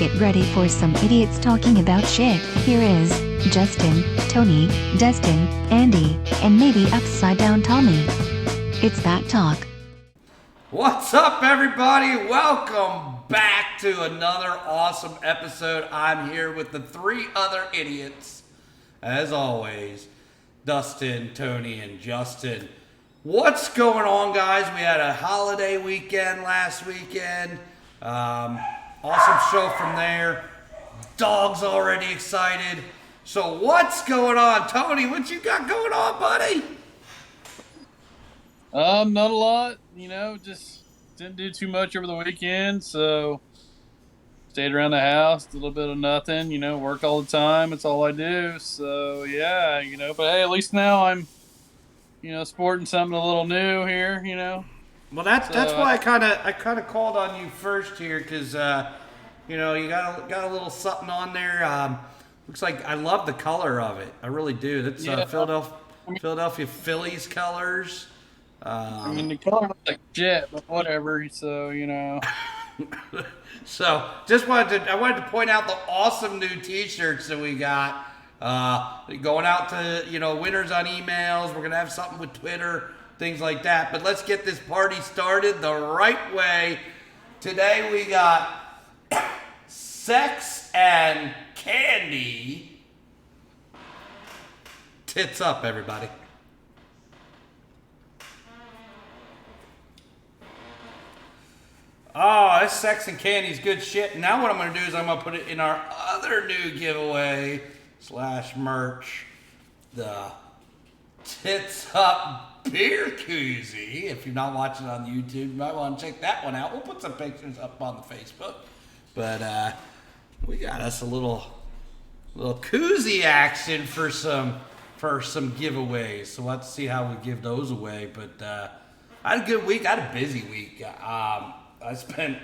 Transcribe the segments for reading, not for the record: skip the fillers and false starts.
Get ready for some idiots talking about shit. Here is Justin, Tony, Destin, Andy, and maybe Upside Down Tommy. It's BACC Talk. What's up, everybody? Welcome back to another awesome episode. I'm here with the three other idiots, as always, Dustin, Tony, and Justin. What's going on, guys? We had a holiday weekend last weekend. Awesome show from there. Dog's already excited. So what's going on? Tony, what you got going on, buddy? Not a lot, just didn't do too much over the weekend, so stayed around the house, did a little bit of nothing, work all the time, that's all I do, so yeah, but hey, at least now I'm, sporting something a little new here, Well, that's why I kind of called on you first here, because you got a little something on there. Looks like I love the color of it. I really do. That's Philadelphia Phillies colors. The color looks like shit, but whatever. So So I wanted to point out the awesome new T-shirts that we got. Going out to winners on emails. We're gonna have something with Twitter. Things like that. But let's get this party started the right way. Today we got sex and candy. Tits up, everybody. Oh, this sex and candy's good shit. Now what I'm going to do is I'm going to put it in our other new giveaway / merch. The Tits Up beer koozie. If you're not watching on YouTube, you might want to check that one out. We'll put some pictures up on the Facebook. But we got us a little koozie action for some giveaways. So we'll have to see how we give those away. But I had a good week. I had a busy week. I spent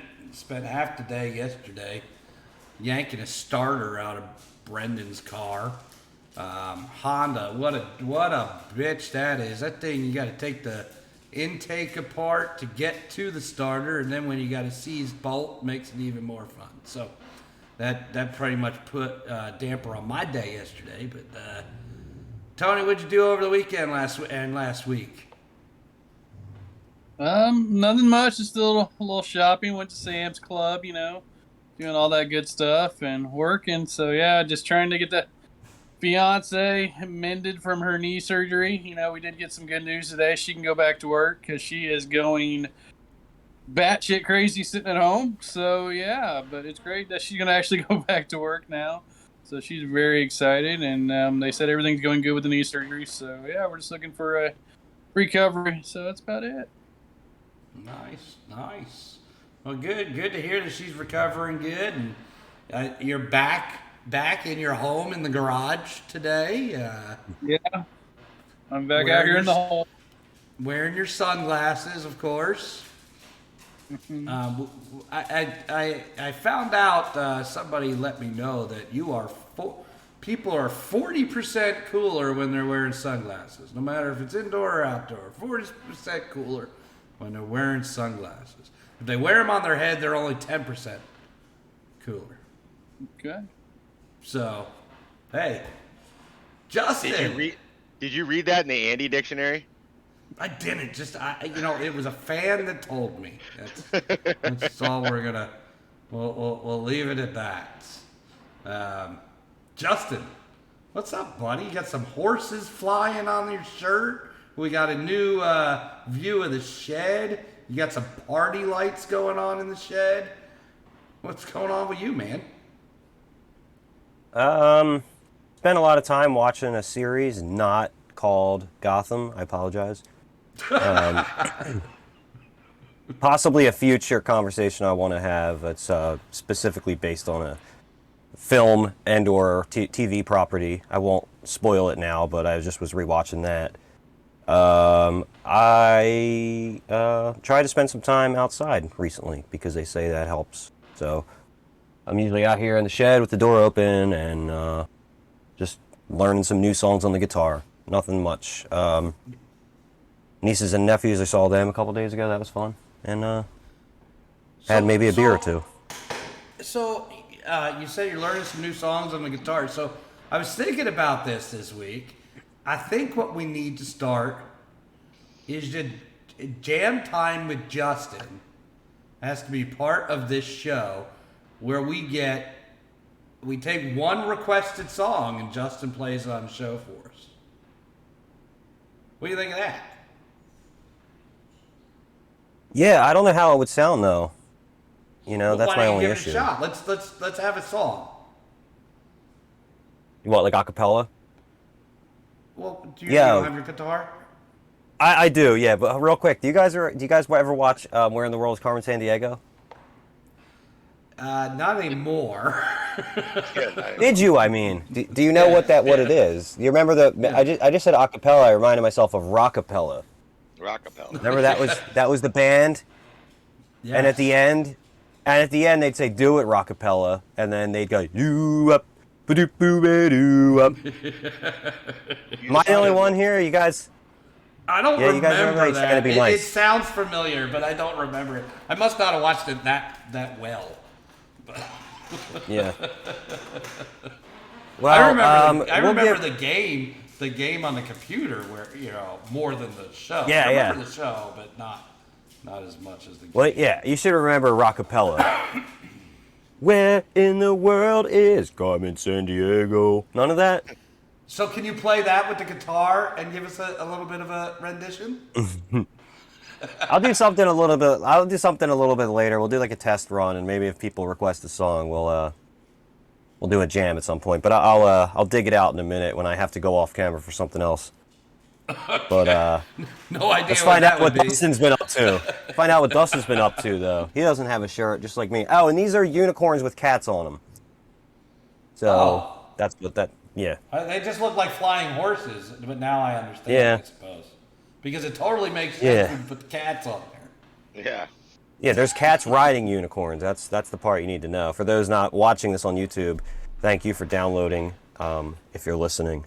half the day yesterday yanking a starter out of Brendan's car. Honda, what a bitch that is. That thing, you got to take the intake apart to get to the starter, and then when you got a seized bolt, makes it even more fun. So that pretty much put a damper on my day yesterday. But Tony, what'd you do over the weekend last week? Nothing much. Just a little shopping. Went to Sam's Club, doing all that good stuff and working. So yeah, just trying to get the fiance mended from her knee surgery. We did get some good news today. She can go back to work because she is going batshit crazy sitting at home. So yeah, but it's great that she's gonna actually go back to work now. So she's very excited, and they said everything's going good with the knee surgery. So yeah, we're just looking for a recovery. So that's about it. Nice. Well, good to hear that she's recovering good, and you're back in your home in the garage today. Yeah, I'm back out here in the home. Wearing your sunglasses, of course. Mm-hmm. I found out, somebody let me know that people are 40% cooler when they're wearing sunglasses, no matter if it's indoor or outdoor. 40% cooler when they're wearing sunglasses. If they wear them on their head, they're only 10% cooler. Okay. So, hey, Justin. Did you read that in the Andy dictionary? I didn't. It was a fan that told me. That's all we're gonna. We'll leave it at that. Justin, what's up, buddy? You got some horses flying on your shirt. We got a new view of the shed. You got some party lights going on in the shed. What's going on with you, man? Spent a lot of time watching a series not called Gotham. I apologize. Possibly a future conversation I want to have. It's specifically based on a film and/or TV property. I won't spoil it now, but I just was rewatching that. I try to spend some time outside recently because they say that helps. So I'm usually out here in the shed with the door open and just learning some new songs on the guitar. Nothing much. Nieces and nephews, I saw them a couple days ago. That was fun. And had maybe a beer or two. So you said you're learning some new songs on the guitar. So I was thinking about this week. I think what we need to start is to jam time with Justin has to be part of this show where we take one requested song and Justin plays it on the show for us. What do you think of that? Yeah, I don't know how it would sound though. Well, that's why my don't only you give issue. it a shot? Let's have a song. You want like a cappella? Well, do you Yeah. don't have your guitar? I do, yeah. But real quick, do you guys ever watch Where in the World is Carmen Sandiego? Not anymore. Did you? I mean, do you know what it is? You remember I just said acapella. I reminded myself of rockapella. Rockapella. Remember that was the band, Yes. and at the end they'd say "Do it, rockapella," and then they'd go "You up, ba-doop boo ba-doo up." Am I the only one here? You guys? I don't Yeah, you guys remember remember? It's that. gotta be nice. It sounds familiar, but I don't remember it. I must not have watched it that well. Yeah. Well, I remember the game on the computer where more than the show. Yeah, I remember yeah. the show, but not as much as the game. Well, yeah, you should remember rockapella. Where in the world is Carmen Sandiego? None of that? So can you play that with the guitar and give us a little bit of a rendition? I'll do something a little bit later. We'll do like a test run, and maybe if people request a song, we'll do a jam at some point. But I'll dig it out in a minute when I have to go off camera for something else. But No idea. let's find out what would be. Dustin's been up to. Find out what Dustin's been up to, though. He doesn't have a shirt, just like me. Oh, and these are unicorns with cats on them. So that's what that. Yeah. They just look like flying horses, but now I understand. Yeah. I suppose because it totally makes sense Yeah. when you put the cats on there. Yeah. Yeah, there's cats riding unicorns. That's the part you need to know. For those not watching this on YouTube, thank you for downloading. If you're listening,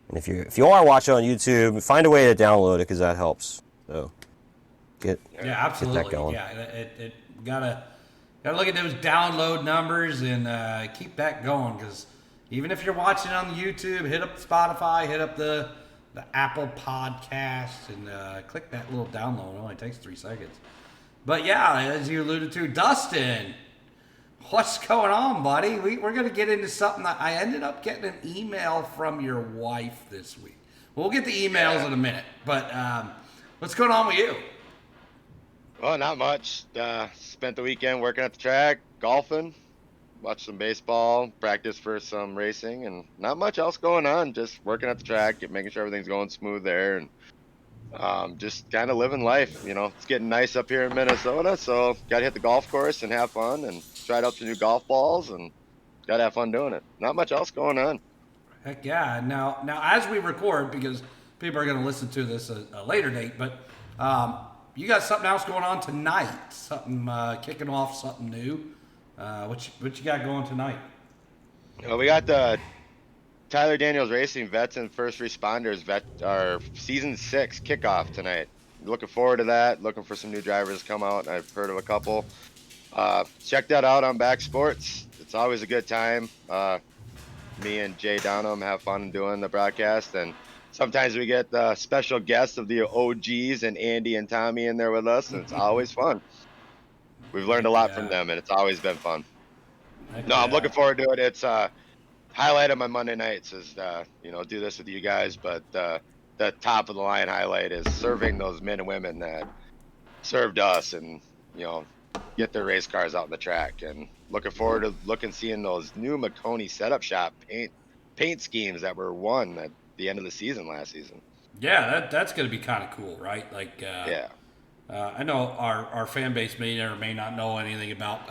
and if you are watching on YouTube, find a way to download it because that helps. So get Absolutely. Get that going. Yeah, it gotta look at those download numbers and keep that going because even if you're watching on the YouTube, hit up Spotify, hit up the Apple Podcast, and click that little download. It only takes 3 seconds. But yeah, as you alluded to, Dustin, what's going on, buddy? We're going to get into something that I ended up getting an email from your wife this week. We'll get the emails in a minute, but what's going on with you? Well, not much. Spent the weekend working at the track, golfing, watched some baseball, practiced for some racing, and not much else going on. Just working at the track, making sure everything's going smooth there, and just kind of living life. It's getting nice up here in Minnesota, so got to hit the golf course and have fun, and tried out some new golf balls, and got to have fun doing it. Not much else going on. Heck yeah. Now as we record, because people are going to listen to this a later date, but you got something else going on tonight, something kicking off something new. What you got going tonight? We got the Tyler Daniels Racing Vets and First Responders our season 6 kickoff tonight. Looking forward to that. Looking for some new drivers to come out. I've heard of a couple. Check that out on BACC Sports. It's always a good time. Me and Jay Downham have fun doing the broadcast, and sometimes we get special guests of the OGs and Andy and Tommy in there with us, and it's always fun. We've learned a lot from them, and it's always been fun. I'm looking forward to it. It's highlight of my Monday nights is do this with you guys, but the top of the line highlight is serving those men and women that served us, and get their race cars out in the track. And looking forward to seeing those new Maconi setup shop paint schemes that were won at the end of the season last season. Yeah, that's going to be kind of cool, right? Like, yeah. I know our fan base may or may not know anything about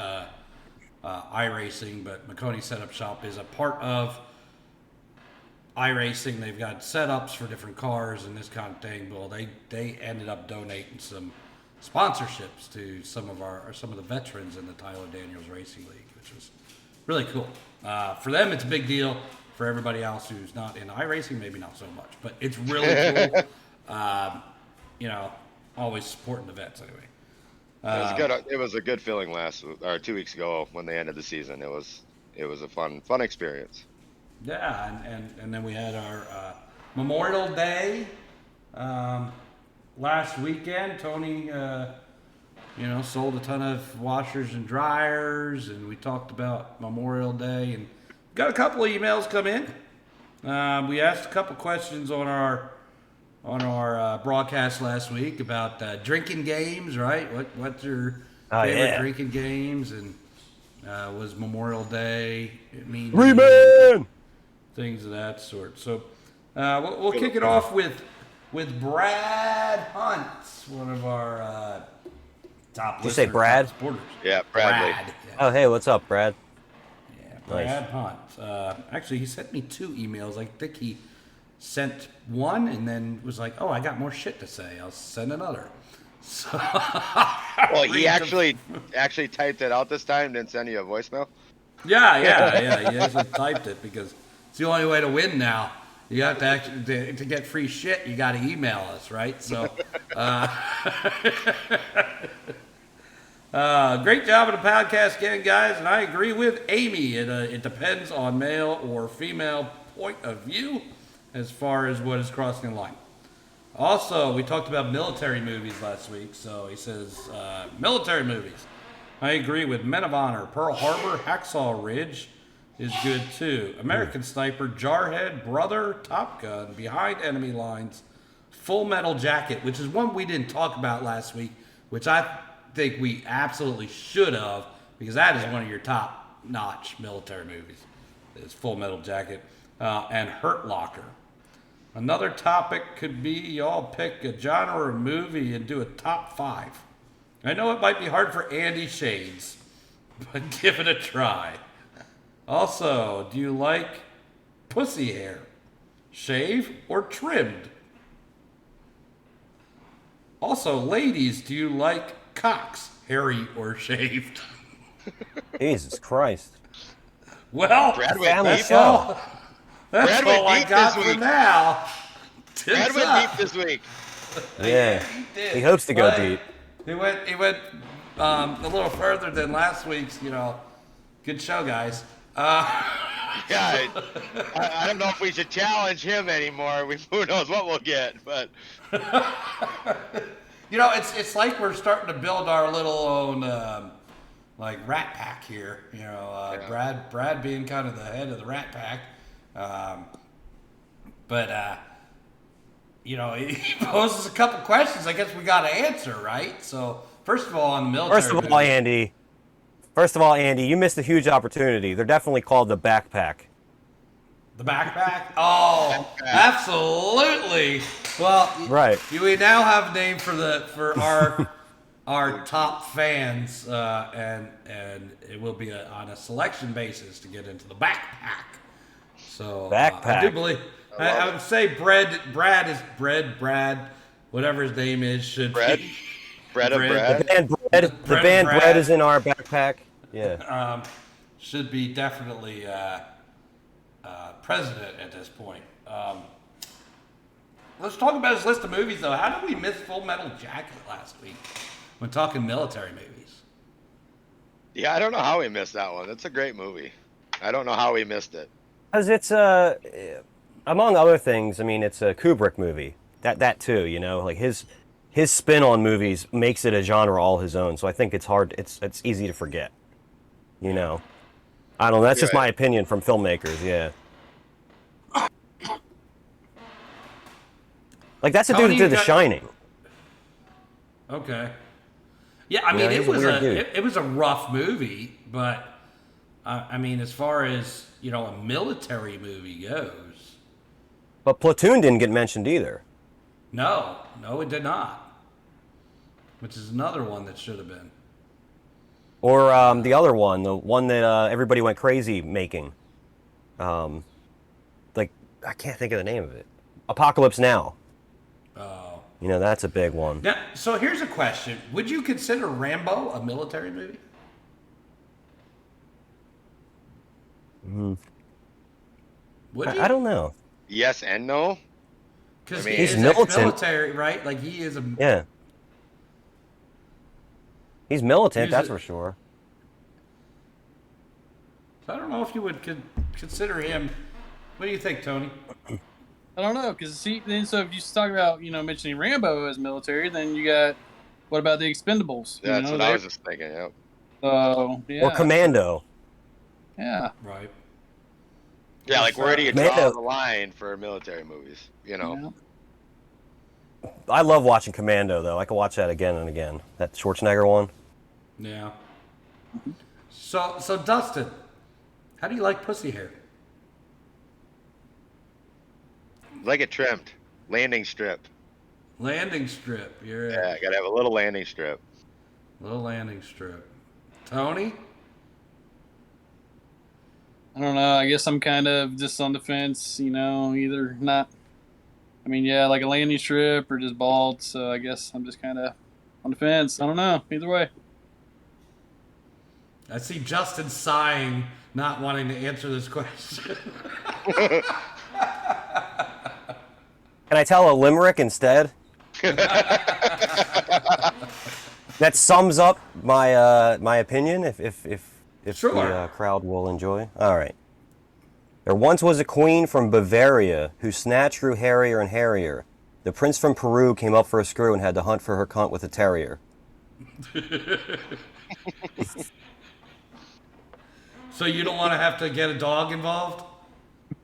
iRacing, but Maconi Setup Shop is a part of iRacing. They've got setups for different cars and this kind of thing. Well, they ended up donating some sponsorships to some of the veterans in the Tyler Daniels Racing League, which was really cool. For them, it's a big deal. For everybody else who's not in iRacing, maybe not so much, but it's really cool. Always supporting the vets anyway. It was a good feeling 2 weeks ago when they ended the season. It was it was a fun experience. Yeah, and then we had our Memorial Day last weekend. Tony, sold a ton of washers and dryers, and we talked about Memorial Day, and got a couple of emails come in. We asked a couple questions on our broadcast last week about drinking games, right? What's your favorite drinking games? And was Memorial Day? It means things of that sort. So we'll kick it off with Brad Hunt, one of our top. Did you say Brad? Supporters. Yeah, Bradley. Brad. Oh, hey, what's up, Brad? Yeah, Brad Hunt. Actually, he sent me 2 emails. I think he sent one and then was like, "Oh, I got more shit to say. I'll send another." So, Well, he actually typed it out this time. Didn't send you a voicemail. Yeah. He hasn't typed it because it's the only way to win now. You have to actually to get free shit. You got to email us, right? So, great job of the podcast again, guys. And I agree with Amy. It depends on male or female point of view as far as what is crossing the line. Also, we talked about military movies last week. So he says military movies. I agree with Men of Honor, Pearl Harbor, Hacksaw Ridge is good too. American Sniper, Jarhead, Brother, Top Gun, Behind Enemy Lines, Full Metal Jacket, which is one we didn't talk about last week, which I think we absolutely should have, because that is one of your top-notch military movies. It's Full Metal Jacket, and Hurt Locker. Another topic could be y'all pick a genre or movie and do a top 5. I know it might be hard for Andy Shades, but give it a try. Also, do you like pussy hair? Shave or trimmed? Also, ladies, do you like cocks, hairy or shaved? Jesus Christ. Well, Family that's show. all, that's Brad went all I deep got this for week. now. Brad Tits went up. deep this week. Yeah. did. He hopes to go But deep. He went a little further than last week's, good show, guys. Yeah, I don't know if we should challenge him anymore. Who knows what we'll get, but It's like we're starting to build our little own Rat Pack here. Yeah. Brad being kind of the head of the Rat Pack, but he poses a couple questions. I guess we got to answer, right? So first of all, on the military. First of all, Andy, you missed a huge opportunity. They're definitely called the backpack. The backpack? Oh, absolutely. Well, Right. We now have a name for our top fans, and it will be on a selection basis to get into the backpack. So Backpack. I do believe. I would say Brad, whatever his name is, should Brad? be. Brad of Brad. Brad. The band Bread is in our backpack. Yeah. Should be definitely president at this point. Let's talk about his list of movies, though. How did we miss Full Metal Jacket last week when talking military movies? Yeah, I don't know how we missed that one. It's a great movie. I don't know how we missed it. Because it's among other things, I mean, it's a Kubrick movie. That too, like his spin on movies makes it a genre all his own. So I think it's hard. It's easy to forget. I don't know. That's just my opinion from filmmakers. Yeah. Like that's the dude Tony, that did The Shining. Okay. Yeah, I mean, he's a weird dude. it was a rough movie, but I mean, as far as a military movie goes, But Platoon didn't get mentioned either. no, it did not. Which is another one that should have been. Or the other one, the one that everybody went crazy making. I can't think of the name of it. Apocalypse Now. Oh. That's a big one. Now, so here's a question: would you consider Rambo a military movie? Would you? I don't know. Yes and no. Because I mean, he he's is militant. ex-military, right? Like he is a. Yeah. He's militant, He's that's a- for sure. I don't know if if you would consider him. What do you think, Tony? I don't know, because so if you talk about mentioning Rambo as military, then you got what about the Expendables? That's what I was just thinking. Yep. So yeah. Or Commando. Yeah. Right. Yeah, like where do you Commando. draw the line for military movies? You know. Yeah. I love watching Commando, though. I can watch that again and again. That Schwarzenegger one. Yeah. So Dustin, how do you like pussy hair? Like it trimmed, landing strip. Landing strip. Yeah, gotta have a little landing strip. Little landing strip. Tony? I don't know. I guess I'm kind of just on the fence. Either not. I mean, yeah, like a landing strip or just bald. So I guess I'm just kind of on the fence. I don't know. Either way. I see Justin sighing, not wanting to answer this question. Can I tell a limerick instead? That sums up my opinion. If Sure. the crowd will enjoy. All right. There once was a queen from Bavaria whose snatch grew hairier and hairier. The prince from Peru came up for a screw and had to hunt for her cunt with a terrier. So you don't want to have to get a dog involved?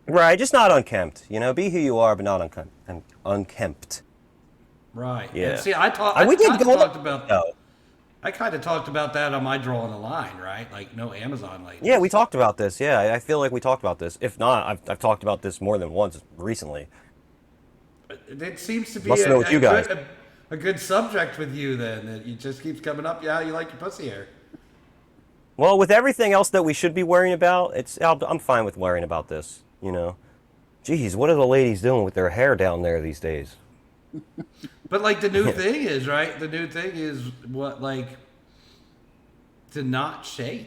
Right, just not unkempt. Be who you are, but not unkempt. Right. Yeah. And see, I we did kind of go talked about No. I kind of talked about that on my drawing the line, right? Like no Amazon ladies. Yeah, we talked about this. Yeah, I feel like we talked about this. If not, I've talked about this more than once recently. It seems to be Must know with you guys. a good subject with you then. That it just keeps coming up. Yeah, you like your pussy hair. Well, with everything else that we should be worrying about, I'm fine with worrying about this. Geez, what are the ladies doing with their hair down there these days? But like the new thing is, right? The new thing is what, like, to not shave.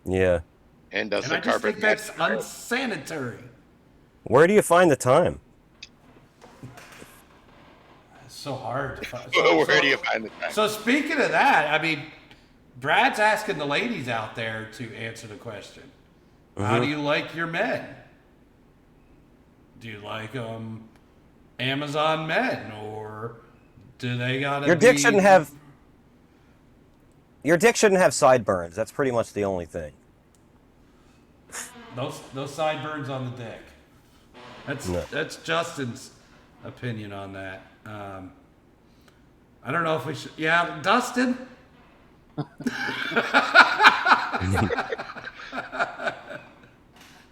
Yeah. And does And the I just think carpet that's match? unsanitary. Where do you find the time? It's so hard to find. Where do you find the time? So speaking of that, I mean, Brad's asking the ladies out there to answer the question. How do you like your men? Do you like Amazon men, or do they gotta Your dick be... shouldn't have. Your dick shouldn't have sideburns. That's pretty much the only thing. those sideburns on the dick. That's Justin's opinion on that. I don't know if we should. Yeah, Dustin.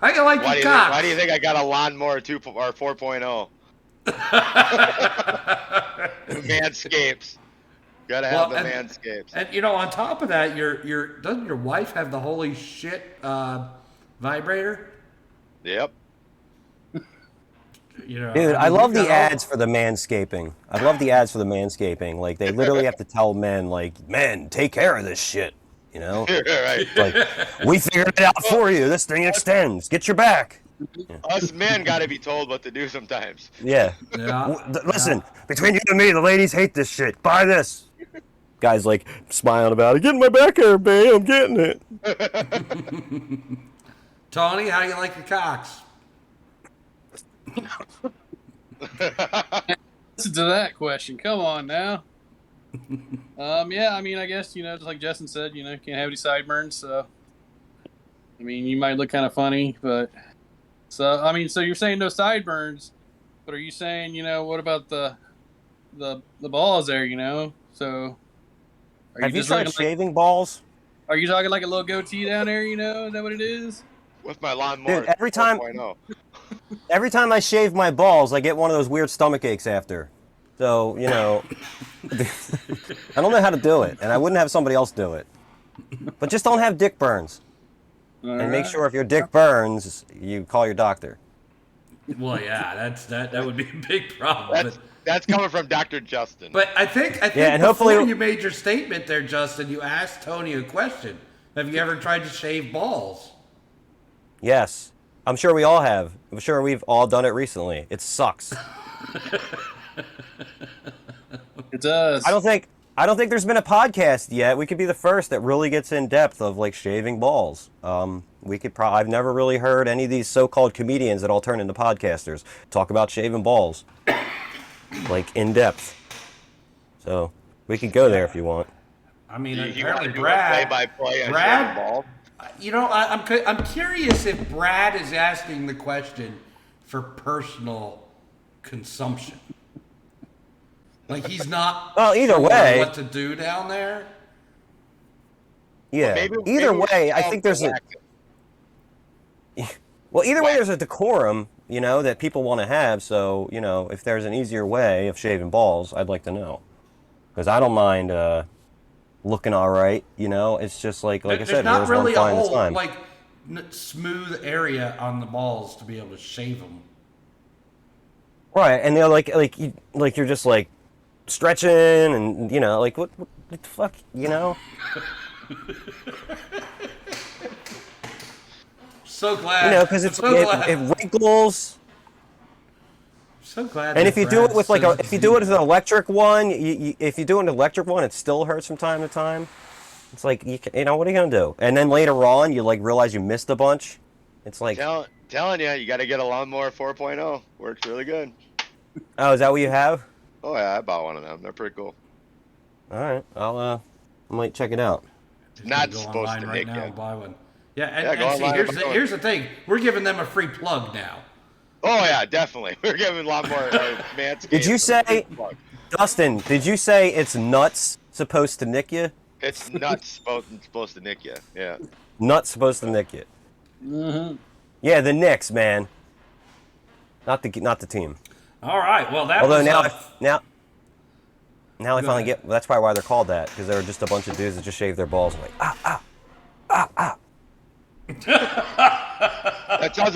I can like your cock. Why do you think I got a lawnmower 2 or 4.0? Manscapes. Gotta have the Manscapes. And on top of that, doesn't your wife have the holy shit vibrator? Yep. Dude, I love the ads for the manscaping. I love the ads for the manscaping. Like, they literally have to tell men, like, men, take care of this shit. Right. Like, we figured it out for you. This thing extends. Get your back. Us men gotta be told what to do sometimes. Yeah. Listen, between you and me, the ladies hate this shit. Buy this. Guy's like smiling about it. Getting my back hair, babe. I'm getting it. Tony, how do you like your cocks? Listen to that question. Come on now. Yeah, I mean, I guess, just like Justin said, can't have any sideburns, so I mean, you might look kind of funny, but so you're saying no sideburns, but are you saying, what about the balls there, So Have you just tried shaving balls? Are you talking like a little goatee down there, Is that what it is? With my lawnmower. Dude, every time 4.0. Every time I shave my balls, I get one of those weird stomach aches after. So, I don't know how to do it, and I wouldn't have somebody else do it. But just don't have dick burns. And make sure if your dick burns, you call your doctor. Well, yeah, that would be a big problem. That's coming from Dr. Justin. But I think and before hopefully you made your statement there, Justin, you asked Tony a question. Have you ever tried to shave balls? Yes. I'm sure we all have. I'm sure we've all done it recently. It sucks. It does. I don't think I don't think there's been a podcast yet. We could be the first that really gets in depth of like shaving balls. We could I've never really heard any of these so-called comedians that all turn into podcasters talk about shaving balls, like in depth. So we could go there if you want. I mean, You apparently wanna do a Brad. play-by-play on Brad, shaving balls? you know, I'm curious if Brad is asking the question for personal consumption. Like he's not. Well, either sure way. what to do down there. Yeah. Maybe Either we way, should I think there's a. wax it. Well, either way, there's a decorum, that people want to have. So, if there's an easier way of shaving balls, I'd like to know. Because I don't mind looking all right. It's just like I There's said, not there's really one a fine this whole time. like smooth area on the balls to be able to shave them. Right, and they're you're just like stretching, and what the fuck, So glad. because I'm so glad. it wrinkles. So glad. And that if you do it Brad with says if you do it with an electric one, if you do an electric one, it still hurts from time to time. It's like what are you gonna do? And then later on, you realize you missed a bunch. It's like, Telling you, you got to get a lawnmower 4.0. Works really good. oh, is that what you have? Oh yeah, I bought one of them. They're pretty cool. All right, I might check it out. Just Not gonna go supposed online to right make now it. and buy one. Yeah, and, Yeah, go and see, online and buy here's the thing. We're giving them a free plug now. Oh yeah, definitely. We're giving lawnmower Manscaped. Did you say, Dustin? Did you say it's nuts supposed to nick you? It's nuts supposed to nick you? Yeah. Nuts supposed to nick you. Mm-hmm. Yeah, the Knicks, man. Not the team. All right. Well, that Although was now I Go finally ahead. get. That's probably why they're called that, because they were just a bunch of dudes that just shaved their balls and That sounds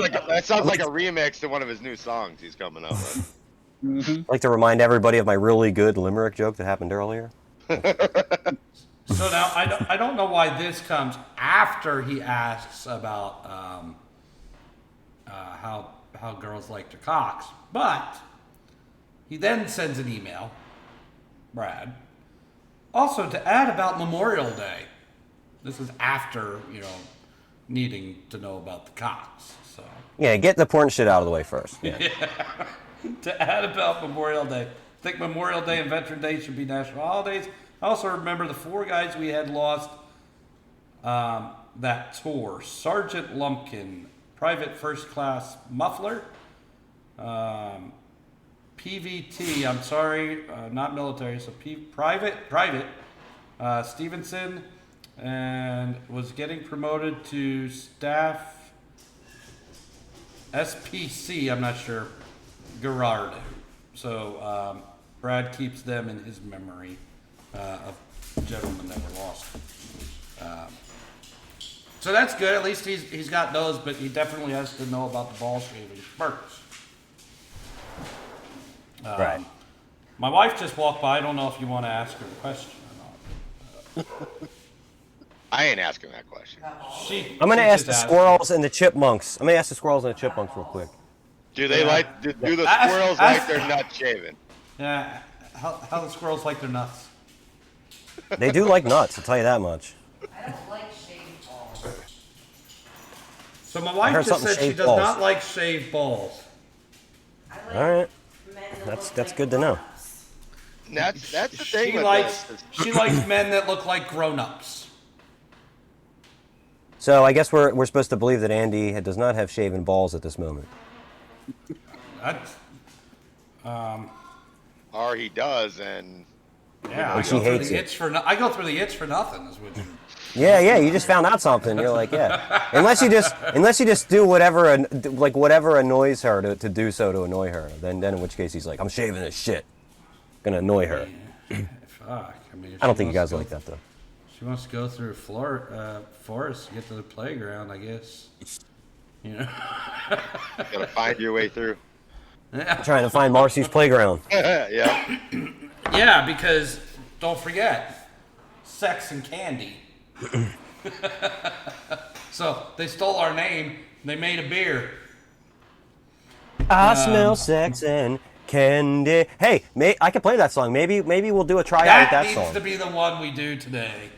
like a remix to one of his new songs he's coming out with. Mm-hmm. I like to remind everybody of my really good limerick joke that happened earlier. So now I don't know why this comes after he asks about how girls like their cocks, but he then sends an email, Brad, also to add about Memorial Day. This is after needing to know about the cocks. So Yeah, get the important shit out of the way first. Yeah. to add about Memorial Day, I think Memorial Day and Veteran Day should be national holidays. I also remember the 4 guys we had lost that tour: Sergeant Lumpkin, Private First Class Muffler, PVT. I'm sorry, not military. So Private Stevenson, and was getting promoted to Staff SPC. I'm not sure. Gerard. So Brad keeps them in his memory of gentlemen that were lost. So that's good. At least he's got those, but he definitely has to know about the ball shaving first. Right. My wife just walked by. I don't know if you want to ask her a question or not. I ain't asking that question. I'm gonna she ask the just asked. squirrels and the chipmunks. I'm gonna ask the squirrels and the chipmunks real quick. Do they do the Ask- squirrels ask- like their nuts shaven? Yeah, how the squirrels like their nuts. They do like nuts, I'll tell you that much. I don't like shaved balls. So my I wife heard just something said she shaved does balls. not like shaved balls. I like All right. men that That's look like good to know. grown-ups. That's the thing She with likes this. she likes men that look like grown-ups. So I guess we're supposed to believe that Andy does not have shaven balls at this moment. That's Or he does, and yeah. And I she go through hates the it. itch for I go through the itch for nothing. Is what you. Yeah, you just found out something. You're like, yeah. Unless you just do whatever annoys her to do so to annoy her. Then in which case he's like, I'm shaving this shit. Gonna annoy her. Fuck. I mean, if I don't she think you wants guys to like go- that though. She wants to go through a forest to get to the playground, I guess. gotta find your way through. Trying to find Marcy's playground. Yeah. Yeah, because don't forget, sex and candy. So they stole our name. They made a beer. I smell sex and candy. Hey, I can play that song. Maybe we'll do a tryout That with that needs song. to be the one we do today.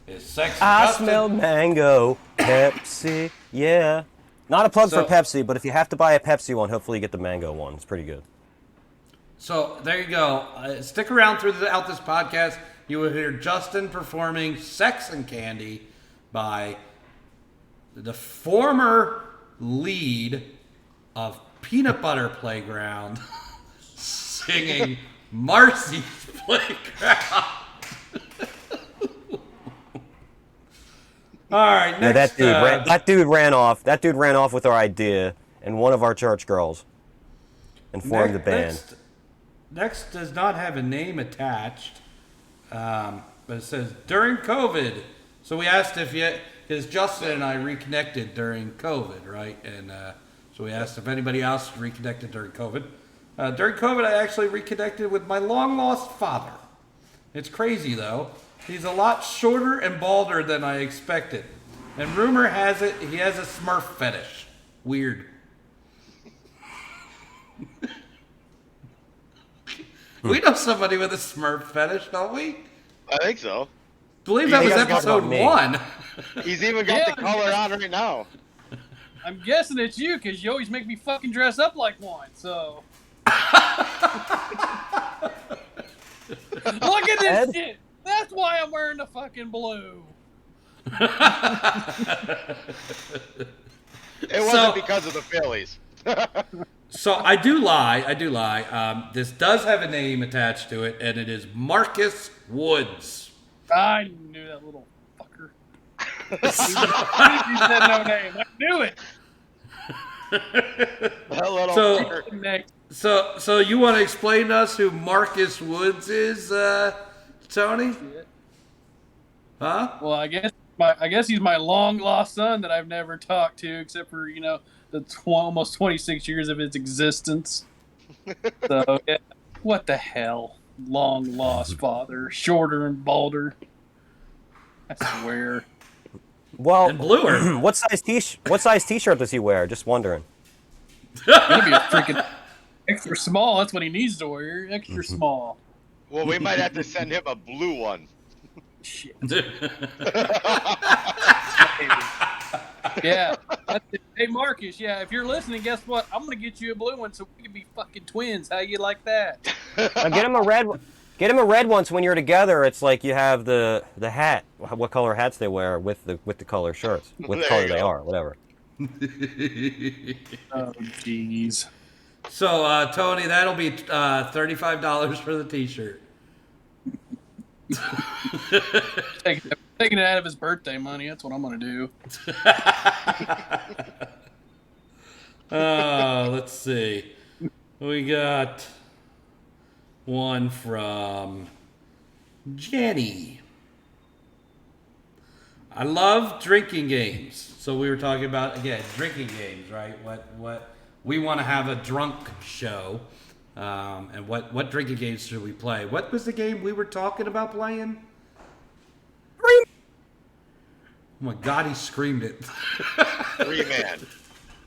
Is Sex I Justin. smell mango, Pepsi, yeah. Not a plug So- for Pepsi, but if you have to buy a Pepsi one, hopefully you get the mango one. It's pretty good. So there you go. Stick around throughout this podcast. You will hear Justin performing Sex and Candy by the former lead of Peanut Butter Playground singing Marcy's Playground. All right, Yeah, next. that dude ran off. That dude ran off with our idea, and one of our church girls, and formed the band. Next does not have a name attached, but it says during COVID. So we asked because Justin and I reconnected during COVID, right? And so we asked if anybody else reconnected during COVID. During COVID, I actually reconnected with my long lost father. It's crazy though. He's a lot shorter and balder than I expected. And rumor has it he has a Smurf fetish. Weird. We know somebody with a Smurf fetish, don't we? I think so. I believe that was guys talk episode about me. 1. He's even got Yeah. the color on right now. I'm guessing it's you because you always make me fucking dress up like one. So look at this Ed? shit. That's why I'm wearing the fucking blue. It wasn't because of the Phillies. So I do lie. This does have a name attached to it, and it is Marcus Woods. I knew that little fucker. You said no name. I knew it. That little So- fucker. Next. So you want to explain to us who Marcus Woods is, Tony? Huh? Well, I guess he's my long lost son that I've never talked to, except for the almost 26 years of his existence. So yeah, what the hell, long lost father, shorter and balder. I swear. Well, And bluer. what size t-shirt does he wear? Just wondering. Maybe a freaking extra small. That's what he needs to wear. Extra small. Well, we might have to send him a blue one. Shit. Yeah. That's it. Hey Marcus, yeah, if you're listening, guess what? I'm gonna get you a blue one so we can be fucking twins. How you like that? Now get him a red. Get him a red one so when you're together, it's like you have the hat. What color hats they wear with the color shirts, with the There color you they go. are, whatever. Oh jeez. So Tony, that'll be $35 for the T-shirt. Taking it out of his birthday money. That's what I'm gonna do. Let's see. We got one from Jenny. I love drinking games. So we were talking about, again, drinking games, right? What we want to have a drunk show. And what drinking games should we play? What was the game we were talking about playing? Oh my God, he screamed it. 3-man.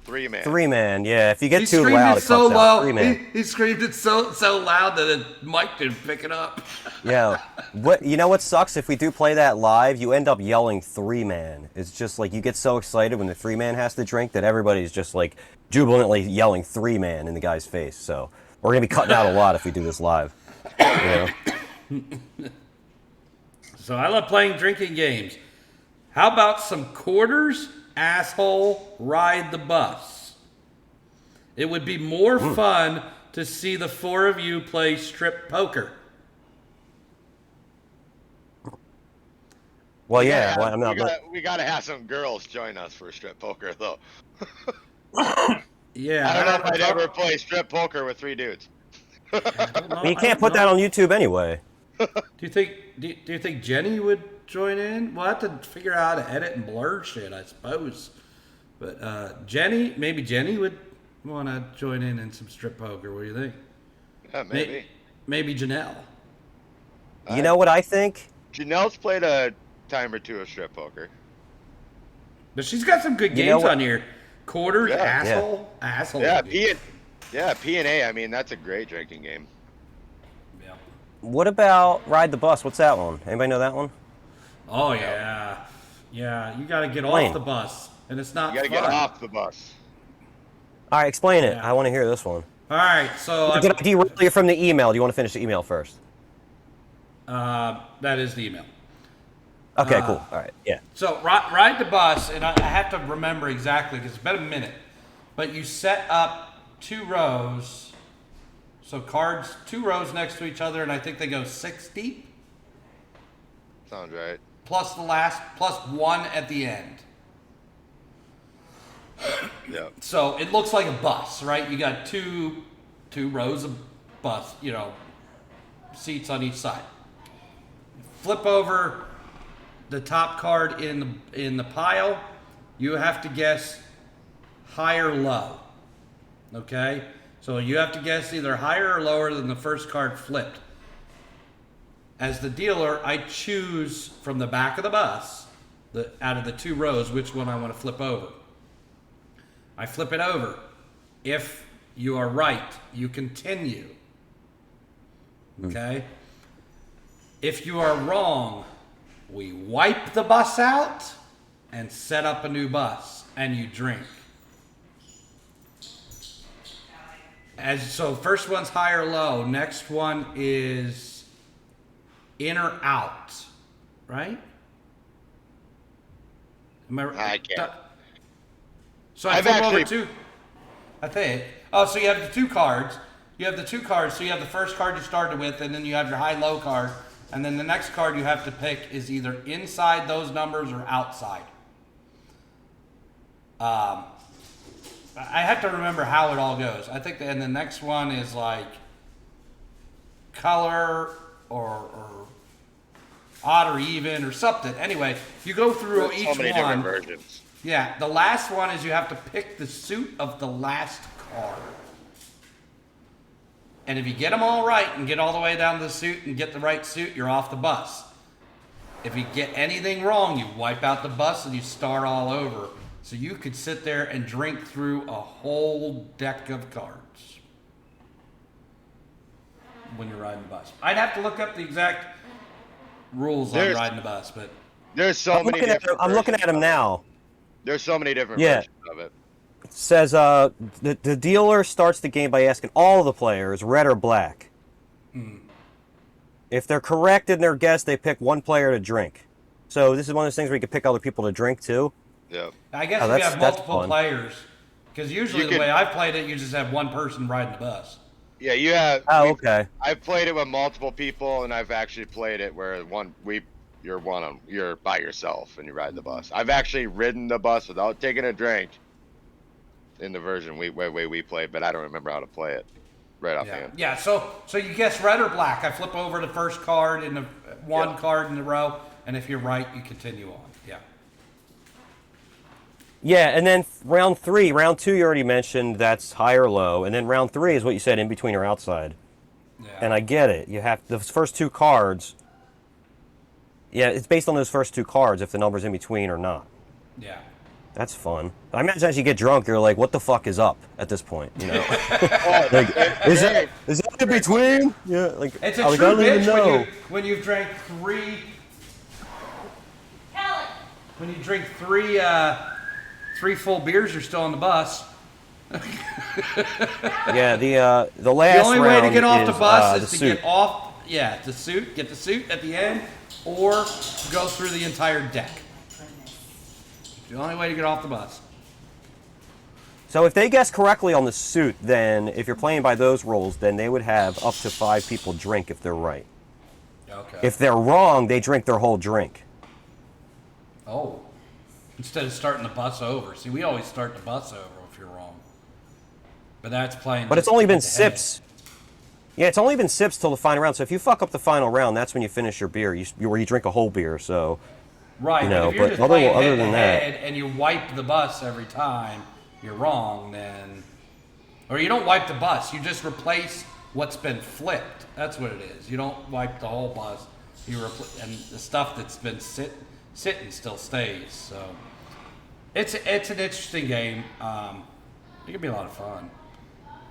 3-man. 3-man, yeah. If you get He too screamed loud, it it so cuts out. loud. 3-man. He screamed it so loud that the mic didn't pick it up. Yeah. What sucks if we do play that live, you end up yelling 3-man. It's just like you get so excited when the 3-man has to drink that everybody's just like jubilantly yelling 3-man in the guy's face. So we're gonna be cutting out a lot if we do this live. You know? So I love playing drinking games. How about some quarters, asshole, ride the bus? It would be more fun to see the four of you play strip poker. Well, yeah. Well, I'm not. We gotta have some girls join us for strip poker, though. Yeah. I don't know if I'd ever play strip poker with 3 dudes. You can't put that on YouTube anyway. Do you think Jenny would join in? We'll have to figure out how to edit and blur shit, I suppose. But maybe Jenny would want to join in some strip poker. What do you think? Yeah, maybe. Maybe Janelle. You know what I think? Janelle's played a time or two of strip poker. But she's got some good You know games what- on here. Quarters, Yeah. asshole. Yeah, Yeah, P&A. I mean, that's a great drinking game. Yeah. What about Ride the Bus? What's that one? Anybody know that one? Oh yeah. Yeah, you got to get Explain. off the bus, and it's not You gotta fun. get off the bus. All right, explain it. Yeah. I want to hear this one. All right, so Did I derail you from the email? Do you want to finish the email first? that is the email. Okay, cool. All right, yeah. So ride the bus, and I have to remember exactly because it's been a minute. But you set up 2 rows, so cards 2 rows next to each other, and I think they go 6 deep, Sounds right. plus 1 at the end. Yeah. So it looks like a bus, right? You got two rows of bus, seats on each side. Flip over the top card in the pile. You have to guess high or low. Okay? So you have to guess either higher or lower than the first card flipped. As the dealer, I choose from the back of the bus, out of the 2 rows, which one I want to flip over. I flip it over. If you are right, you continue. Okay? If you are wrong, we wipe the bus out and set up a new bus, and you drink. So first one's high or low. Next one is in or out, right? Am I can't. So I flip over 2. I think. Oh, so you have the 2 cards. You have the 2 cards. So you have the first card you started with, and then you have your high-low card. And then the next card you have to pick is either inside those numbers or outside. I have to remember how it all goes. I think, and the next one is like color or odd or even or something. Anyway, you go through There's each so many one. different versions. Yeah, the last one is you have to pick the suit of the last card. And if you get them all right and get all the way down to the suit and get the right suit, you're off the bus. If you get anything wrong, you wipe out the bus and you start all over. So you could sit there and drink through a whole deck of cards when you're riding the bus. I'd have to look up the exact rules on riding the bus, but There's so many different I'm looking at versions them now. There's so many different Yeah. versions of it. It says the dealer starts the game by asking all the players, red or black. If they're correct in their guess, they pick one player to drink. So this is one of those things where you can pick other people to drink too. Yeah. I guess Oh, if you that's have multiple fun. players, because usually the way I've played it, you just have one person riding the bus. Yeah, you have. Oh, okay. I've played it with multiple people, and I've actually played it where you're by yourself and you ride the bus. I've actually ridden the bus without taking a drink in the version way we played, but I don't remember how to play it right offhand. Yeah. So you guess red or black. I flip over the first card in the one card in the row, and if you're right, you continue on. Yeah. Yeah, and then round 2 you already mentioned that's high or low, and then round 3 is what you said, in between or outside. Yeah. And I get it. You have those first 2 cards. Yeah, it's based on those first 2 cards if the number's in between or not. Yeah. That's fun. I imagine as you get drunk, you're like, what the fuck is up at this point? You know? Like, is that in between? Yeah, like, It's a I true don't even bitch know. when you've drank 3. Helen. When you drink 3 full beers, you're still on the bus. Yeah, the last The only way to round get off the bus the is to suit. get off. Yeah, get the suit at the end, or go through the entire deck. The only way to get off the bus. So if they guess correctly on the suit, then if you're playing by those rules, then they would have up to 5 people drink if they're right. Okay. If they're wrong, they drink their whole drink. Oh. Instead of starting the bus over. See, we always start the bus over if you're wrong. But that's playing. But it's just only been head-to-head. sips. Yeah, it's only been sips till the final round. So if you fuck up the final round, that's when you finish your beer, where you drink a whole beer. So Right, you know, but if you're but just other playing than that- head-to-head and you wipe the bus every time you're wrong, then... Or you don't wipe the bus, you just replace what's been flipped. That's what it is. You don't wipe the whole bus. And the stuff that's been sitting still stays. So it's an interesting game. It can be a lot of fun.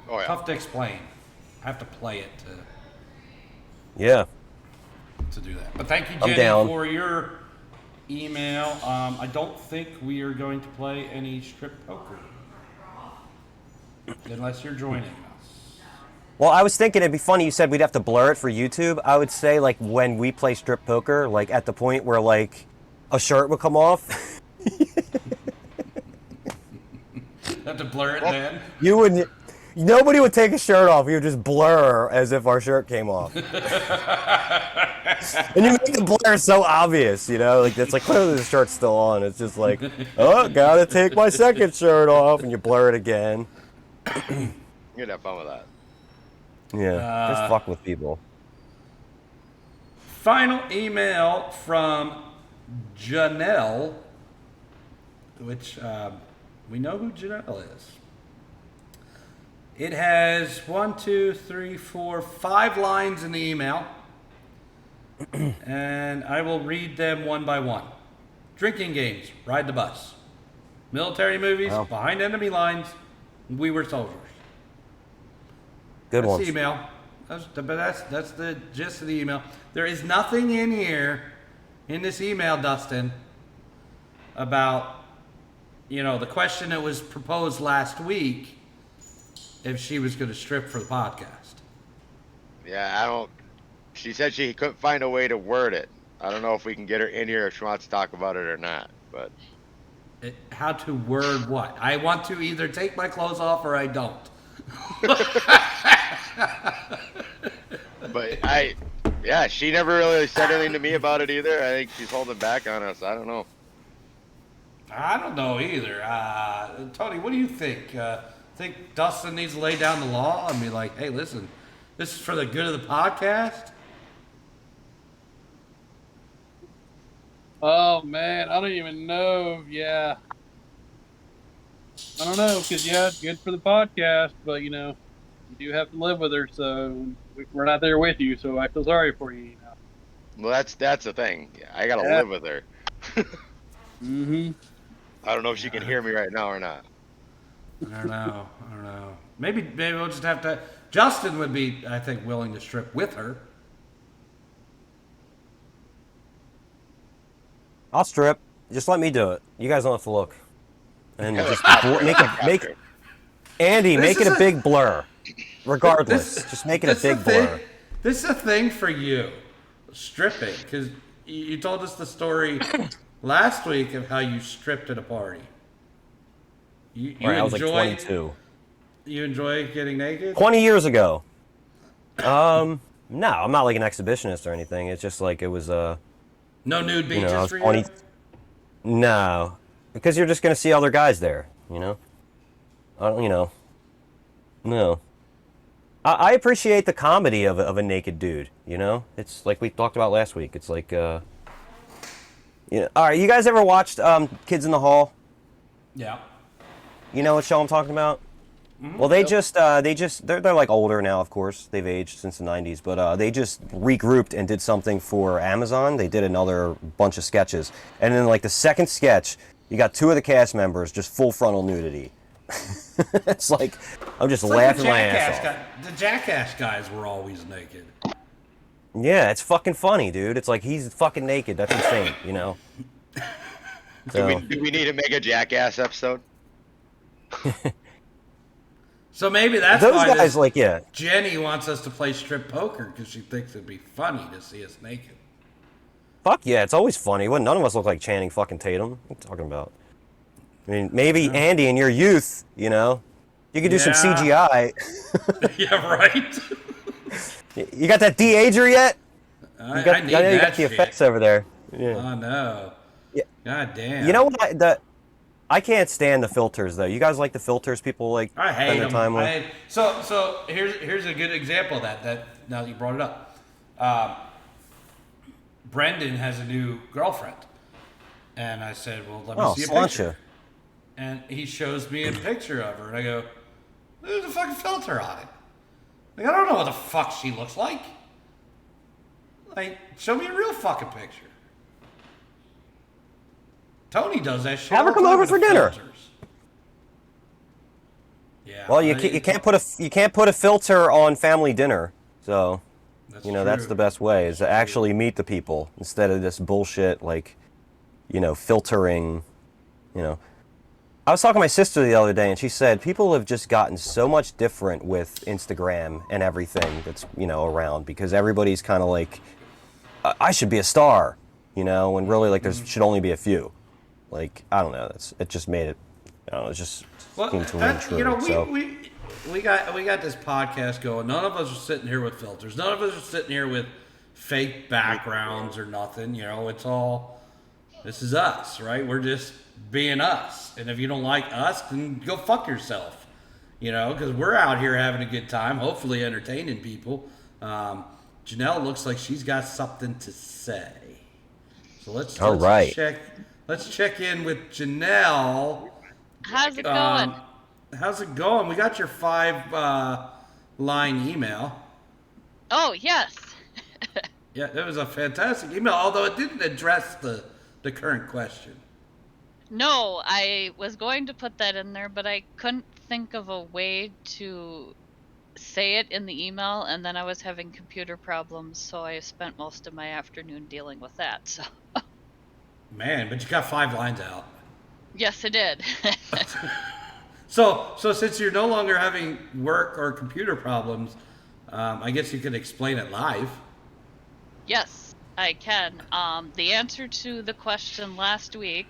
Oh yeah. Tough to explain. I have to play it Yeah. to do that. But thank you, I'm Jenny, down. for your email. I don't think we are going to play any strip poker unless you're joining us. Well, I was thinking it'd be funny. You said we'd have to blur it for YouTube. I would say like when we play strip poker, like at the point where like a shirt would come off. Have to blur it then. You wouldn't. Nobody would take a shirt off. You would just blur as if our shirt came off. And you make the blur so obvious, you know? Like, it's like, clearly the shirt's still on. It's just like, oh, gotta take my second shirt off. And you blur it again. You'd have fun with that. Yeah, just fuck with people. Final email from Janelle, which we know who Janelle is. It has 5 lines in the email, and I will read them one by one. Drinking games, ride the bus. Military movies, Wow. behind enemy lines, we were soldiers. Good That's ones. the email. That's the gist of the email. There is nothing in here, in this email, Dustin, about, the question that was proposed last week, if she was going to strip for the podcast. Yeah, she said she couldn't find a way to word it. I don't know if we can get her in here if she wants to talk about it or not, but... How to word what? I want to either take my clothes off or I don't. But she never really said anything to me about it either. I think she's holding back on us. I don't know. I don't know either. Tony, what do you think? Think Dustin needs to lay down the law and be like, hey, listen, this is for the good of the podcast? Oh man, I don't even know. Yeah, I don't know because it's good for the podcast, but you do have to live with her, so we're not there with you. So I feel sorry for you. Well, that's the thing. I gotta live with her. Mm-hmm. I don't know if she can hear me right now or not. I don't know. Maybe we'll just have to... Justin would be, I think, willing to strip with her. I'll strip. Just let me do it. You guys don't have to look. And just make Andy, This make it is a big blur. Regardless, This- just make it a this big a thing- blur. This is a thing for you, stripping, because you told us the story last week of how you stripped at a party. You Right, I was like enjoy 22. You enjoy getting naked? 20 years ago. No, I'm not like an exhibitionist or anything. It's just like it was No nude beaches I was for 20. you? No, because you're just gonna see other guys there. I don't. No. I appreciate the comedy of a naked dude. It's like we talked about last week. It's like All right, you guys ever watched Kids in the Hall? Yeah. You know what show I'm talking about? Mm-hmm. Well, they're like older now, of course. They've aged since the 90s, but they just regrouped and did something for Amazon. They did another bunch of sketches. And then like the second sketch, you got 2 of the cast members just full frontal nudity. It's like, I'm just laughing my ass off. The Jackass guys were always naked. Yeah, it's fucking funny, dude. It's like he's fucking naked. That's insane, Do we need to make a Jackass episode? So maybe that's Those why guys, Jenny wants us to play strip poker, because she thinks it'd be funny to see us naked. Fuck yeah, it's always funny. Well, none of us look like Channing fucking Tatum. What are you talking about? I mean, maybe Andy in your youth, you could do some Yeah. CGI. Yeah, right? You got that de-ager yet? I I need know you that got the shit. effects over there. Yeah. Oh, no. Yeah. God damn. You know what? I can't stand the filters though. You guys like the filters people like I hate spend their them. time with? So here's a good example of that now that you brought it up. Brendan has a new girlfriend. And I said, well, let me see a picture. Sláinte. And he shows me a picture of her. And I go, there's a fucking filter on it. Like, I don't know what the fuck she looks like. Like, show me a real fucking picture. Tony does that shit. Have her all the come time over with for the dinner. filters. Yeah. Well, you can't put a filter on family dinner, so That's that's true. the best way is to actually meet the people instead of this bullshit like filtering. I was talking to my sister the other day, and she said people have just gotten so much different with Instagram and everything that's around because everybody's kind of like, I should be a star, when really like there should only be a few. Like I don't know, it just made it. I don't know, it just seemed to ring true. So. We got this podcast going. None of us are sitting here with filters. None of us are sitting here with fake backgrounds or nothing. It's all, this is us, right? We're just being us. And if you don't like us, then go fuck yourself. Because we're out here having a good time, hopefully entertaining people. Janelle looks like she's got something to say. So let's check in with Janelle. How's it going? How's it going? We got your 5-line email. Oh, yes. Yeah, that was a fantastic email, although it didn't address the current question. No, I was going to put that in there, but I couldn't think of a way to say it in the email, and then I was having computer problems, so I spent most of my afternoon dealing with that. So. Man, but you got 5 lines out. Yes, I did. So since you're no longer having work or computer problems, I guess you could explain it live. Yes, I can. The answer to the question last week,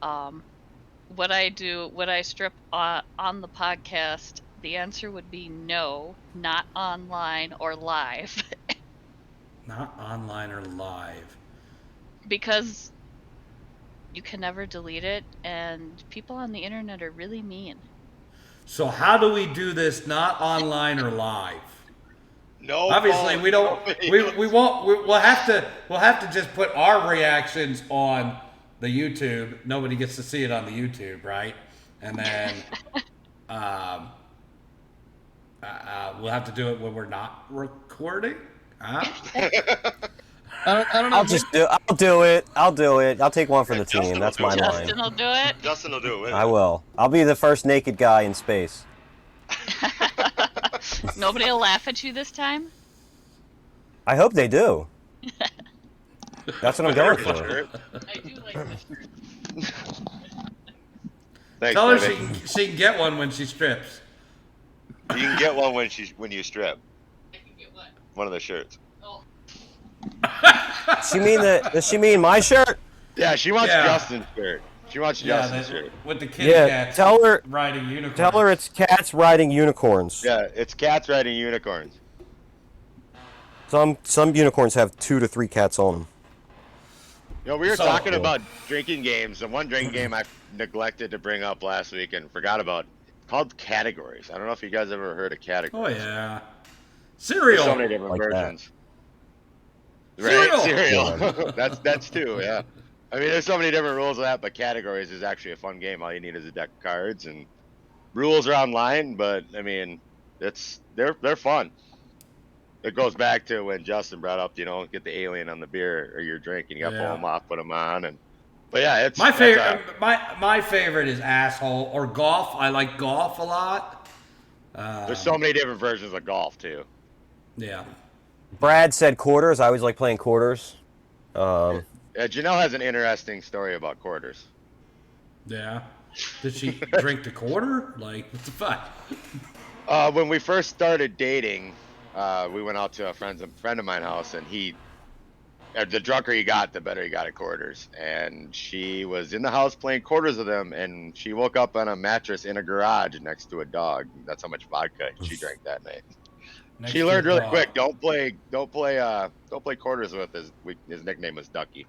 would I strip on the podcast? The answer would be no, not online or live. Not online or live. Because you can never delete it, and people on the internet are really mean. So how do we do this not online or live? No. Obviously, we don't. We won't. We'll have to just put our reactions on the YouTube. Nobody gets to see it on the YouTube, right? And then we'll have to do it when we're not recording. Huh? I don't know. I'll do it. I'll take one for the team. That's my line. Justin will do it. Justin will do it. I will. I'll be the first naked guy in space. Nobody will laugh at you this time? I hope they do. That's what I'm going for. I do like this shirt. Thanks, Tell her baby. she can get one when she strips. You can get one when you strip. I can get what? One of the shirts. Oh. Does she mean my shirt? Yeah, she wants Yeah. Justin's shirt. She wants Justin's shirt. With the kitty Yeah, cats tell her riding unicorns. Tell her it's cats riding unicorns. Yeah, it's cats riding unicorns. Some unicorns have 2 to 3 cats on them. We were So talking cool. about drinking games, and one drinking game I neglected to bring up last week and forgot about, called categories. I don't know if you guys ever heard of Oh categories. yeah, There's cereal. so many different Like that. versions. Cereal! Right, cereal. that's two, yeah. I mean, there's so many different rules of that, but categories is actually a fun game. All you need is a deck of cards, and rules are online, but I mean, they're fun. It goes back to when Justin brought up, get the alien on the beer or your drink, and you got to pull them off, put them on, but yeah, it's My favorite. My favorite is asshole or golf. I like golf a lot. There's so many different versions of golf too. Yeah. Brad said quarters. I always like playing quarters. Janelle has an interesting story about quarters. Yeah. Did she drink the quarter? Like, what the fuck? When we first started dating, we went out to a friend of mine's house, and the drunker you got, the better you got at quarters. And she was in the house playing quarters with him, and she woke up on a mattress in a garage next to a dog. That's how much vodka she drank that night. Next She to learned the really dog. quick. Don't play quarters with his nickname was Ducky.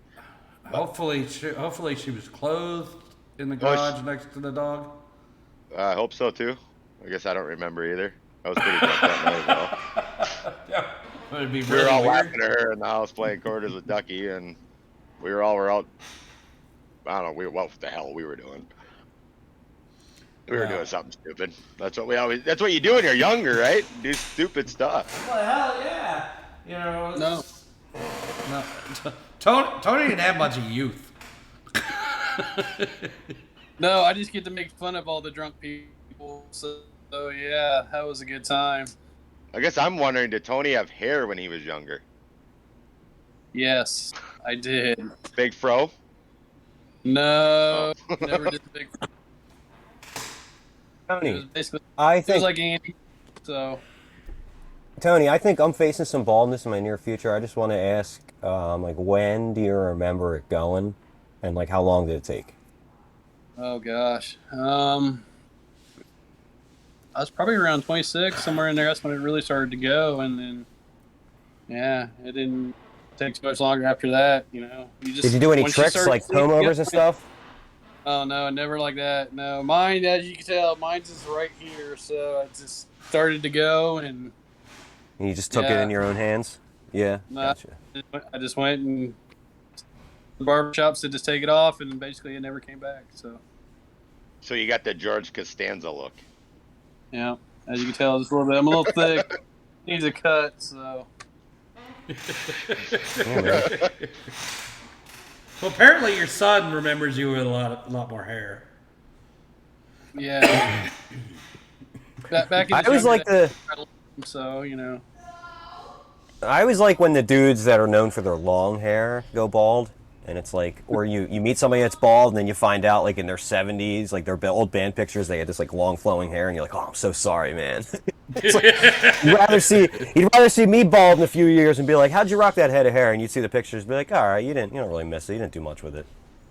Hopefully she was clothed in the garage next to the dog. I hope so too. I guess I don't remember either. I was pretty drunk that night as well. It'd be We really were all weird. laughing at her in the house playing quarters with Ducky, and we were out. I don't know what the hell we were doing. We were Yeah. doing something stupid. That's what you do when you're younger, right? Do stupid stuff. Well, hell yeah. No. Tony didn't have much of youth. No, I just get to make fun of all the drunk people people. So yeah, that was a good time. I guess I'm wondering, did Tony have hair when he was younger? Yes, I did. Big fro? No, Oh. never did big. It was Tony, basically I it was think like Andy. So Tony, I think I'm facing some baldness in my near future. I just want to ask, like, when do you remember it going, and like, how long did it take? oh gosh, I was probably around 26, somewhere in there. That's when it really started to go, and then yeah, it didn't take too much longer after that. You know, Did you do any once you tricks start like seeing comb it overs go- and stuff? Oh no, never like that. No, mine, as you can tell, mine's just right here. So I just started to go, and And you just took it Yeah. in your own hands? Yeah, Nah. gotcha. I just went and the barbershop said just take it off, and basically it never came back. So So you got the George Costanza look. yeah, as you can tell, just a little bit. I'm a little thick. Needs a cut. So Yeah, man. Well, apparently your son remembers you with a lot more hair. yeah. Back in I his always younger like the. days, I loved him, so you know. I always like when the dudes that are known for their long hair go bald, and it's like, or you meet somebody that's bald, and then you find out like in their 70s, like their old band pictures, they had this like long flowing hair, and you're like, oh, I'm so sorry, man. It's like, you'd rather see me bald in a few years and be like, how'd you rock that head of hair? And you'd see the pictures, and be like, all right, you don't really miss it, you didn't do much with it.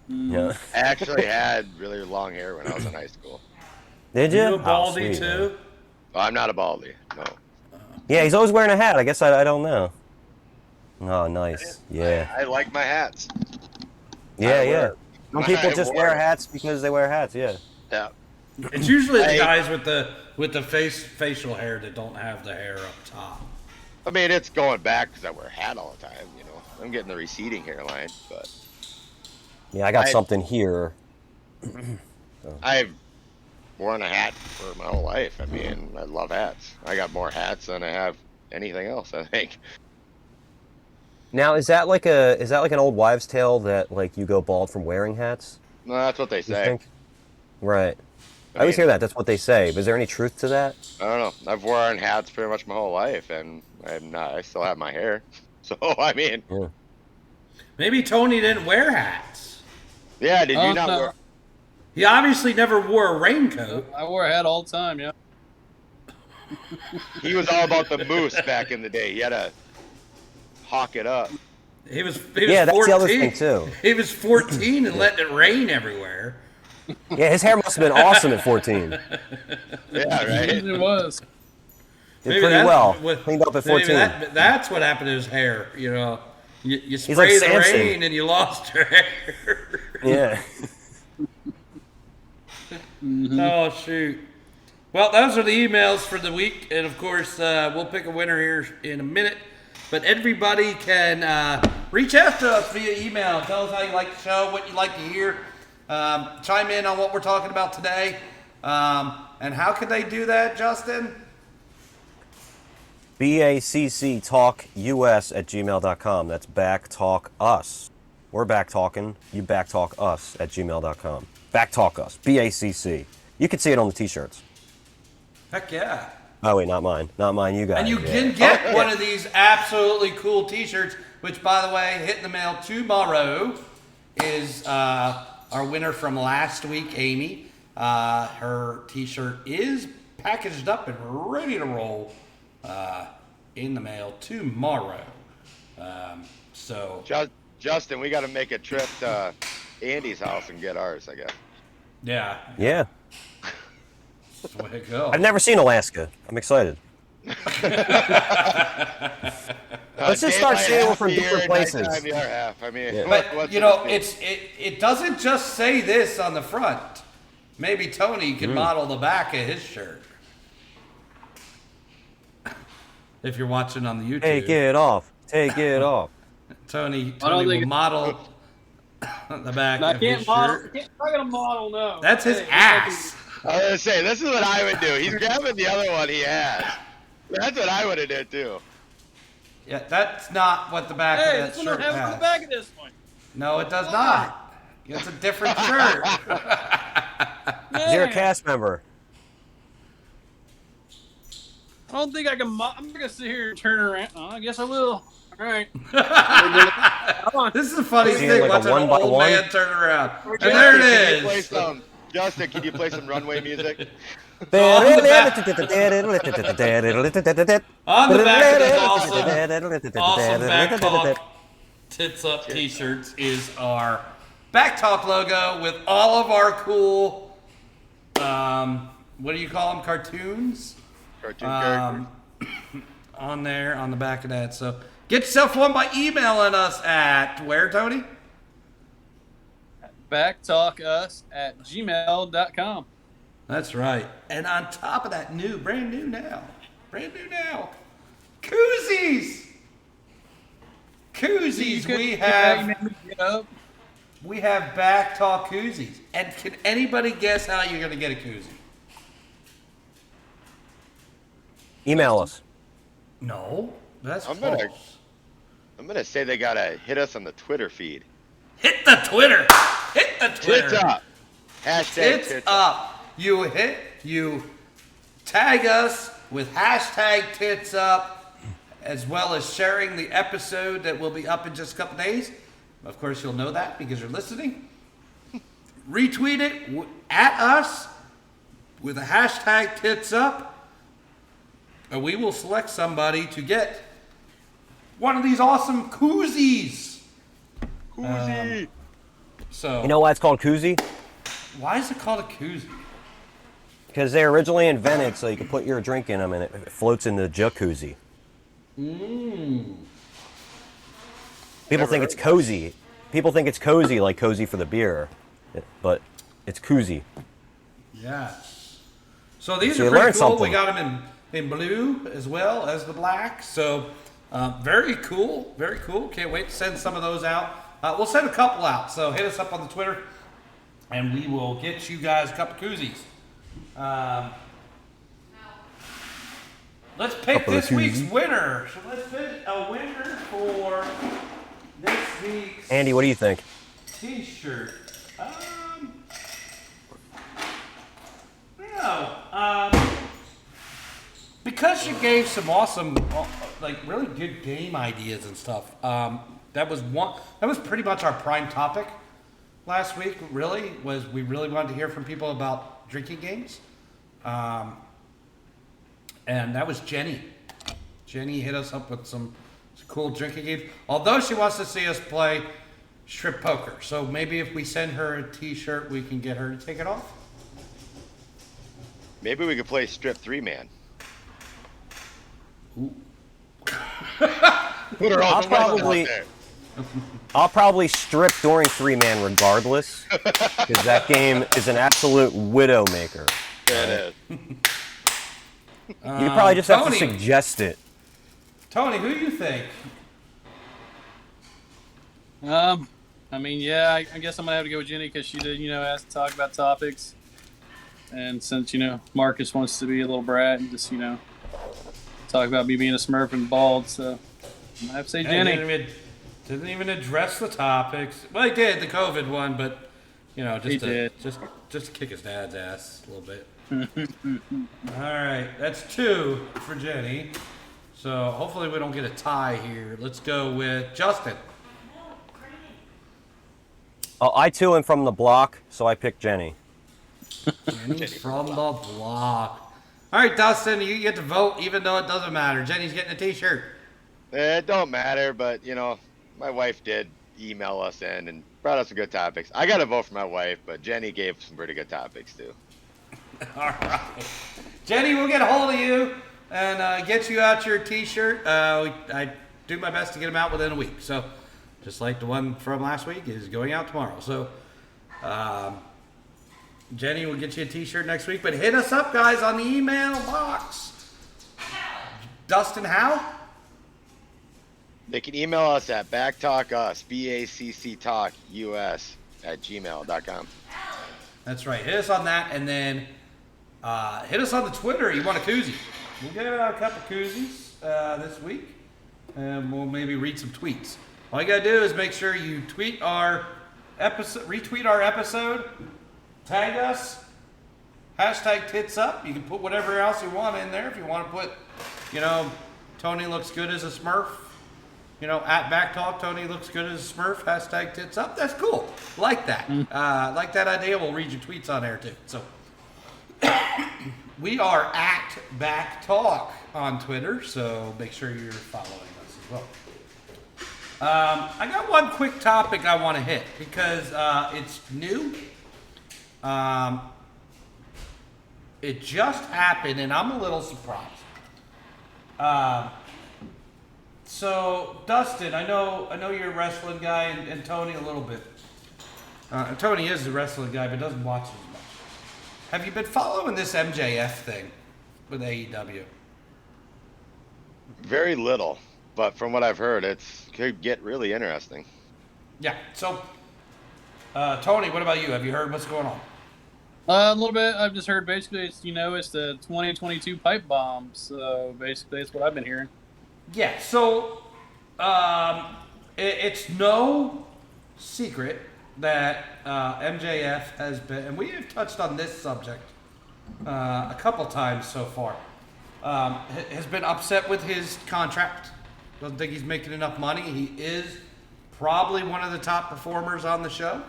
Yeah. I actually had really long hair when I was in high school. Did you? You a Oh, baldy sweet, man. too? Well, I'm not a baldy. No. Yeah, he's always wearing a hat. I guess I don't know. Oh, nice. Yeah. I like my hats. Yeah, I yeah. wear- Some people I just wore wear it. hats because they wear hats. Yeah. Yeah. It's usually the Hey. guys with the facial hair that don't have the hair up top. I mean, it's going back because I wear a hat all the time. You know, I'm getting the receding hairline, but Yeah, I got I- something here. I've worn a hat for my whole life. I mean, I love hats. I got more hats than I have anything else, I think. Now, is that like an old wives' tale that like you go bald from wearing hats? No, that's what they You say. think? Right. I I always mean- hear that. That's what they say. But is there any truth to that? I don't know. I've worn hats pretty much my whole life, and I still have my hair. So I mean, Yeah. Maybe Tony didn't wear hats. yeah. Did Oh, you not no. wear? He obviously never wore a raincoat. I wore a hat all the time. Yeah. He was all about the moose back in the day. He had to hawk it up. He was Yeah, that's 14. the other thing, too. He was 14 and letting it rain everywhere. Yeah, his hair must have been awesome at 14. Did Yeah, right. It was. Maybe pretty that's well. what- Cleaned up at maybe 14. that's what happened to his hair. You know, you like spray the Samson. rain and you lost your hair. Yeah. Oh shoot. Well, those are the emails for the week, and of course, we'll pick a winner here in a minute. But everybody can reach out to us via email. Tell us how you like the show, what you like to hear. Chime in on what we're talking about today. And how could they do that, Justin? BACC Talk US at gmail.com. That's back talk us. We're back talking. You back talk us at gmail.com. Back talk us. BACC. You can see it on the t-shirts. Heck yeah. Oh, wait, not mine. Not mine. You got And it. you yeah. can get one of these absolutely cool t-shirts, which, by the way, hit in the mail tomorrow, is our winner from last week, Amy. Her t-shirt is packaged up and ready to roll in the mail tomorrow. So, Justin, we got to make a trip to Andy's house and get ours, I guess. yeah, Yeah. that's the way to go. I've never seen Alaska. I'm excited. Let's just start Daylight saying we're half from the year, different places. nighttime the other half. I mean, Yeah. But what's you it know, gonna be? it doesn't just say this on the front. Maybe Tony can model the back of his shirt. If you're watching on the YouTube, Take it off. Take it off. Tony I don't will think- model the back I of his can't model. shirt. I'm not gonna model. No. That's his Hey, ass. I was gonna say, this is what I would do. He's grabbing the other one he has. That's what I would have did too. Yeah, that's not what the back Hey, of this that one shirt don't have it on has. the back of this one. No, it does not. It's a different shirt. Is there a Man. cast member? don't think I can. I'm not gonna sit here and turn around. Oh, I guess I will. All right. This is the funniest See, thing, like a watching an 1x1? old man turn around. And Justin, there can you it play is. Justin, can you play some runway music? On the back of this awesome BACC Talk Tits Up t-shirts is our BACC Talk logo with all of our cool, what do you call them, cartoons? Cartoon characters. On there, on the back of that. So get yourself one by emailing us at where, Tony? backtalkus@gmail.com. That's right. And on top of that, brand new now, koozies. We have BACC Talk koozies. And can anybody guess how you're gonna get a koozie? Email us. No, that's I'm false. gonna say they gotta hit us on the Twitter feed. Hit the Twitter. Tits up. Hashtag Tits up. You tag us with hashtag tits up, as well as sharing the episode that will be up in just a couple days. Of course, you'll know that because you're listening. Retweet it at us with a hashtag tits up, and we will select somebody to get one of these awesome koozies. Koozie. So, You know why it's called koozie? why is it called a koozie? Because they originally invented so you can put your drink in them and it floats in the jacuzzi. People think it's cozy. People think it's cozy, like cozy for the beer, but it's koozie. Yes. So these So are you pretty learned cool. We something. got them in blue as well as the black. So very cool. Very cool. Can't wait to send some of those out. We'll send a couple out. So hit us up on the Twitter, and we will get you guys a couple koozies. Let's pick Couple of this week's koozies. winner. So let's pick a winner for this week's Andy, what do you think? T-shirt. No. Because you gave some awesome, like really good game ideas and stuff. That was pretty much our prime topic last week. Really, was we really wanted to hear from people about drinking games, and that was Jenny. Jenny hit us up with some cool drinking games. Although she wants to see us play strip poker, so maybe if we send her a T-shirt, we can get her to take it off. Maybe we could play strip 3-man. Put her on I'll probably strip during 3-man regardless, because that game is an absolute widow maker. Yeah, it is. You probably just have to Tony. suggest it. Tony, who do you think? I mean, yeah, I guess I'm gonna have to go with Jenny because she did, ask to talk about topics, and since Marcus wants to be a little brat and just talk about me being a Smurf and bald, so I'm gonna have to say Jenny. Didn't even address the topics. Well, he did the COVID one, but just to kick his dad's ass a little bit. All right, that's 2 for Jenny. So hopefully we don't get a tie here. Let's go with Justin. Oh, I too am from the block, so I picked Jenny. Jenny's from the block. All right, Dustin, you get to vote even though it doesn't matter. Jenny's getting a T-shirt. It don't matter, but my wife did email us in and brought us some good topics. I got to vote for my wife, but Jenny gave some pretty good topics too. All right. Jenny, we'll get a hold of you and get you out your T-shirt. I do my best to get them out within a week. So just like the one from last week is going out tomorrow. So Jenny will get you a T-shirt next week. But hit us up, guys, on the email box. Dustin, how? They can email us at backtalkus, BACC Talk US @gmail.com. That's right. Hit us on that, and then hit us on the Twitter. You want a koozie? We'll get out a couple koozies this week, and we'll maybe read some tweets. All you gotta do is make sure you tweet our episode, retweet our episode, tag us, hashtag tits up. You can put whatever else you want in there. If you want to put you know, Tony looks good as a Smurf. You know, at BACC Talk, Tony looks good as a Smurf. Hashtag tits up. That's cool. Like that. Like that idea. We'll read your tweets on there too. So we are at BACC Talk on Twitter. So make sure you're following us as well. I got one quick topic I want to hit because it's new. It just happened, and I'm a little surprised. So Dustin, I know you're a wrestling guy, and Tony a little bit. Tony is a wrestling guy, but doesn't watch as much. Have you been following this MJF thing with AEW? Very little, but from what I've heard, it could get really interesting. Yeah. So, Tony, what about you? Have you heard what's going on? A little bit. I've just heard basically it's the 2022 pipe bomb. So basically, that's what I've been hearing. Yeah. So, it's no secret that MJF has been, and we have touched on this subject a couple times so far. Has been upset with his contract. Doesn't think he's making enough money. He is probably one of the top performers on the show,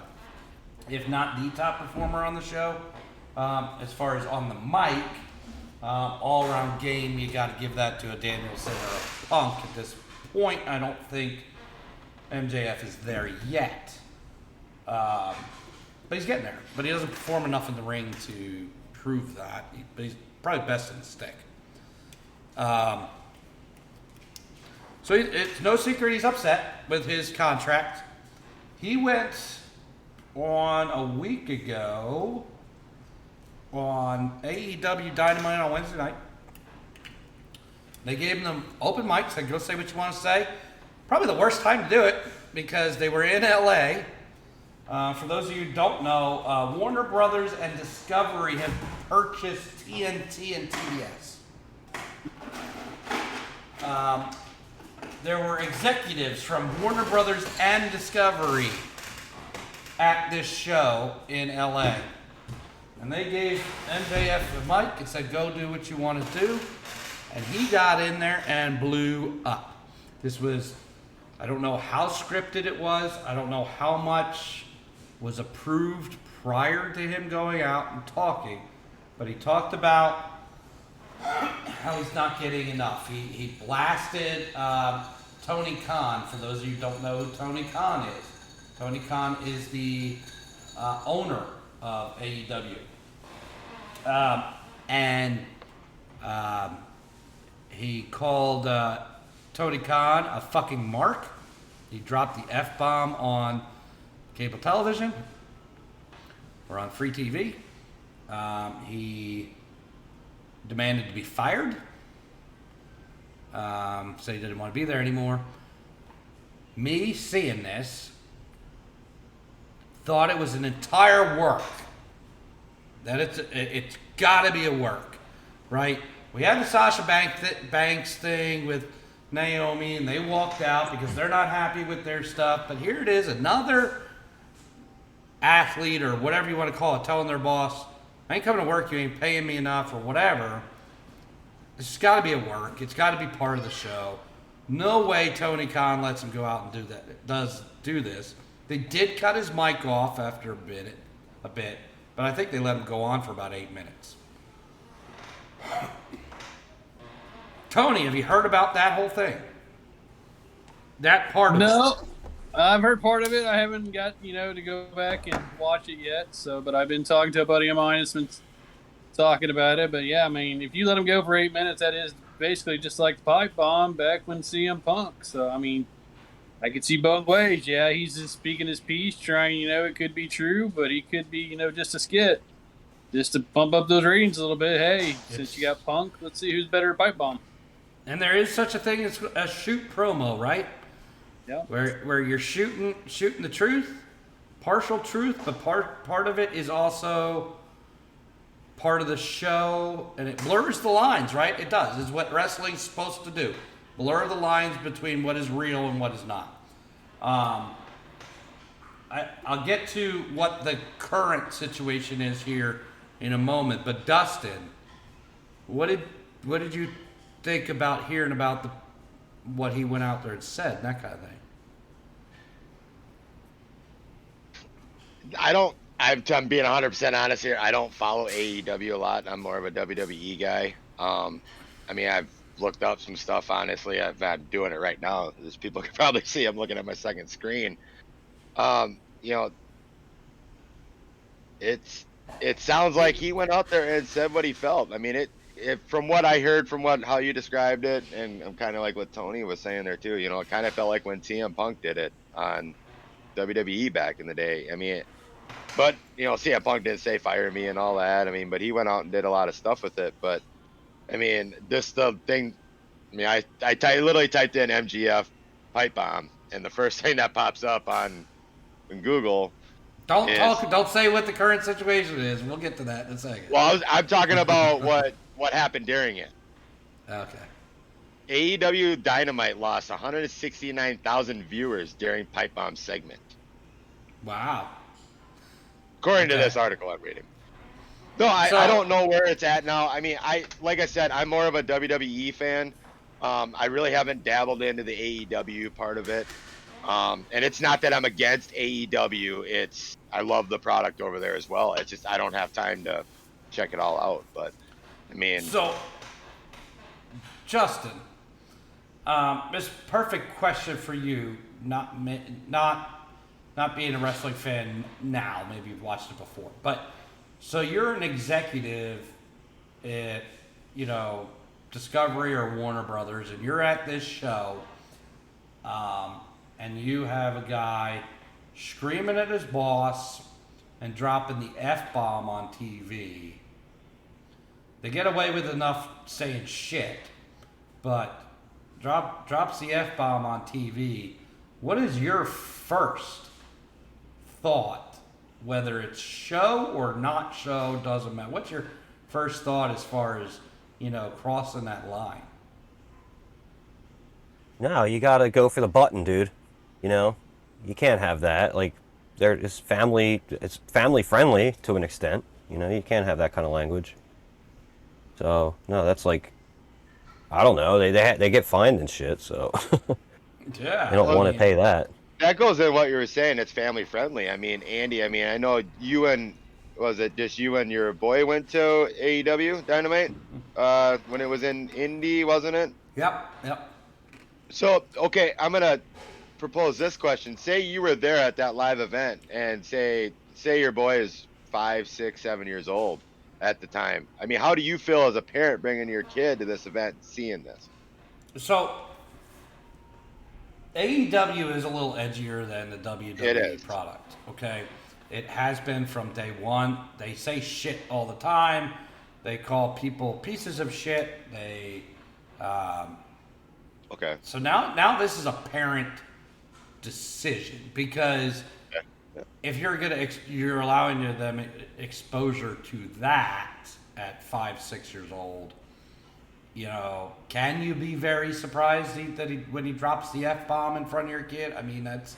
if not the top performer on the show. As far as on the mic, all around game, you got to give that to a Danielson or a Punk. At this point, I don't think MJF is there yet. But he's getting there. But he doesn't perform enough in the ring to prove that. But he's probably best in the stick. So it's no secret he's upset with his contract. He went on a week ago on AEW Dynamite on Wednesday night. They gave him the open mic, said go say what you want to say. Probably the worst time to do it because they were in LA. For those of you who don't know, Warner Brothers and Discovery have purchased TNT and TBS. There were executives from Warner Brothers and Discovery at this show in LA. And they gave MJF the mic and said, go do what you want to do. And he got in there and blew up. This was, I don't know how scripted it was. I don't know how much was approved prior to him going out and talking. But he talked about how he's not getting enough. He blasted Tony Khan. For those of you who don't know who Tony Khan is, Tony Khan is the owner of AEW. He called Tony Khan a fucking mark. He dropped the F-bomb on cable television or on free TV. He demanded to be fired. Said he didn't want to be there anymore. Me seeing this, thought it was an entire work. That it's got to be a work, right? We had the Sasha Banks thing with Naomi, and they walked out because they're not happy with their stuff. But here it is, another athlete or whatever you want to call it, telling their boss, I ain't coming to work, you ain't paying me enough or whatever. It's got to be a work. It's got to be part of the show. No way Tony Khan lets him go out and do this. They did cut his mic off after a bit, but I think they let him go on for about 8 minutes. Tony, have you heard about that whole thing? That part of it? No, I've heard part of it. I haven't got, to go back and watch it yet. But I've been talking to a buddy of mine that's been talking about it. But yeah, I mean, if you let him go for 8 minutes, that is basically just like the pipe bomb back when CM Punk. So, I mean, I could see both ways. Yeah, he's just speaking his piece, trying, it could be true, but he could be, just a skit. Just to pump up those ratings a little bit. Hey, since you got Punk, let's see who's better at pipe bomb. And there is such a thing as a shoot promo, right? Yeah. Where you're shooting the truth, partial truth, but part of it is also part of the show, and it blurs the lines, right? It does. It's what wrestling's supposed to do. Blur the lines between what is real and what is not. I'll get to what the current situation is here in a moment, but Dustin, what did you think about hearing about what he went out there and said, and that kind of thing? I'm being 100% honest here. I don't follow AEW a lot. I'm more of a WWE guy. I mean, I've looked up some stuff, honestly. I'm doing it right now. As people can probably see, I'm looking at my second screen. You know, it sounds like he went out there and said what he felt. I mean, from what I heard, how you described it, and I'm kind of like what Tony was saying there too. You know, it kind of felt like when CM Punk did it on WWE back in the day. I mean, but you know, CM Punk didn't say fire me and all that. I mean, but he went out and did a lot of stuff with it. But I mean, the thing. I mean, I literally typed in MGF pipe bomb, and the first thing that pops up on Google. Don't say what the current situation is. We'll get to that in a second. Well, I'm talking about what happened during it. Okay. AEW Dynamite lost 169,000 viewers during Pipe Bomb segment. Wow. According to this article I'm reading. No, I don't know where it's at now. I mean, like I said, I'm more of a WWE fan. I really haven't dabbled into the AEW part of it. And it's not that I'm against AEW. I love the product over there as well. It's just I don't have time to check it all out. But I mean, so Justin, this perfect question for you. Not being a wrestling fan now. Maybe you've watched it before, but so you're an executive at Discovery or Warner Brothers, and you're at this show. And you have a guy screaming at his boss and dropping the F-bomb on TV. They get away with enough saying shit, but drops the F-bomb on TV. What is your first thought? Whether it's show or not show, doesn't matter. What's your first thought as far as, crossing that line? No, you gotta go for the button, dude. You can't have that. Like, it's family friendly to an extent. You can't have that kind of language. So no, that's like, I don't know. They get fined and shit. So yeah, they don't want to pay that. That goes in what you were saying. It's family friendly. I mean, Andy. I mean, I know you and just you and your boy went to AEW Dynamite when it was in Indy, wasn't it? Yep. So okay, I'm gonna propose this question. Say you were there at that live event, and say your boy is 5, 6, 7 years old at the time. I mean, how do you feel as a parent bringing your kid to this event, and seeing this? So AEW is a little edgier than the WWE product. Okay, it has been from day one. They say shit all the time. They call people pieces of shit. Okay. So now this is a parent decision, because if you're allowing them exposure to that at 5, 6 years old, can you be very surprised when he drops the F-bomb in front of your kid? I mean, that's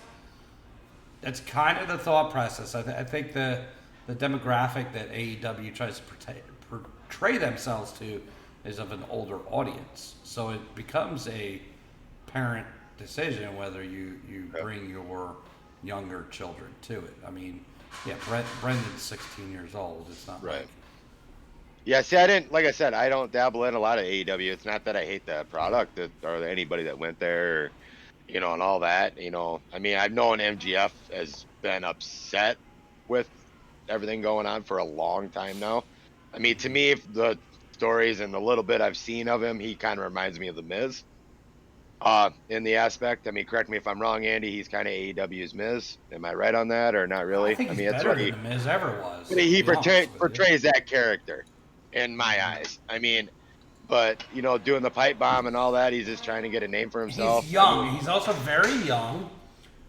kind of the thought process. I think the demographic that AEW tries to portray themselves to is of an older audience. So it becomes a parent decision whether you bring your younger children to it. I mean, yeah, Brendan's 16 years old. It's not right. like... Yeah, see, like I said, I don't dabble in a lot of AEW. It's not that I hate the product or anybody that went there, and all that. I mean, I've known MGF has been upset with everything going on for a long time now. I mean, to me, the stories and the little bit I've seen of him, he kind of reminds me of The Miz. In the aspect, I mean, correct me if I'm wrong, Andy, he's kind of AEW's Miz. Am I right on that, or not really? I think he's better than The Miz ever was. He portrays that character in my eyes. I mean, but, doing the pipe bomb and all that, he's just trying to get a name for himself. He's young. He's also very young.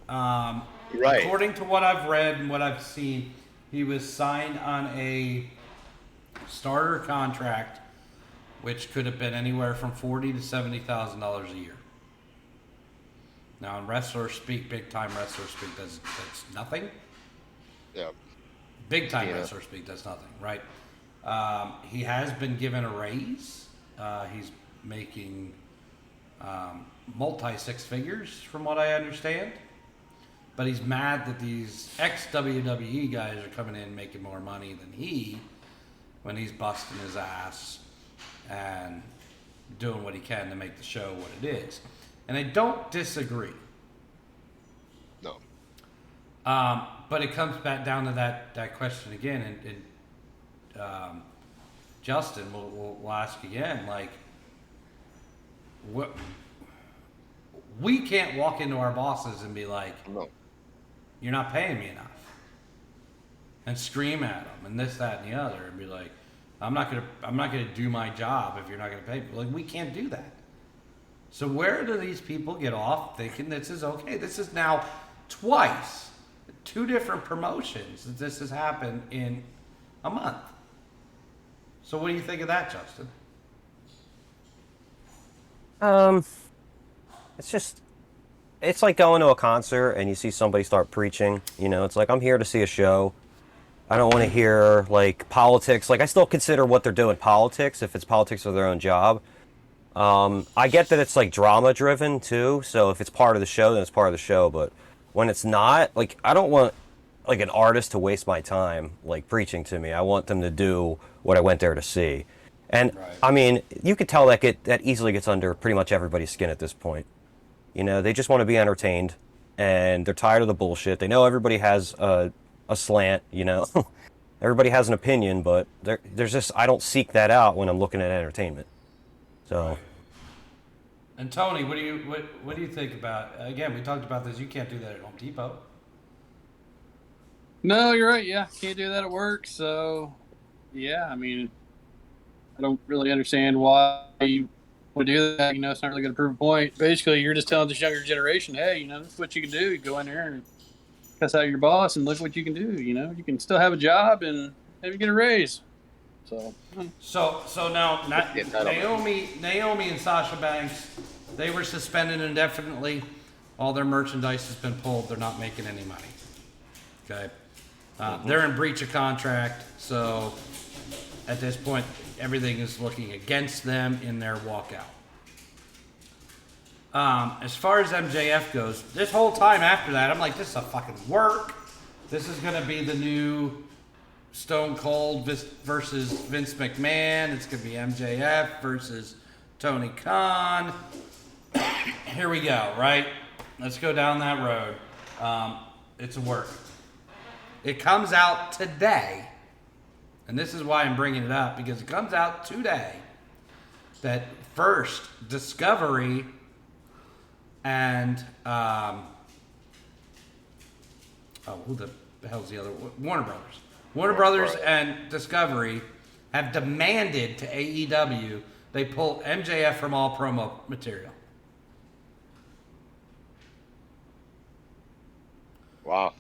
Right. According to what I've read and what I've seen, he was signed on a starter contract, which could have been anywhere from $40,000 to $70,000 a year. Now, in wrestler speak, big time wrestler speak, that's nothing. Yeah. Big time wrestler speak, that's nothing, right? He has been given a raise. He's making multi six figures, from what I understand. But he's mad that these ex-WWE guys are coming in making more money than he, when he's busting his ass and doing what he can to make the show what it is. And I don't disagree. No. But it comes back down to that question again, and Justin, we'll ask again, like, what, we can't walk into our bosses and be like, No. you're not paying me enough, and scream at them and this, that, and the other, and be like, I'm not gonna do my job if you're not gonna pay me. Like, we can't do that. So where do these people get off thinking this is okay? This is now twice, 2 different promotions that this has happened in a month. So what do you think of that, Justin? It's like going to a concert and you see somebody start preaching. You know, it's like, I'm here to see a show. I don't want to hear like politics. Like, I still consider what they're doing politics if it's politics of their own job. I get that it's like drama driven too. So if it's part of the show, then it's part of the show. But when it's not, like, I don't want like an artist to waste my time like preaching to me. I want them to do what I went there to see. And Right. I mean, you could tell that easily gets under pretty much everybody's skin at this point. You know, they just want to be entertained, and they're tired of the bullshit. They know everybody has a slant, you know. Everybody has an opinion, but there's just, I don't seek that out when I'm looking at entertainment. So, And Tony, what do you think about? Again, we talked about this. You can't do that at Home Depot. No, you're right. Yeah, can't do that at work. So, yeah, I mean, I don't really understand why you would do that. You know, it's not really going to prove a point. Basically, you're just telling this younger generation, hey, you know, this is what you can do. You go in there and cuss out your boss and look what you can do. You know, you can still have a job and maybe get a raise. So now Yeah, Naomi and Sasha Banks, they were suspended indefinitely. All their merchandise has been pulled. They're not making any money. Okay, they're in breach of contract. So at this point, everything is looking against them in their walkout. As far as MJF goes, this whole time after that, I'm like, this is a fucking work. This is gonna be the new Stone Cold versus Vince McMahon. It's gonna be MJF versus Tony Khan. Here we go, right? Let's go down that road. It's a work. It comes out today, and this is why I'm bringing it up, because it comes out today that first Discovery and who the hell's the other? Warner Brothers. Warner Brothers and Discovery have demanded to AEW they pull MJF from all promo material. Wow.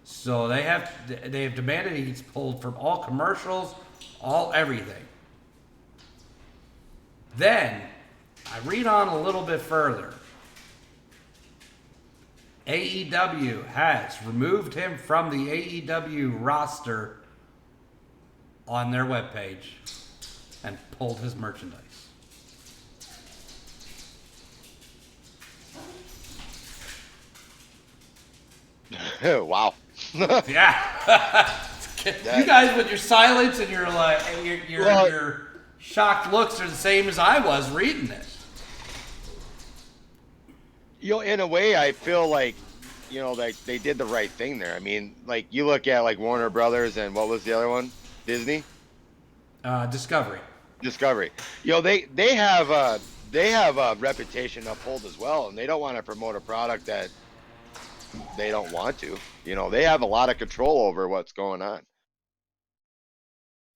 So they have demanded he gets pulled from all commercials, all everything. Then I read on a little bit further. AEW has removed him from the AEW roster on their webpage and pulled his merchandise. Wow. Yeah. You guys with your silence and your like your shocked looks are the same as I was reading this. You know, in a way, I feel like, you know, like they did the right thing there. I mean, like, you look at like Warner Brothers and what was the other one? Disney? Discovery. Discovery. You know, they have a reputation to uphold as well, and they don't want to promote a product that they don't want to. You know, they have a lot of control over what's going on.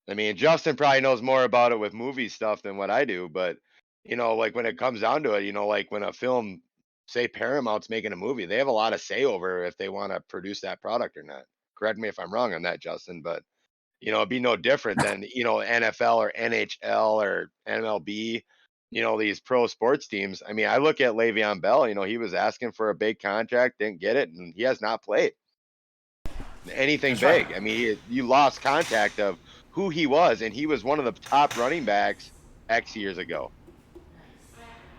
I mean, Justin probably knows more about it with movie stuff than what I do, but, you know, like when it comes down to it, you know, like when a film, say Paramount's making a movie, they have a lot of say over if they want to produce that product or not. Correct me if I'm wrong on that, Justin, but, you know, it'd be no different than, you know, NFL or NHL or MLB, you know, these pro sports teams. I mean, I look at Le'Veon Bell, you know, he was asking for a big contract, didn't get it, and he has not played anything That's big. right. I mean, you lost contact of who he was, and he was one of the top running backs X years ago.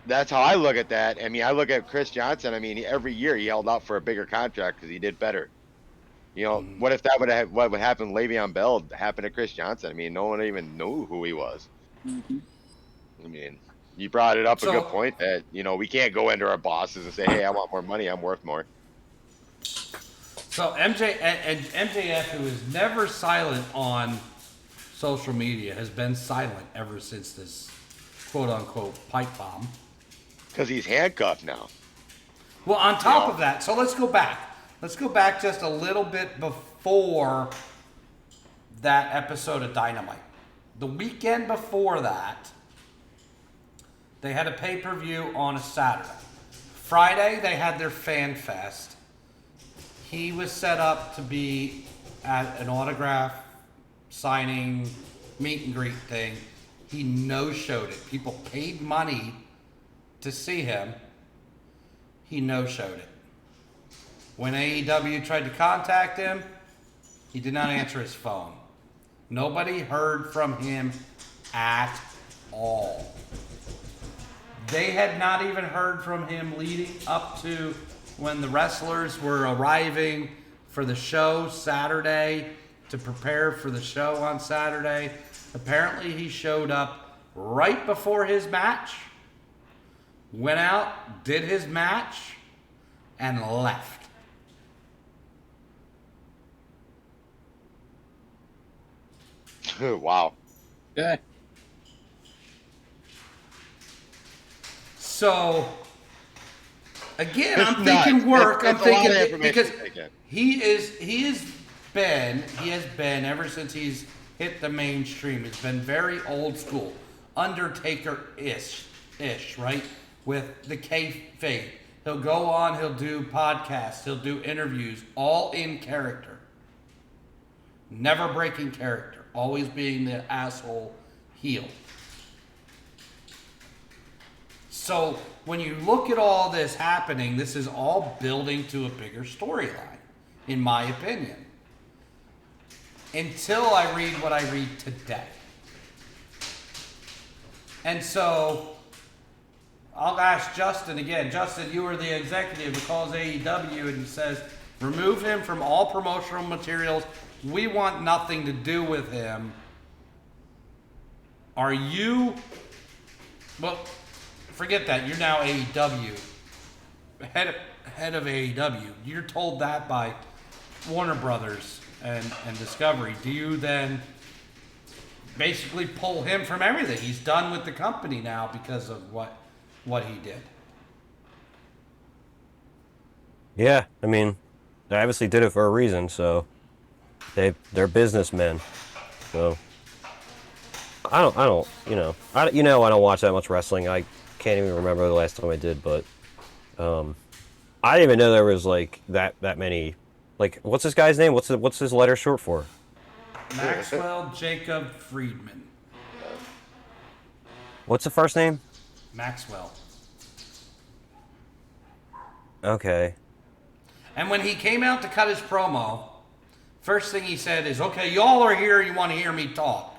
That's how I look at that. I mean, I look at Chris Johnson. I mean, every year he held out for a bigger contract because he did better. You know, what if that would have what would happen? Le'Veon Bell happened to Chris Johnson. I mean, no one even knew who he was. Mhm. I mean, you brought it up a good So, point that we can't go into our bosses and say, "Hey, I want more money. I'm worth more." so MJF, who is never silent on social media, has been silent ever since this quote unquote pipe bomb. Because he's handcuffed now. Well, on top Yeah. of that, so let's go back. Let's go back just a little bit before that episode of Dynamite. The weekend before that, they had a pay-per-view on a Saturday. Friday, they had their Fan Fest. He was set up to be at an autograph signing meet and greet thing. He no-showed it. People paid money to see him. He no-showed it. When AEW tried to contact him, he did not answer his phone. Nobody heard from him at all. They had not even heard from him leading up to when the wrestlers were arriving for the show Saturday to prepare for the show on Saturday. Apparently he showed up right before his match, went out, did his match, and left. Wow. Okay. So, again, It's I'm thinking nuts. work. It's I'm a lot of thinking information because to take in. he has been ever since he's hit the mainstream. It's been very old school, Undertaker-ish, right? With the kayfabe. He'll go on. He'll do podcasts. He'll do interviews, all in character. Never breaking character. Always being the asshole heel. So when you look at all this happening, this is all building to a bigger storyline, in my opinion. Until I read what I read today. And so I'll ask Justin again. Justin, you are the executive who calls AEW and says, remove him from all promotional materials. We want nothing to do with him. Are you... Well, forget that. You're now AEW. Head of AEW. You're told that by Warner Brothers and Discovery. Do you then basically pull him from everything? He's done with the company now because of what he did. Yeah, I mean, they obviously did it for a reason, so they're businessmen. So I don't, I don't watch that much wrestling. I can't even remember the last time I did, but I didn't even know there was like that many. Like, what's this guy's name? What's his letter short for? Maxwell Jacob Friedman. What's the first name? Maxwell. Okay. And when he came out to cut his promo, first thing he said is, okay, y'all are here, you want to hear me talk.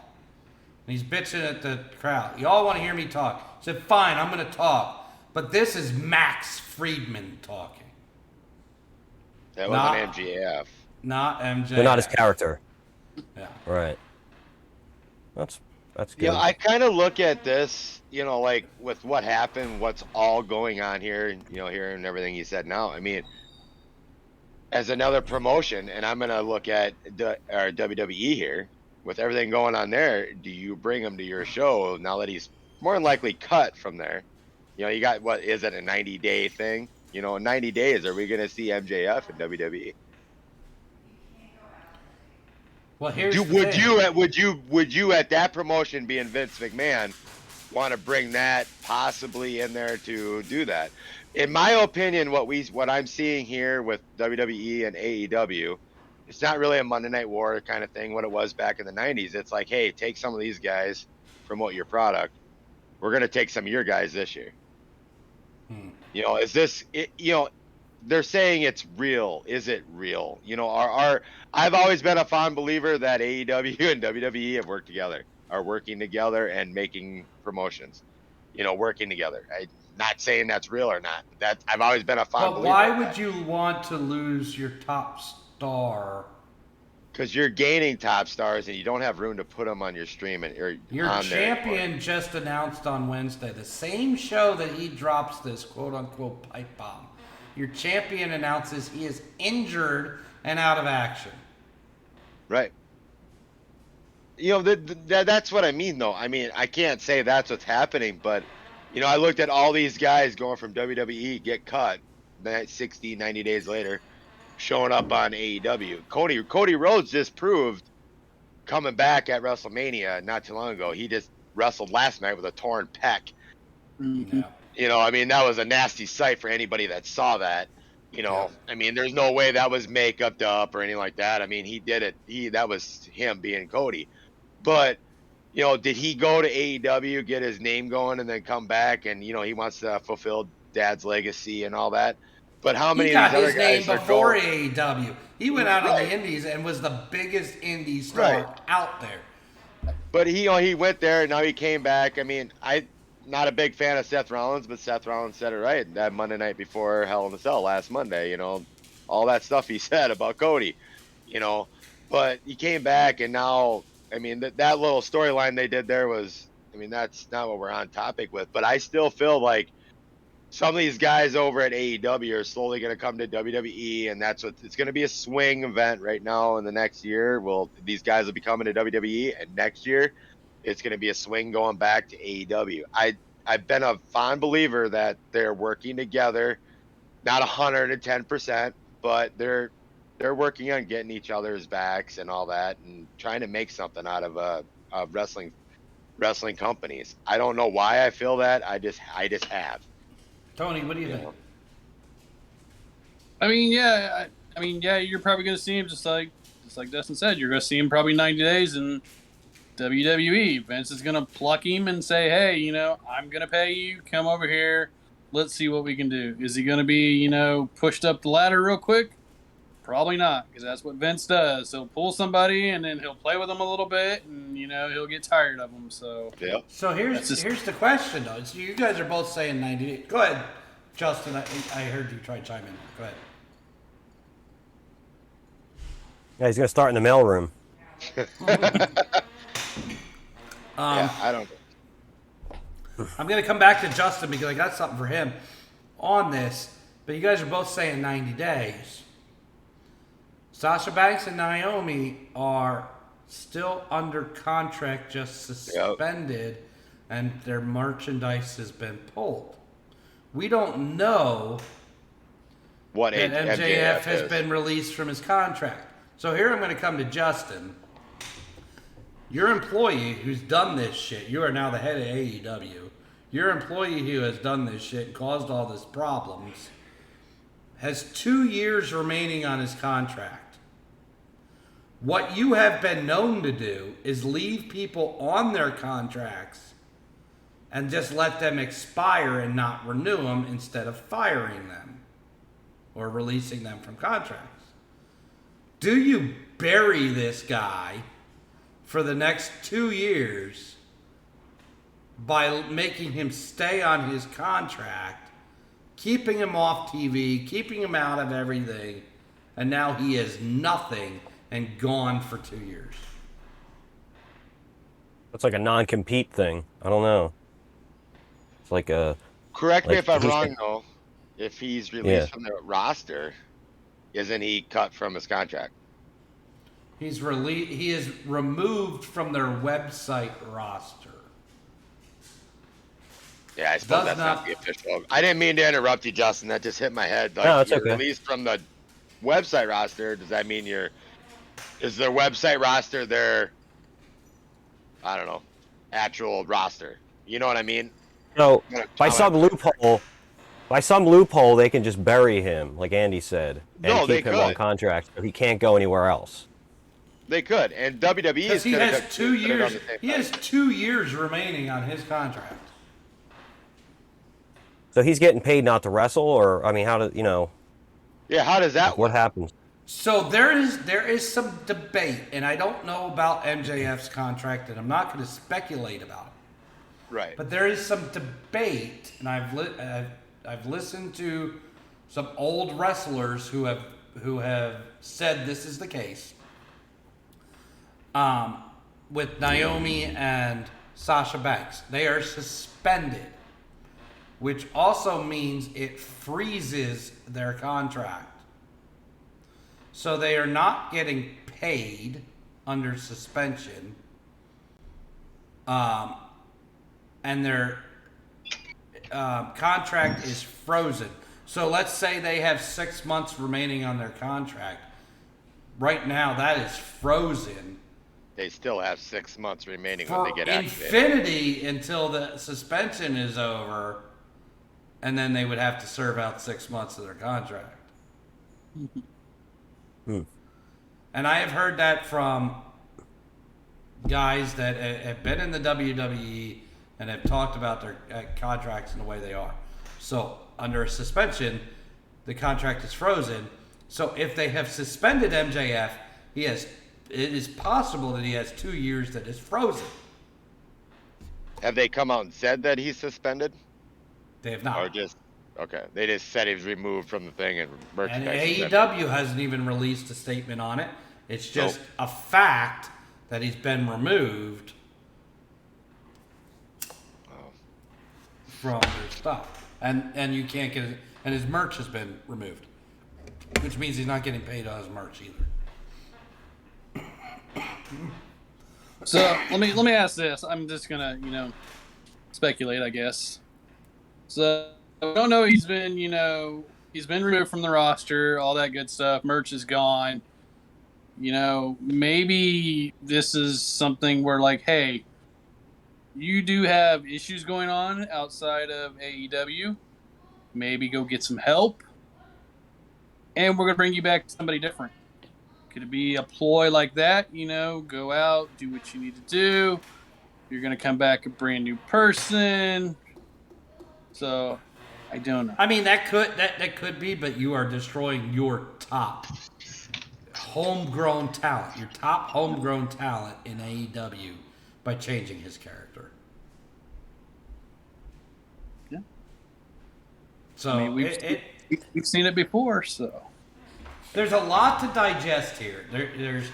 And he's bitching at the crowd. Y'all want to hear me talk. He said, fine, I'm going to talk. But this is Max Friedman talking. That wasn't MJF. Not MJ. But not his character. Yeah. Right. That's good. Yeah, I kind of look at this, like with what happened, what's all going on here, hearing everything you said now. I mean, as another promotion, and I'm going to look at our WWE here, with everything going on there, do you bring him to your show now that he's more than likely cut from there? You got, what is it, a 90-day thing? In 90 days, are we going to see MJF in WWE? Well, here's the Would thing. you at that promotion, being Vince McMahon, want to bring that possibly in there to do that? In my opinion, what I'm seeing here with WWE and AEW, it's not really a Monday Night War kind of thing. What it was back in the 90s, it's like, hey, take some of these guys, promote your product. We're gonna take some of your guys this year. Is this? They're saying it's real. Is it real? I've always been a fond believer that AEW and WWE have worked together, are working together and making promotions. Working together. Not saying that's real or not. That I've always been a fond But believer. why would you want to lose your top star? Because you're gaining top stars and you don't have room to put them on your stream and or Your on there anymore. champion just announced on Wednesday, the same show that he drops this quote-unquote pipe bomb. Your champion announces he is injured and out of action. Right. You know, that's what I mean, though. I mean, I can't say that's what's happening, but, you know, I looked at all these guys going from WWE, get cut, 60, 90 days later, showing up on AEW. Cody Rhodes just proved coming back at WrestleMania not too long ago. He just wrestled last night with a torn pec. Mm-hmm. Yeah. You know, I mean, that was a nasty sight for anybody that saw that. You know, I mean, there's no way that was makeup up or anything like that. I mean, he did it. That was him being Cody. But, you know, did he go to AEW, get his name going, and then come back? And, you know, he wants to fulfill Dad's legacy and all that. But how many He got of these his other name guys are before going? AEW. He went out on the Indies and was the biggest indie star out there. But he went there and now he came back. I mean, I'm not a big fan of Seth Rollins, but Seth Rollins said it right that Monday night before Hell in a Cell last Monday. You know, all that stuff he said about Cody. You know, but he came back and now, I mean, that little storyline they did there was, I mean, that's not what we're on topic with. But I still feel like some of these guys over at AEW are slowly going to come to WWE, and that's what it's going to be, a swing event right now in the next year. Well, these guys will be coming to WWE, and next year it's going to be a swing going back to AEW. I've been a fond believer that they're working together, not 110%, but they're working on getting each other's backs and all that, and trying to make something out of wrestling companies. I don't know why I feel that. I just have. Tony, what do you think? I mean, yeah, you're probably going to see him just like Dustin said. You're going to see him probably 90 days in WWE. Vince is going to pluck him and say, hey, you know, I'm going to pay you. Come over here. Let's see what we can do. Is he going to be, you know, pushed up the ladder real quick? Probably not, because that's what Vince does. He'll pull somebody and then he'll play with them a little bit, and, you know, he'll get tired of them. So Yeah. So here's the question, though. So you guys are both saying 90 days. Go ahead, Justin. I heard you try to chime in. Go ahead. Yeah, he's gonna start in the mailroom. Yeah, I don't. I'm going to come back to Justin because I got something for him on this. But you guys are both saying 90 days. Sasha Banks and Naomi are still under contract, just suspended, and their merchandise has been pulled. We don't know What that MJF has is. been released from his contract. So here I'm going to come to Justin. Your employee who's done this shit, you are now the head of AEW. Your employee who has done this shit and caused all these problems has 2 years remaining on his contract. What you have been known to do is leave people on their contracts and just let them expire and not renew them instead of firing them or releasing them from contracts. Do you bury this guy for the next 2 years by making him stay on his contract, keeping him off TV, keeping him out of everything, and now he is nothing and gone for 2 years? It's like a non-compete thing. I don't know. It's like a. Correct me Like, if I'm he's- wrong, though. If he's released from the roster, isn't he cut from his contract? He is removed from their website roster. Yeah, I suppose Does that's not the official. I didn't mean to interrupt you, Justin. That just hit my head. Like, No, it's you're okay. released from the website roster. Does that mean is their website roster their, I don't know, actual roster? You know what I mean? So by Comment. some loophole, they can just bury him, like Andy said, and No, they keep him on could. contract, so he can't go anywhere else. They could, and WWE Because is he gonna has cut- 2 could have years. done the same He thing. has 2 years remaining on his contract. So he's getting paid not to wrestle, or I mean, how do you know? Yeah, how does that Like, what work? happens? So there is some debate, and I don't know about MJF's contract, and I'm not going to speculate about it. Right. But there is some debate, and I've listened to some old wrestlers who have said this is the case. With Naomi and Sasha Banks, they are suspended, which also means it freezes their contract. So they are not getting paid under suspension. And their contract is frozen. So let's say they have 6 months remaining on their contract. Right now, that is frozen They still have 6 months remaining when for they get activated. infinity until the suspension is over, and then they would have to serve out 6 months of their contract. And I have heard that from guys that have been in the WWE and have talked about their contracts and the way they are. So under a suspension, the contract is frozen. So if they have suspended MJF, it is possible that he has 2 years that is frozen. Have they come out and said that he's suspended? They have not. Or just, okay. They just said he was removed from the thing and And merchandise. AEW hasn't even released a statement on it. It's just a fact that he's been removed from their stuff. And you can't get it. And his merch has been removed, which means he's not getting paid on his merch either. So let me ask this. I'm just gonna speculate, I guess. So I don't know. He's been removed from the roster, all that good stuff. Merch is gone. Maybe this is something where like, hey, you do have issues going on outside of AEW. Maybe go get some help, and we're gonna bring you back to somebody different. Could it be a ploy like that? Go out, do what you need to do. You're gonna come back a brand new person. So, I don't know. I mean, that could be, but you are destroying your top homegrown talent, your top homegrown talent in AEW by changing his character. Yeah. So I mean, we've seen it before, so. There's a lot to digest here. There's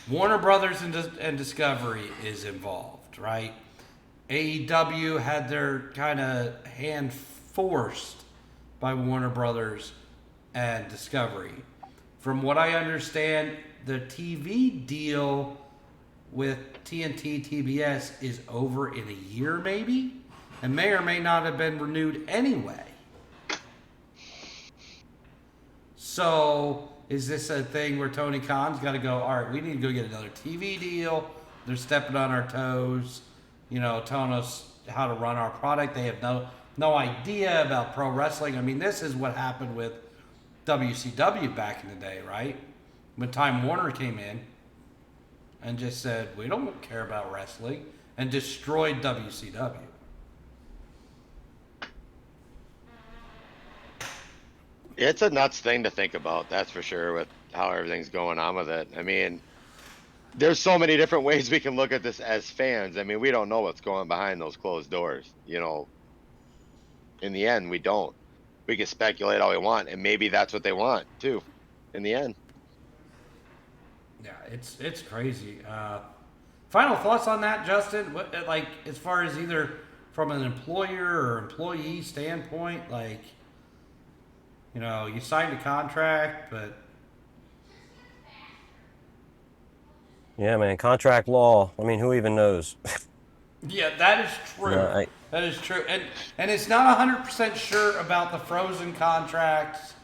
Warner Brothers and Discovery is involved, right? AEW had their kind of hand forced by Warner Brothers and Discovery. From what I understand, the TV deal with TNT TBS is over in a year maybe, and may or may not have been renewed anyway. So is this a thing where Tony Khan's got to go, all right, we need to go get another TV deal. They're stepping on our toes, telling us how to run our product. They have no idea about pro wrestling. I mean, this is what happened with WCW back in the day, right? When Time Warner came in and just said, we don't care about wrestling, and destroyed WCW. It's a nuts thing to think about, that's for sure, with how everything's going on with it. I mean, there's so many different ways we can look at this as fans. I mean, we don't know what's going behind those closed doors. In the end, we don't. We can speculate all we want, and maybe that's what they want, too, in the end. Yeah, it's crazy. Final thoughts on that, Justin? What, like, as far as either from an employer or employee standpoint, like, you signed a contract, but... Yeah, man, contract law. I mean, who even knows? Yeah, that is true. No, That is true. And it's not 100% sure about the frozen contracts.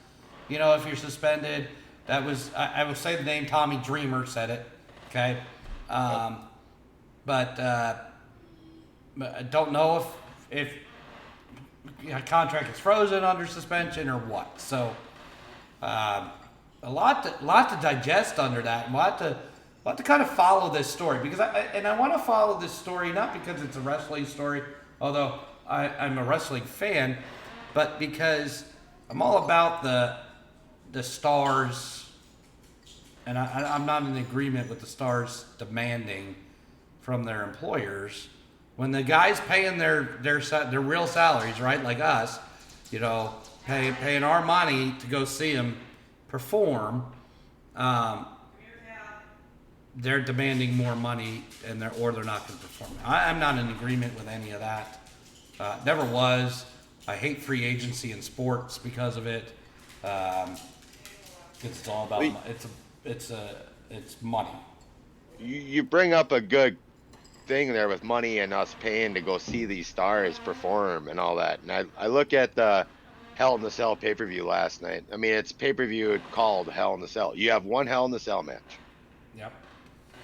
If you're suspended. That was, I would say the name Tommy Dreamer said it. Okay. But I don't know if a contract is frozen under suspension or what. So a lot to digest under that, and a lot to kind of follow this story, because I want to follow this story not because it's a wrestling story, although I'm a wrestling fan, but because I'm all about the stars, and I'm not in agreement with the stars demanding from their employers when the guys paying their real salaries, right, like us, paying our money to go see them perform, they're demanding more money, or they're not going to perform. I'm not in agreement with any of that. Never was. I hate free agency in sports because of it. It's all about it's money. You bring up a good thing there with money and us paying to go see these stars perform and all that. And I look at the Hell in the Cell pay-per-view last night. I mean, it's pay-per-view called Hell in the Cell. You have one Hell in the Cell match. Yep.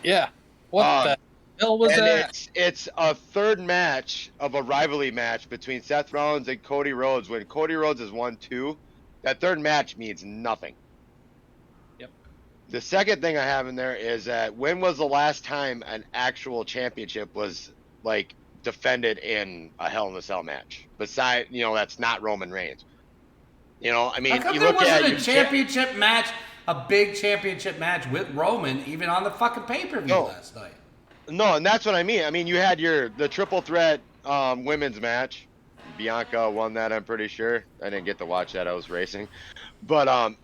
Yeah. What the hell was and that? it's a third match of a rivalry match between Seth Rollins and Cody Rhodes. When Cody Rhodes has won 2, that third match means nothing. Yep. The second thing I have in there is that when was the last time an actual championship was like defended in a Hell in the Cell match? Besides, that's not Roman Reigns. I mean, How come you there look at wasn't a championship match, a big championship match with Roman, even on the fucking pay-per-view last night? No, and that's what I mean. I mean, you had the triple threat women's match. Bianca won that, I'm pretty sure. I didn't get to watch that. I was racing. But I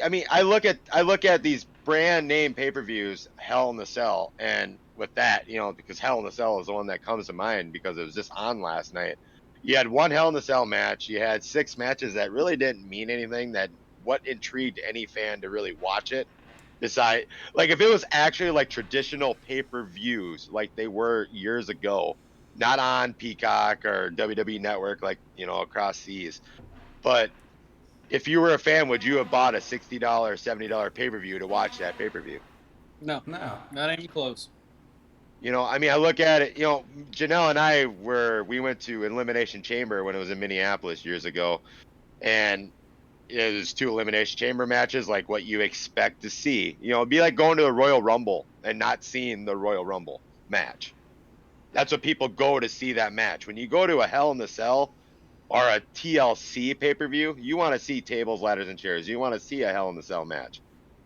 mean, I look at these brand name pay-per-views, Hell in the Cell, and with that, because Hell in the Cell is the one that comes to mind because it was just on last night. You had one Hell in the Cell match. You had 6 matches that really didn't mean anything. What intrigued any fan to really watch it? Besides, like, if it was actually like traditional pay-per-views like they were years ago, not on Peacock or WWE Network, like, across seas. But if you were a fan, would you have bought a $60, $70 pay-per-view to watch that pay-per-view? No, not even close. I mean, I look at it, Janelle and I we went to Elimination Chamber when it was in Minneapolis years ago, and it was 2 Elimination Chamber matches, like what you expect to see. It'd be like going to a Royal Rumble and not seeing the Royal Rumble match. That's what people go to see, that match. When you go to a Hell in the Cell or a TLC pay-per-view, you want to see tables, ladders, and chairs. You want to see a Hell in the Cell match.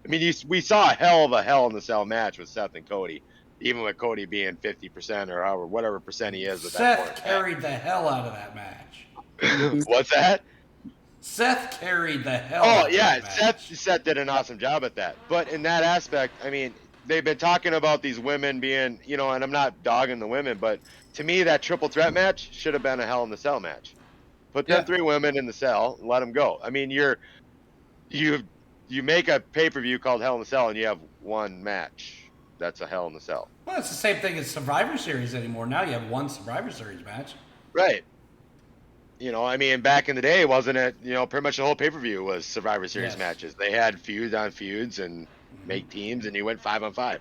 I mean, we saw a hell of a Hell in the Cell match with Seth and Cody, even with Cody being 50% or however, whatever percent he is at that point. Seth carried the hell out of that match. What's that? Seth carried the hell out of that match. Seth did an awesome job at that. But in that aspect, I mean, they've been talking about these women being, and I'm not dogging the women, but to me, that triple threat match should have been a Hell in the Cell match. Put them 3 women in the cell and let them go. I mean, you make a pay-per-view called Hell in the Cell and you have one match. That's a Hell in the Cell. Well, it's the same thing as Survivor Series anymore. Now you have one Survivor Series match. Right. I mean, back in the day, wasn't it, pretty much the whole pay-per-view was Survivor Series matches. They had feuds on feuds and make teams, and you went 5-on-5.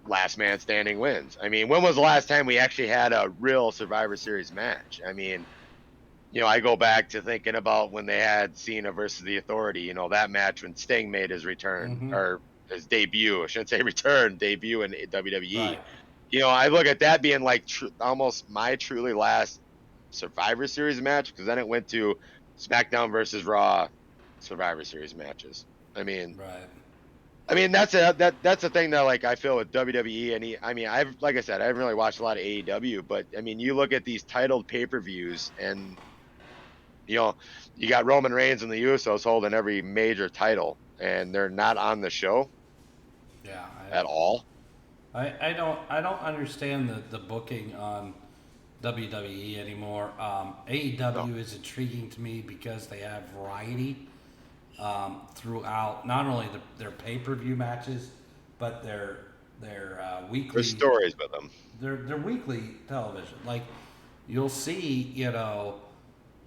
Last man standing wins. I mean, when was the last time we actually had a real Survivor Series match? I mean, I go back to thinking about when they had Cena versus the Authority, that match when Sting made his return, or his debut. I shouldn't say return, debut in WWE. Right. I look at that being like almost my truly last Survivor Series match, because then it went to SmackDown versus Raw Survivor Series matches. I mean, right. I mean, that's a thing that, like, I feel with WWE, and like I said, I haven't really watched a lot of AEW, but I mean, you look at these titled pay-per-views, and you got Roman Reigns and the Usos holding every major title, and they're not on the show. Yeah. At all. I don't understand the booking on WWE anymore. AEW is intriguing to me because they have variety throughout not only their pay-per-view matches, but their weekly. There's stories with them. Their weekly television. Like, you'll see,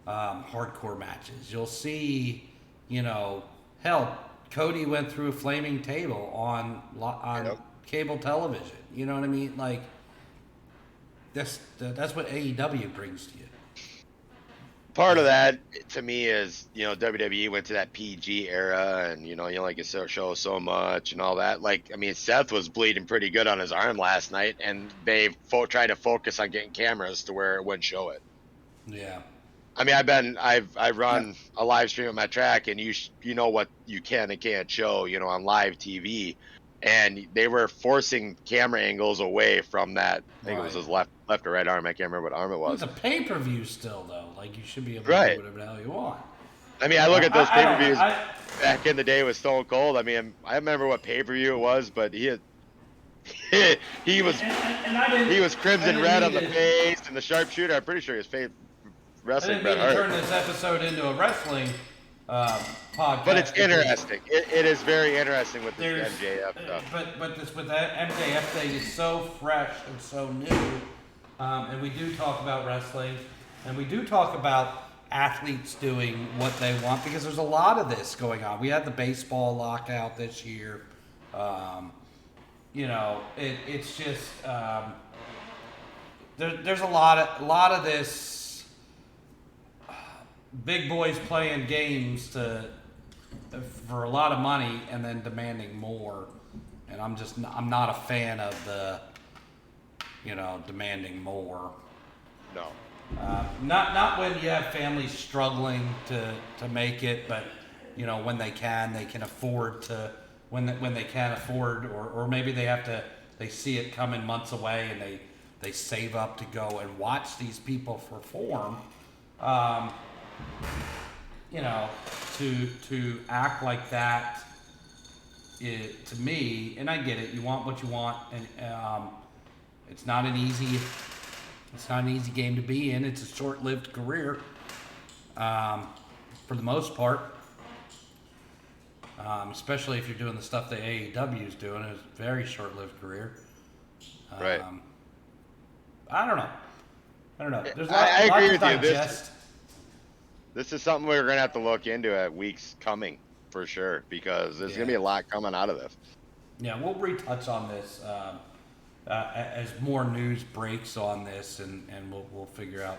hardcore matches. You'll see, hell, Cody went through a flaming table on cable television. You know what I mean? Like, that's what AEW brings to you. Part of that, to me, is, WWE went to that PG era, and, you only get to show so much and all that. Like, I mean, Seth was bleeding pretty good on his arm last night, and they tried to focus on getting cameras to where it wouldn't show it. Yeah. I mean, I've run a live stream at my track, and you know what you can and can't show, on live TV. and they were forcing camera angles away from that. I think it was Right. his left or right arm. I can't remember what arm it It's was. a pay-per-view still, though. Like, you should be able to Right. do whatever the hell you want. I mean, I look at those I don't know. pay-per-views back in the day with Stone Cold. I mean, I remember what pay-per-view it was, but he was And I didn't, he was I crimson didn't red mean on the to- face and the sharpshooter. I'm pretty sure he was I wrestling didn't mean Bret to Hart. turn this episode into a wrestling podcast. But it's because interesting. It is very interesting with there's- this MJF stuff. But this with that MJF thing is so fresh and so new, and we do talk about wrestling, and we do talk about athletes doing what they want because there's a lot of this going on. We had the baseball lockout this year. You know, it's just there's a lot of this big boys playing games for a lot of money and then demanding more, and I'm not a fan of the demanding more. No. Not when you have families struggling to make it, but when they can afford to when they can't afford, or maybe they see it coming months away and they save up to go and watch these people perform. To act like that, to me, and I get it. You want what you want, and it's not an easy game to be in. It's a short-lived career, for the most part. Especially if you're doing the stuff that AEW is doing. It's a very short-lived career. Right. I don't know. There's I lot agree to with you. digest. This is something we're gonna have to look into at weeks coming for sure, because there's gonna be a lot coming out of this. Yeah, we'll retouch on this as more news breaks on this, and we'll figure out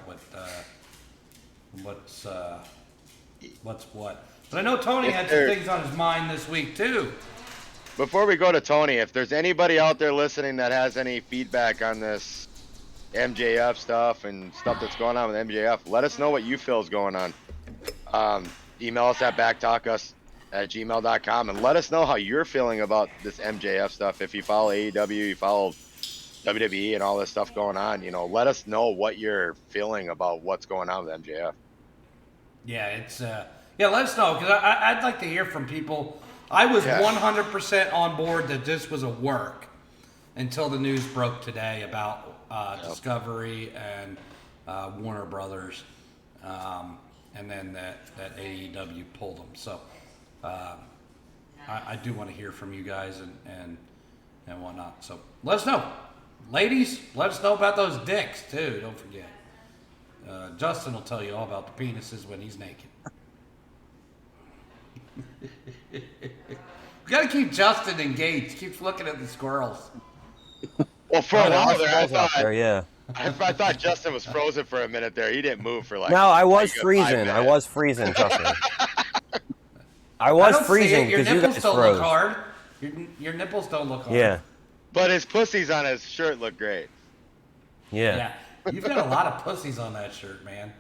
what's what. But I know Tony had some things on his mind this week too. Before we go to Tony, if there's anybody out there listening that has any feedback on this MJF stuff and stuff that's going on with MJF, let us know what you feel is going on. Email us at backtalkus@gmail.com and let us know how you're feeling about this MJF stuff. If you follow AEW, you follow WWE and all this stuff going on, let us know what you're feeling about what's going on with MJF. Yeah, it's let us know, because I'd like to hear from people. I was 100% on board that this was a work until the news broke today about Discovery and Warner Brothers, and then that AEW pulled them. So I do want to hear from you guys and whatnot. So let us know. Ladies, let us know about those dicks too. Don't forget. Justin will tell you all about the penises when he's naked. We gotta keep Justin engaged. Keeps looking at the squirrels. Well, for a while there, I Squirrels out thought there, yeah. I thought Justin was frozen for a minute there. He didn't move for like. No, I was like, 5 freezing. minutes. I was freezing, Justin. I I was don't see freezing it. Your because you nipples guys don't froze. look hard. Your nipples don't look hard. Yeah, But his pussies on his shirt look great. yeah, You've got a lot of pussies on that shirt, man.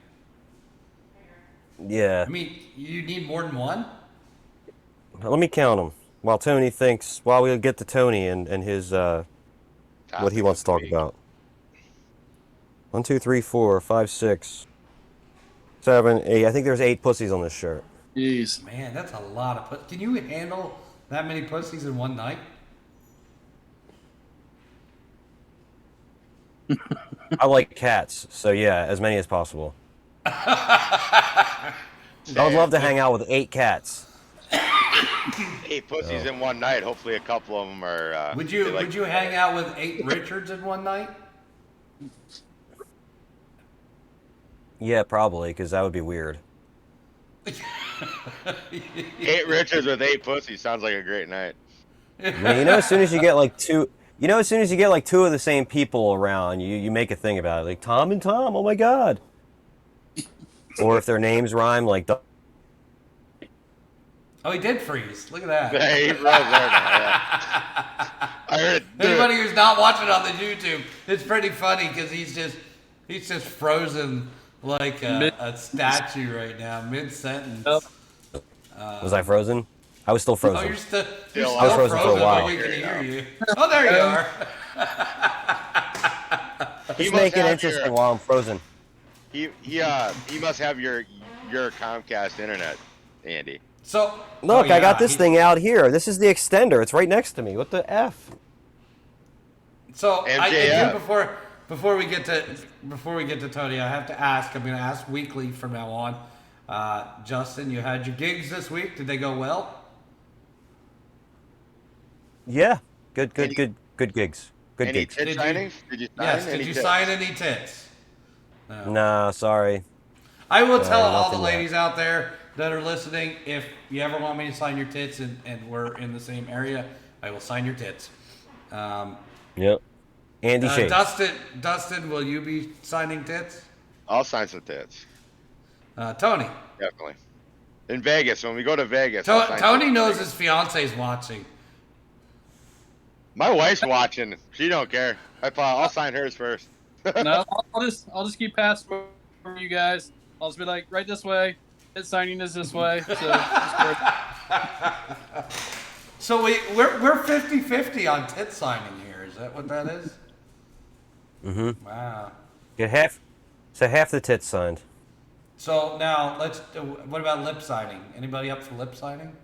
yeah. I mean, you need more than one? Let me count them while we get to Tony and his what he wants to talk about. 1, 2, 3, 4, 5, 6, 7, 8. I think there's 8 pussies on this shirt. Jeez. Man, that's a lot of pussies. Can you handle that many pussies in one night? I like cats, so yeah, as many as possible. I would love to hang out with 8 cats. 8 pussies in one night. Hopefully, a couple of them are. Would you hang out with 8 Richards in one night? Yeah, probably, because that would be weird. 8 Richards with 8 pussies sounds like a great night. Man, as soon as you get like 2, as soon as you get like 2 of the same people around, you make a thing about it, like Tom and Tom. Oh my God. Or if their names rhyme, like. Oh, he did freeze. Look at that. Yeah, he froze there now, yeah. I heard it. Anybody who's not watching on the YouTube, it's pretty funny because he's just frozen like a statue right now, mid-sentence. Yep. Was I frozen? I was still frozen. Oh, you're still I was frozen for a while. But we can hear you. Oh, there you are. Just must make it have interesting your- while I'm frozen. He must have your Comcast internet, Andy. So Look, oh, I got yeah, this he- thing out here. This is the extender. It's right next to me. What the F? So I MJF. do before we get to Tony, I have to ask. I'm going to ask weekly from now on. Justin, you had your gigs this week. Did they go well? Yeah. Good gigs. Good Any gigs. tit Did you- signings? Did you sign Yes. any Did you tits? sign any tits? Nah, sorry. I will tell all the nothing yet. ladies out there that are listening, if you ever want me to sign your tits and we're in the same area, I will sign your tits. Yep. Andy Shades. Dustin, will you be signing tits? I'll sign some tits. Tony. Definitely. In Vegas, when we go to Vegas. I'll sign Tony some knows tits. his fiance's watching. My wife's watching. She don't care. I'll sign hers first. No, I'll just keep passing for you guys. I'll just be like, right this way. His signing is this way. So just So we're 50-50 on tit signing here. Is that what that is? Mm-hmm. Wow. Get half. So half the tits signed. So now what about lip signing? Anybody up for lip signing?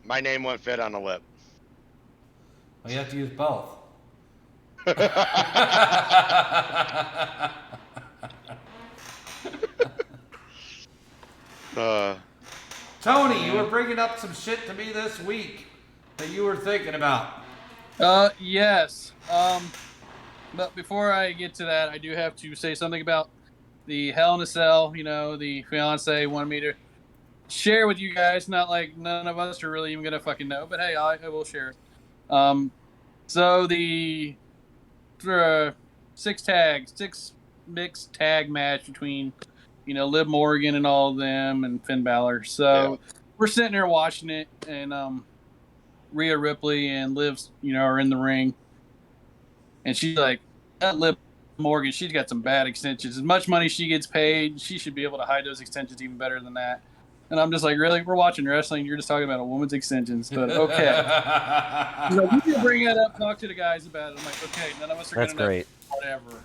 My name won't fit on the lip. Well, you have to use both. Tony, you were bringing up some shit to me this week that you were thinking about. Yes. But before I get to that, I do have to say something about the Hell in a Cell. You know, the fiance wanted me to share with you guys. Not like none of us are really even gonna fucking know, but hey, I will share. So the six mixed tag match between, you know, Liv Morgan and all of them and Finn Balor. So we're sitting there watching it, and Rhea Ripley and Liv, you know, are in the ring. And she's like, that Liv Morgan, she's got some bad extensions. As much money she gets paid, she should be able to hide those extensions even better than that. And I'm just like, really? We're watching wrestling. You're just talking about a woman's extensions. But okay. He's like, you can bring that up, talk to the guys about it. I'm like, okay, none of us are going That's to know. great. Whatever.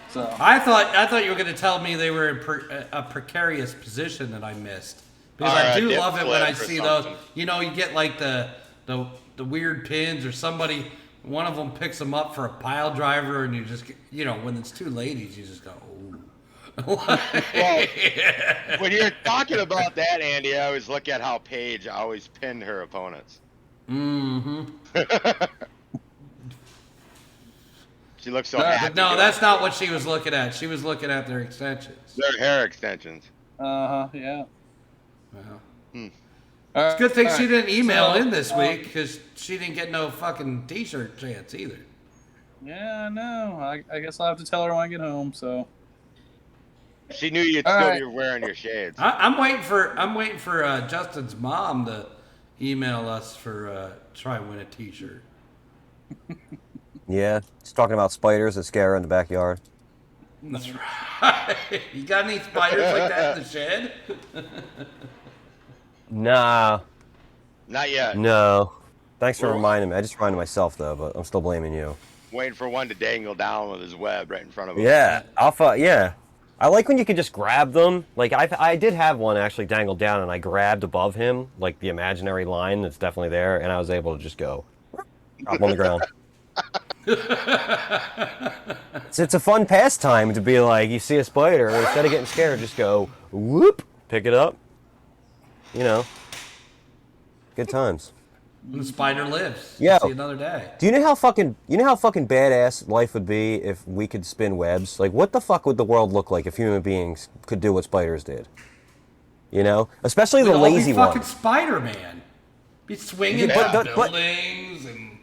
So I thought you were going to tell me they were in a precarious position that I missed. Because Or I a do dip love it when I flip or see those. something. You know, you get like the weird pins, or somebody, one of them picks them up for a pile driver, and you just get, you know, when it's two ladies, you just go, ooh. Well, when you're talking about that, Andy, I always look at how Paige always pinned her opponents. Mm-hmm. She looks so happy. No, that's not what she was looking at. She was looking at their extensions. Their hair extensions. yeah. Well, It's good thing she didn't email in this week, because she didn't get no fucking t-shirt chance either. Yeah, I know. I guess I'll have to tell her when I get home. So She knew you'd All still right. be wearing your shades. I'm waiting for Justin's mom to email us for try and win a t-shirt. Yeah. He's talking about spiders that scare her in the backyard. That's right. You got any spiders like that in the shed? Nah. Not yet. No. Thanks for reminding me. I just reminded myself though, but I'm still blaming you. Waiting for one to dangle down with his web right in front of him. Yeah. Yeah. I like when you can just grab them. Like I did have one actually dangled down, and I grabbed above him, like the imaginary line that's definitely there, and I was able to just go drop on the ground. It's a fun pastime to be like, you see a spider, instead of getting scared, just go whoop, pick it up. You know, good times. And the spider lives. Yo. See another day. Do you know how fucking badass life would be if we could spin webs? Like, what the fuck would the world look like if human beings could do what spiders did? You know, especially the We'd all be lazy fucking ones. Spider-Man. Be swinging Yeah, down but- buildings and.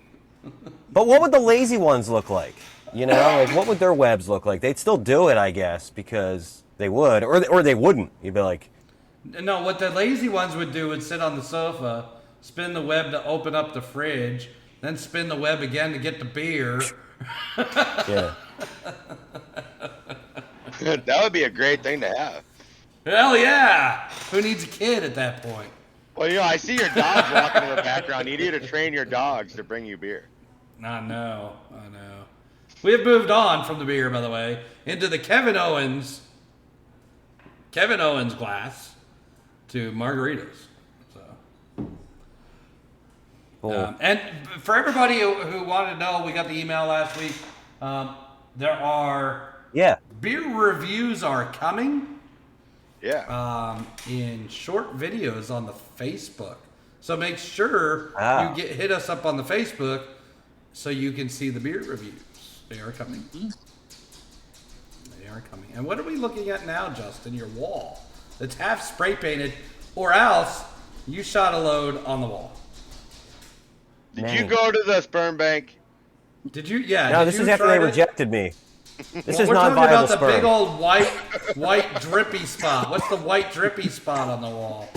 But what would the lazy ones look like? You know, like what would their webs look like? They'd still do it, I guess, because they would, or they wouldn't. You'd be like, No, what the lazy ones would do would sit on the sofa, spin the web to open up the fridge, then spin the web again to get the beer. yeah. That would be a great thing to have. Hell yeah! Who needs a kid at that point? Well, I see your dogs walking in the background. You need to train your dogs to bring you beer. I know. We have moved on from the beer, by the way, into the Kevin Owens glass to margaritas. So, Cool. and for everybody who wanted to know, we got the email last week. There are beer reviews are coming. Yeah. In short videos on the Facebook. So make sure you hit us up on the Facebook so you can see the beer reviews. They are coming. They are coming. And what are we looking at now, Justin? Your wall. It's half spray painted, or else you shot a load on the wall. Did you go to the sperm bank? Did you? Yeah. No, this is after they rejected me. This is not viable We're talking about the sperm. big old white drippy spot. What's the white drippy spot on the wall?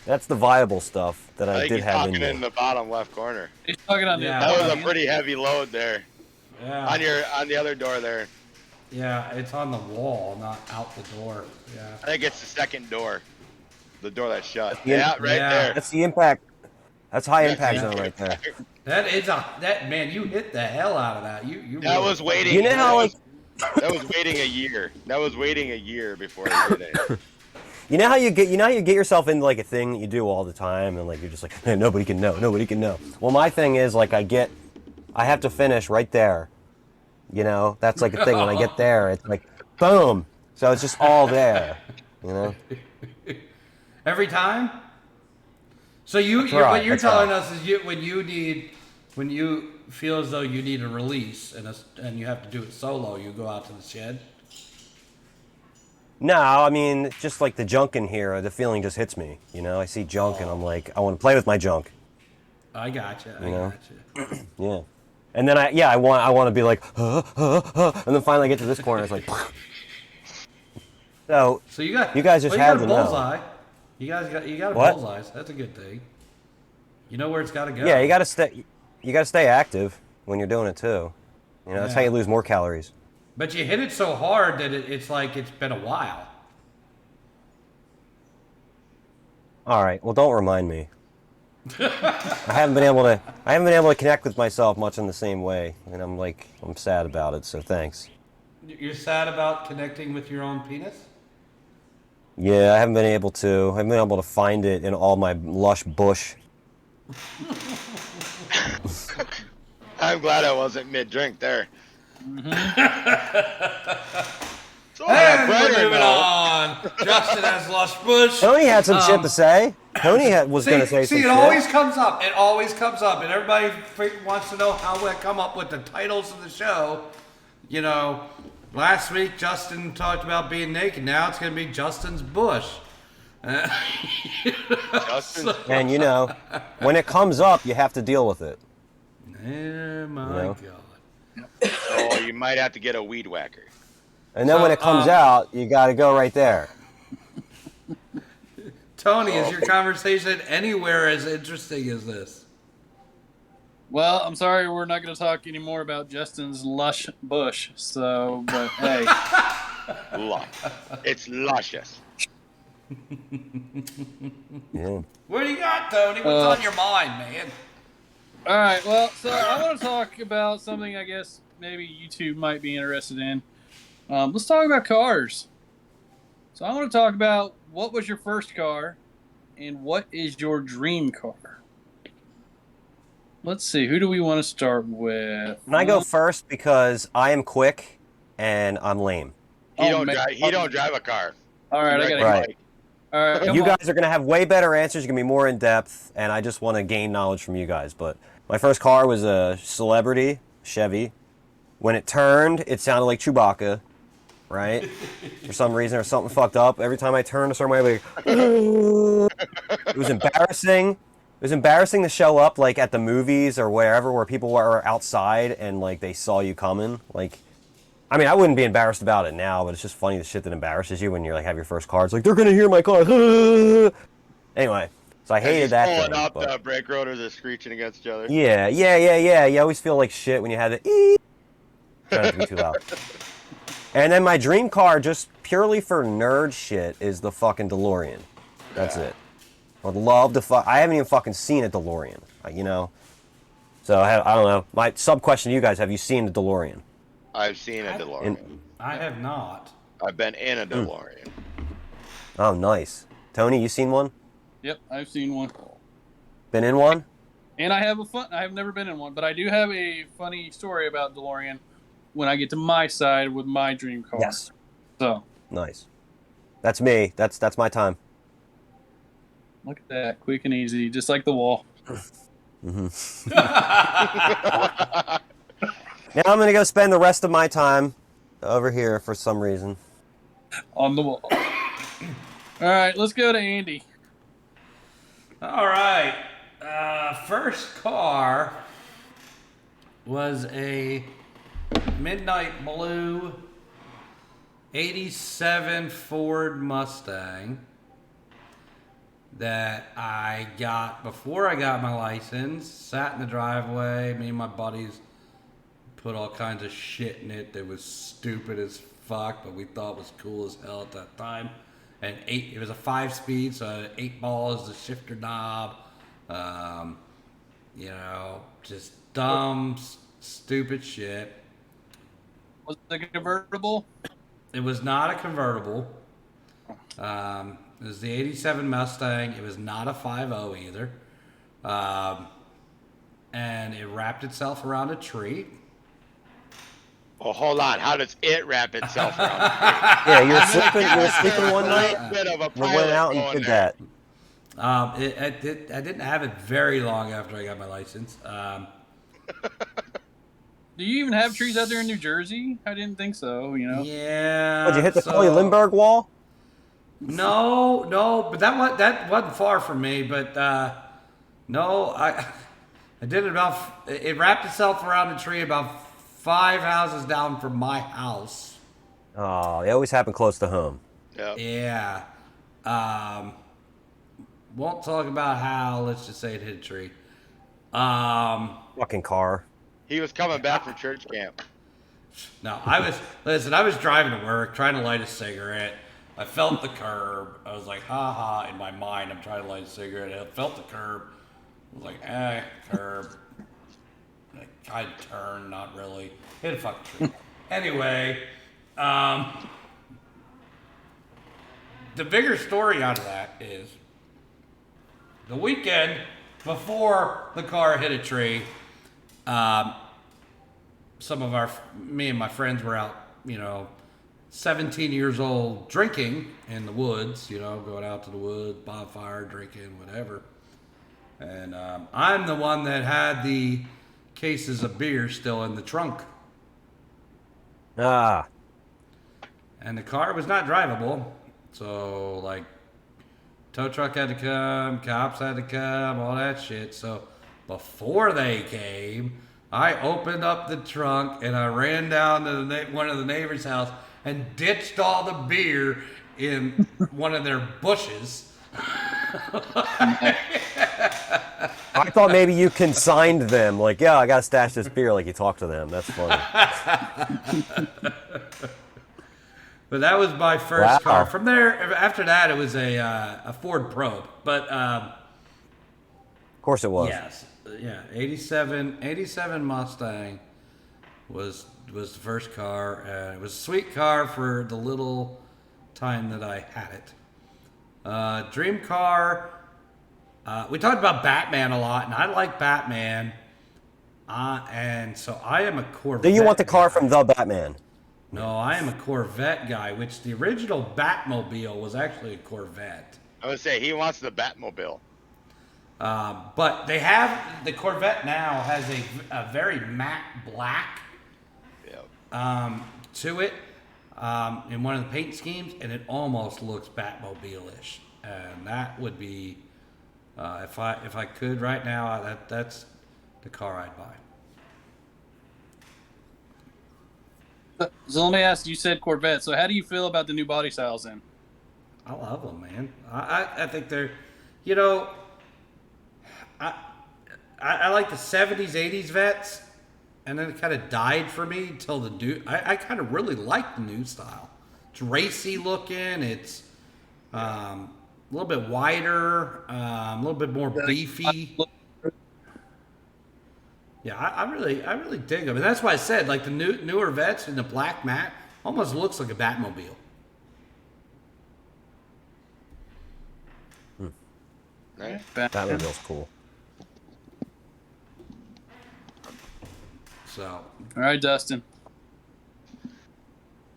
That's the viable stuff that I think did he's have talking in there. in the bottom left corner. He's talking on Yeah. That was a pretty heavy load there. Yeah. On the other door there. Yeah, it's on the wall, not out the door. Yeah. I think it's the second door. The door that's shut. Yeah, right yeah. there. That's the impact. That's high impact zone right there. That is that man. You hit the hell out of that. You. That really- was waiting. You know how like That was waiting a year. That was waiting a year before they did it. you know how you get yourself into like a thing that you do all the time and like you're just like, hey, nobody can know. Well, my thing is like I have to finish right there. You know, that's like a thing. When I get there, it's like boom. So it's just all there. You know. Every time. So what you're telling us is when you feel as though you need a release and you have to do it solo, you go out to the shed. No, I mean just like the junk in here, the feeling just hits me. You know, I see junk and I'm like, I want to play with my junk. I gotcha. Gotcha. Yeah. And then I want to be like, and then finally I get to this corner, it's like. So you guys just had a to know. bullseye. You got a What? bullseye. So that's a good thing. You know where it's got to go. Yeah, you got to stay active when you're doing it too. You know, that's how you lose more calories. But you hit it so hard that it's like it's been a while. All right, well, don't remind me. I haven't been able to connect with myself much in the same way, and I'm sad about it. So thanks. You're sad about connecting with your own penis? Yeah, I haven't been able to find it in all my lush bush. I'm glad I wasn't mid-drink there. So And we're moving on. Justin has lush bush. Tony had some shit to say. Tony was going to say some it shit. always comes up. It always comes up, and everybody wants to know how we come up with the titles of the show. You know, last week Justin talked about being naked. Now it's going to be Justin's bush. Justin, And you know, when it comes up, you have to deal with it. Oh my Yeah. God. so you might have to get a weed whacker. And then So, when it comes out, you got to go right there. Tony, is your conversation anywhere as interesting as this? Well, I'm sorry we're not going to talk anymore about Justin's lush bush. So, but hey, It's luscious. Yeah. What do you got, Tony? What's on your mind, man? all right. Well, so I want to talk about something I guess maybe you two might be interested in. Let's talk about cars. So I want to talk about what was your first car and what is your dream car. Let's see. Who do we want to start with? And I go first because I am quick and I'm lame. He Oh, don't drive a car. All right, I got to Right. All right, come You on. guys are going to have way better answers. You're going to be more in depth, and I just want to gain knowledge from you guys. But my first car was a Celebrity Chevy. When it turned, it sounded like Chewbacca, right? For some reason, there was something fucked up. Every time I turned a certain way, it was embarrassing. It was embarrassing to show up like at the movies or wherever where people were outside and like they saw you coming. Like, I mean, I wouldn't be embarrassed about it now, but it's just funny the shit that embarrasses you when you like have your first car. It's like they're gonna hear my car. Anyway, so I hated that Pulling thing. up, but- the brake rotors are screeching against each other. yeah. You always feel like shit when you had to. Try not to be too loud. And then my dream car, just purely for nerd shit, is the fucking DeLorean. That's it. I'd love to. I haven't even fucking seen a DeLorean. You know. So I don't know. My sub question to you guys: have you seen the DeLorean? I've seen a DeLorean. I have not. I've been in a DeLorean. Oh, nice. Tony, you seen one? Yep, I've seen one. Been in one? And I have never been in one, but I do have a funny story about DeLorean when I get to my side with my dream car. Yes. So Nice. That's me. That's my time. look at that, quick and easy, just like the wall. Now I'm gonna go spend the rest of my time over here for some reason. On the wall. All right, let's go to Andy. All right. First car was a midnight blue 87 Ford Mustang that I got before I got my license. Sat in the driveway. Me and my buddies put all kinds of shit in it that was stupid as fuck, but we thought was cool as hell at that time. And it was a 5-speed, so 8 balls, the shifter knob. You know, just dumb, stupid shit. Was it a convertible? It was not a convertible. It was the 87 Mustang. It was not a 5.0 either. And it wrapped itself around a tree. Oh, hold on. How does it wrap itself around? Yeah, you were sleeping one night. Bit of a We went pilot out and going did there. that. I didn't have it very long after I got my license. Do you even have trees out there in New Jersey? I didn't think so, you know. Yeah. Did you hit the Foley Lindbergh wall? No, but that wasn't far from me. But no, I did it about. It wrapped itself around a tree about 5 houses down from my house. Oh, they always happen close to home. Yep. Yeah. Won't talk about how. Let's just say it hit a tree. Fucking car. He was coming back from church camp. No, I was driving to work, trying to light a cigarette. I felt the curb. I was like, ha ha, in my mind, I'm trying to light a cigarette. I felt the curb. I was like, curb. I kind of turned, not really. Hit a fucking tree. Anyway, the bigger story out of that is the weekend before the car hit a tree, me and my friends were out, 17 years old, drinking in the woods, going out to the woods, bonfire, drinking, whatever. And I'm the one that had the cases of beer still in the trunk. Ah. And the car was not drivable. So, tow truck had to come, cops had to come, all that shit. So, before they came, I opened up the trunk and I ran down to one of the neighbor's house and ditched all the beer in one of their bushes. I thought maybe you consigned them. Like, yeah, I got to stash this beer. Like, you talked to them. That's funny. But that was my first Wow. car. From there, after that, it was a Ford Probe. But, Of course it was. yes. Yeah, 87 Mustang was the first car. It was a sweet car for the little time that I had it. Dream car. We talked about Batman a lot, and I like Batman. And so I am a Corvette. Do you want the car guy. from the Batman? No, I am a Corvette guy, which the original Batmobile was actually a Corvette. I would say he wants the Batmobile. But the Corvette now has a very matte black Yep. to it in one of the paint schemes, and it almost looks Batmobile-ish. And that would be, if I could right now, that's the car I'd buy. So let me ask, you said Corvette, so how do you feel about the new body styles then? I love them, man. I think they're, I like the 70s, 80s vets, and then it kind of died for me until the new. I kind of really like the new style. It's racy looking. It's, little bit wider, a little bit more beefy. Yeah, I really dig them, and that's why I said like the newer vets in the black matte almost looks like a Batmobile. Nice. Batmobile's cool. So, All right, Dustin.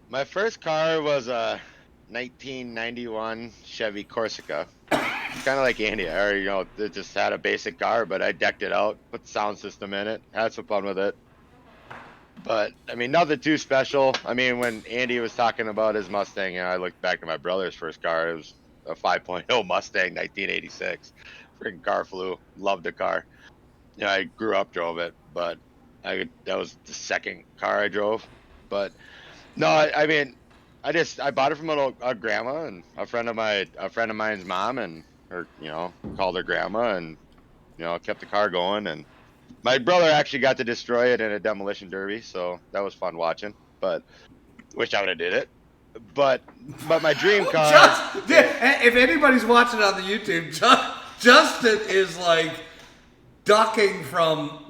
My first car was a 1991 Chevy Corsica. Kind of like Andy, it just had a basic car, but I decked it out, put the sound system in it, had some fun with it. But I mean, nothing too special. I mean, when Andy was talking about his Mustang, I looked back at my brother's first car. It was a 5.0 Mustang, 1986. Freaking car flew. Loved the car. I grew up, drove it, but that was the second car I drove. But no, I mean, I bought it from a grandma and a friend of mine's mom, and her, called her grandma, and kept the car going. And my brother actually got to destroy it in a demolition derby, so that was fun watching. But wish I would have did it. But my dream car. if anybody's watching on the YouTube, Justin is like ducking from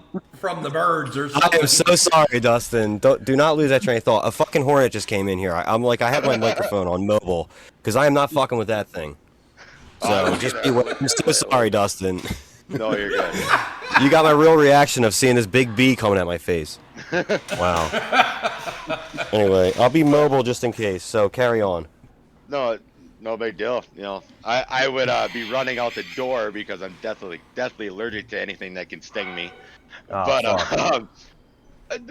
the birds or something. I am so sorry, Dustin. Do not lose that train of thought. A fucking hornet just came in here. I have my microphone on mobile because I am not fucking with that thing. So I'm so sorry, Dustin. No, you're good. You got my real reaction of seeing this big bee coming at my face. Wow. Anyway, I'll be mobile just in case. So carry on. No big deal. I would be running out the door because I'm deathly allergic to anything that can sting me. Oh,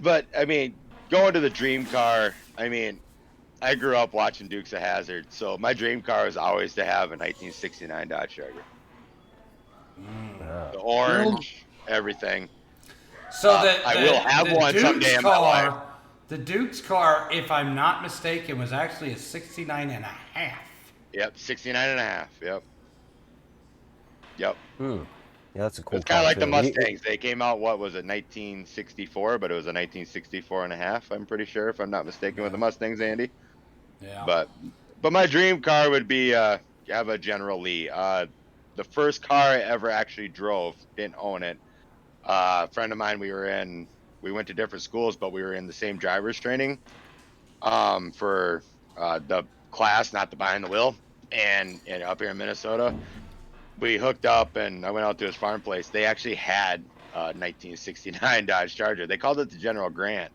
But I mean, going to the dream car. I mean, I grew up watching Dukes of Hazzard, so my dream car was always to have a 1969 Dodge Charger. The orange, everything. So I will have one Duke's someday in my life. The Duke's car, if I'm not mistaken, was actually a 69 and a half. Yep, 69 and a half. Yep. Yeah, that's a cool It's kind of like the too. Mustangs. They came out, what was it, 1964, but it was a 1964 and a half, I'm pretty sure, if I'm not mistaken, with the Mustangs, Andy. Yeah. But my dream car would be have a General Lee. The first car I ever actually drove, didn't own it. A friend of mine, we went to different schools, but we were in the same driver's training for the class, not the behind the wheel, and up here in Minnesota. We hooked up, and I went out to his farm place. They actually had a 1969 Dodge Charger. They called it the General Grant.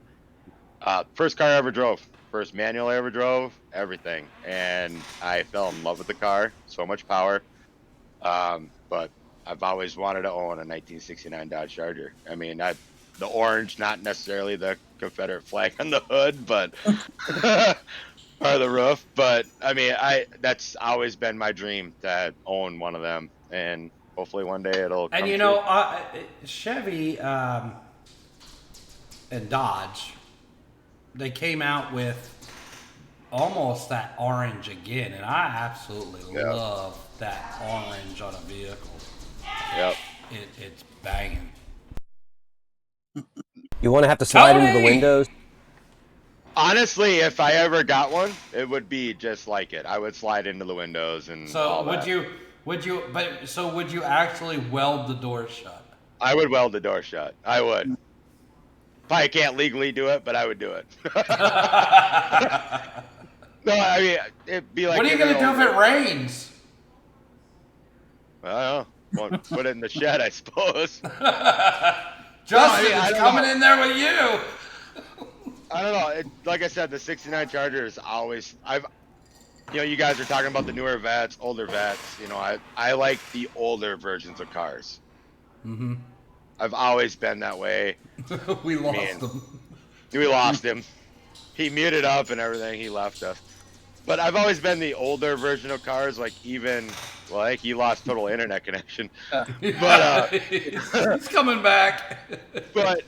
First car I ever drove. First manual I ever drove, everything. And I fell in love with the car. So much power. But I've always wanted to own a 1969 Dodge Charger. I mean, the orange, not necessarily the Confederate flag on the hood, but or the roof. But I mean, that's always been my dream to own one of them, and hopefully one day it'll. And come true. Chevy and Dodge, they came out with almost that orange again, and I absolutely love that orange on a vehicle. Yep. It's banging. You want to have to slide into the windows? Honestly, if I ever got one, it would be just like it. I would slide into the windows and. So all would that. would you actually weld the door shut? I would weld the door shut. I would. Probably can't legally do it, but I would do it. No, I mean, it'd be like. What are you gonna do if it rains? I don't know. Well, put it in the shed, I suppose. Justin I is don't coming know. in there with you. I don't know. Like I said, the 69 Charger is always. You guys are talking about the newer vets, older vets. I like the older versions of cars. Mm-hmm. I've always been that way. We lost him. We lost him. He muted up and everything. He left us. But I've always been the older version of cars, like he lost total internet connection. But he's coming back. But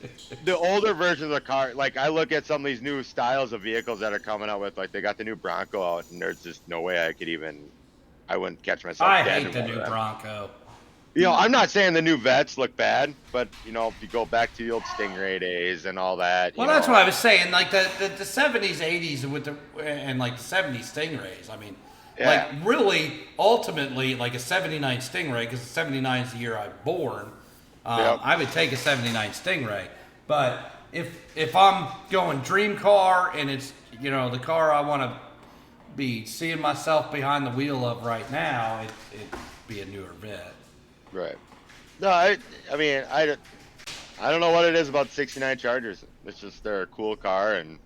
the older versions of cars, like I look at some of these new styles of vehicles that are coming out with, like they got the new Bronco out, and there's just no way I wouldn't catch myself. I dead hate in the one of new them. Bronco. I'm not saying the new vets look bad, but if you go back to the old Stingray days and all that. Well, that's what I was saying. Like the 70s, 80s, and like the 70s Stingrays. I mean, Yeah. Like, really, ultimately, like a 79 Stingray, because 79 is the year I was born, Yep. I would take a 79 Stingray. But if I'm going dream car and it's, you know, the car I want to be seeing myself behind the wheel of right now, it'd be a newer vet. Right. No, I mean, I don't know what it is about 69 Chargers. It's just they're a cool car, and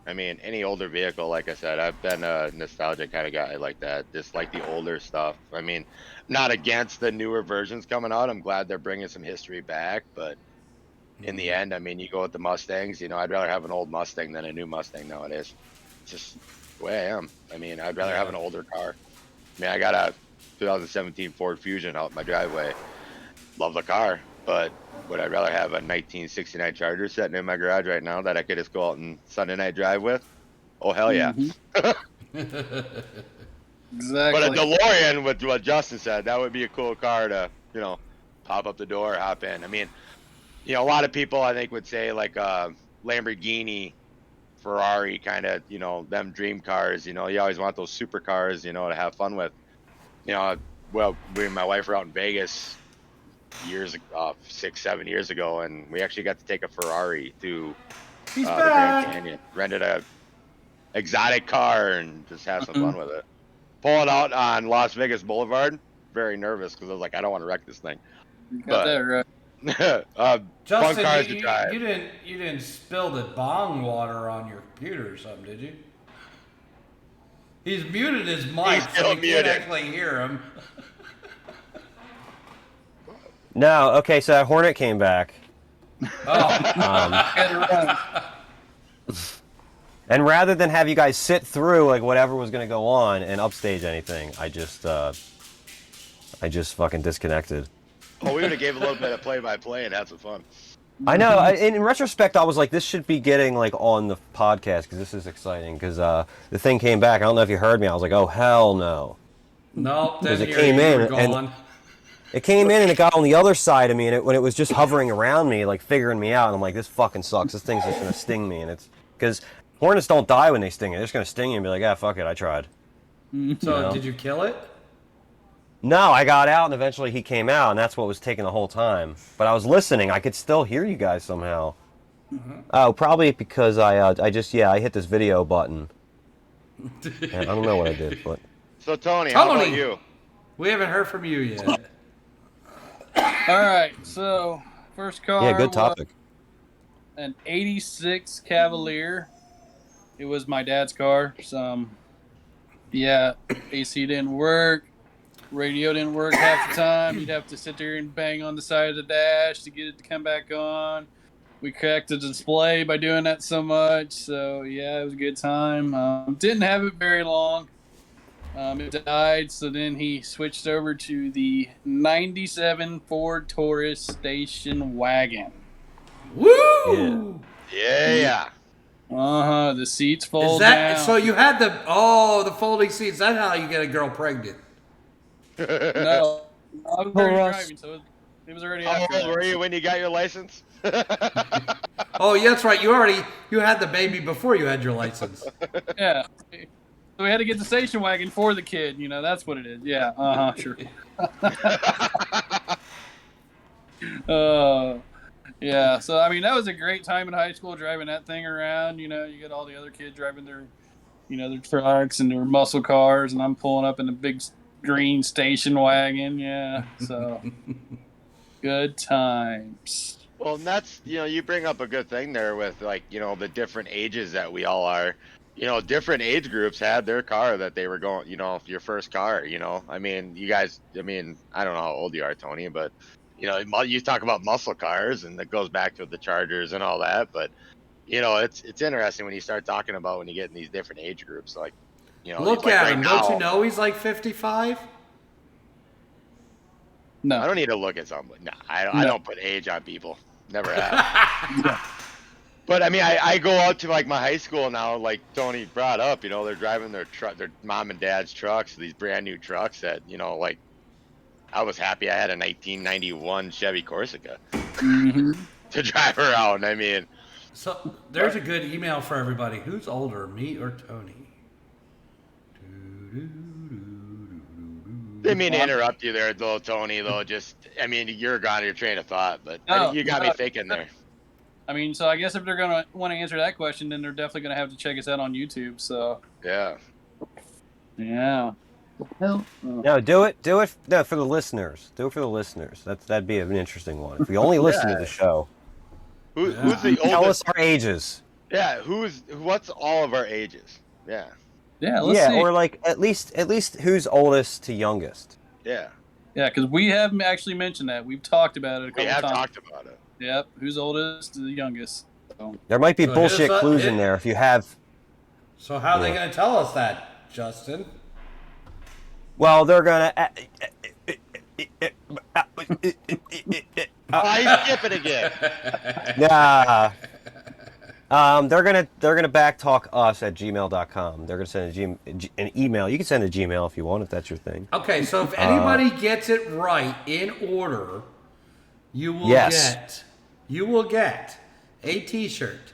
I mean, any older vehicle, like I said, I've been a nostalgic kind of guy like that. Just like the older stuff. I mean, not against the newer versions coming out. I'm glad they're bringing some history back, but in the end, I mean, you go with the Mustangs. You know, I'd rather have an old Mustang than a new Mustang nowadays. It's just the way I am. I mean, I'd rather have an older car. I mean, I got a 2017 Ford Fusion out my driveway. Love the car, but would I rather have a 1969 Charger sitting in my garage right now that I could just go out and Sunday night drive with? Oh, hell yeah. Exactly. But a DeLorean, with what Justin said, that would be a cool car to, you know, pop up the door, hop in. I mean, you know, a lot of people I think would say like Lamborghini, Ferrari, kind of, you know, them dream cars. You know, you always want those supercars, you know, to have fun with. You know, well, me and my wife were out in Vegas years, 6-7 years ago, and we actually got to take a Ferrari to the Grand Canyon. Rented a exotic car and just have some fun with it. Pull it out on Las Vegas Boulevard. Very nervous because I was like, I don't want to wreck this thing. You got that right. Fun Justin, cars to drive. you didn't spill the bong water on your computer or something, did you? He's muted his mic, He's so still we can't muted. actually hear him. No, okay, so that Hornet came back. Oh, And rather than have you guys sit through like whatever was going to go on and upstage anything, I just fucking disconnected. Oh, we would have gave a little bit of play-by-play and had some fun. I know. In retrospect, I was like, this should be getting like on the podcast because this is exciting. Because the thing came back. I don't know if you heard me. I was like, oh hell no. no, Because then it came in and gone. it came in and it got on the other side of me, and when it was just hovering around me, like figuring me out, and I'm like, this fucking sucks. This thing's just gonna sting me, and it's because hornets don't die when they sting you. They're just gonna sting you and be like, ah, fuck it, I tried. So know? did you kill it? No, I got out, and eventually he came out, and that's what was taking the whole time. But I was listening. I could still hear you guys somehow. Oh, probably because I hit this video button. And I don't know what I did, but So, Tony, how about Tony! you? We haven't heard from you yet. All right, so first car. yeah, good was topic. An '86 Cavalier. It was my dad's car. AC didn't work. Radio didn't work half the time. You'd have to sit there and bang on the side of the dash to get it to come back on. We cracked the display by doing that so much. So, yeah, it was a good time. Didn't have it very long. It died, so then he switched over to the 97 Ford Taurus station wagon. Woo! Yeah. The seats fold Is that down. so? You had the folding seats. That's how you get a girl pregnant. No, I was already driving, so it was already How after old that. were you when you got your license? Oh, yeah, that's right. You had the baby before you had your license. Yeah. So we had to get the station wagon for the kid. You know, that's what it is. Yeah. Sure. Yeah. So I mean, that was a great time in high school driving that thing around. You know, you get all the other kids driving their trucks and their muscle cars, and I'm pulling up in the big green station wagon. Yeah. So good times. Well, and that's, you bring up a good thing there with, like, the different ages that we all are. Different age groups had their car that they were going, your first car, I mean, you guys, I don't know how old you are, Tony, but, you talk about muscle cars, and it goes back to the Chargers and all that, but, it's interesting when you start talking about when you get in these different age groups, like, Look like at right him. now, Don't you know he's like 55? No. I don't need to look at somebody. No, I don't put age on people. Never have. But I mean, I go out to like my high school now, like Tony brought up, they're driving their mom and dad's trucks, these brand new trucks that, like, I was happy I had a 1991 Chevy Corsica to drive around. I mean, So there's a good email for everybody. Who's older, me or Tony? Didn't mean to interrupt you there, though, Tony. Though, I mean, you're gone to your train of thought, but you got me thinking there. I mean, so I guess if they're gonna want to answer that question, then they're definitely gonna have to check us out on YouTube. So Yeah. Hell, No, do it. No, for the listeners. Do it for the listeners. That'd be an interesting one. If we only listen to the show, Who's the tell us oldest? our ages. Yeah. What's all of our ages? Yeah. let's see. Or like at least who's oldest to youngest. Yeah. Yeah, because we have actually mentioned that. We've talked about it a couple We have times. talked about it. Yep. Who's oldest to the youngest? So. There might be So bullshit here's clues in there if you have. So how are they going to tell us that, Justin? Well, they're gonna. Oh, he's skipping again. Yeah. They're gonna backtalk us at gmail.com. They're gonna send an email. You can send a Gmail if you want, if that's your thing. Okay, so if anybody gets it right in order, you will get a T-shirt,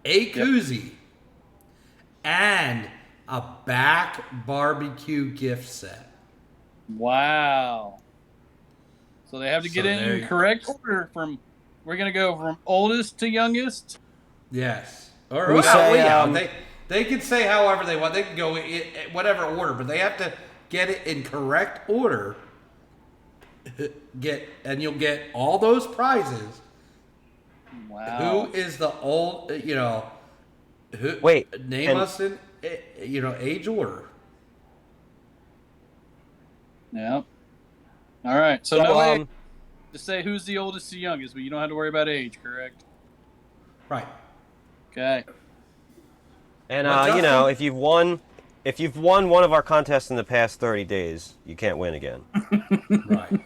a koozie, and a BACC barbecue gift set. Wow. So they have to get it in correct order from. We're gonna go from oldest to youngest. Yes. Or We say, they can say however they want. They can go in whatever order, but they have to get it in correct order. And you'll get all those prizes. Wow. Who is the old? Who? Wait, Name us in age order. Yep. All right. So no way to say who's the oldest to youngest, but you don't have to worry about age, correct? Right. Okay. And Well, Justin? if you've won one of our contests in the past 30 days, you can't win again. Right.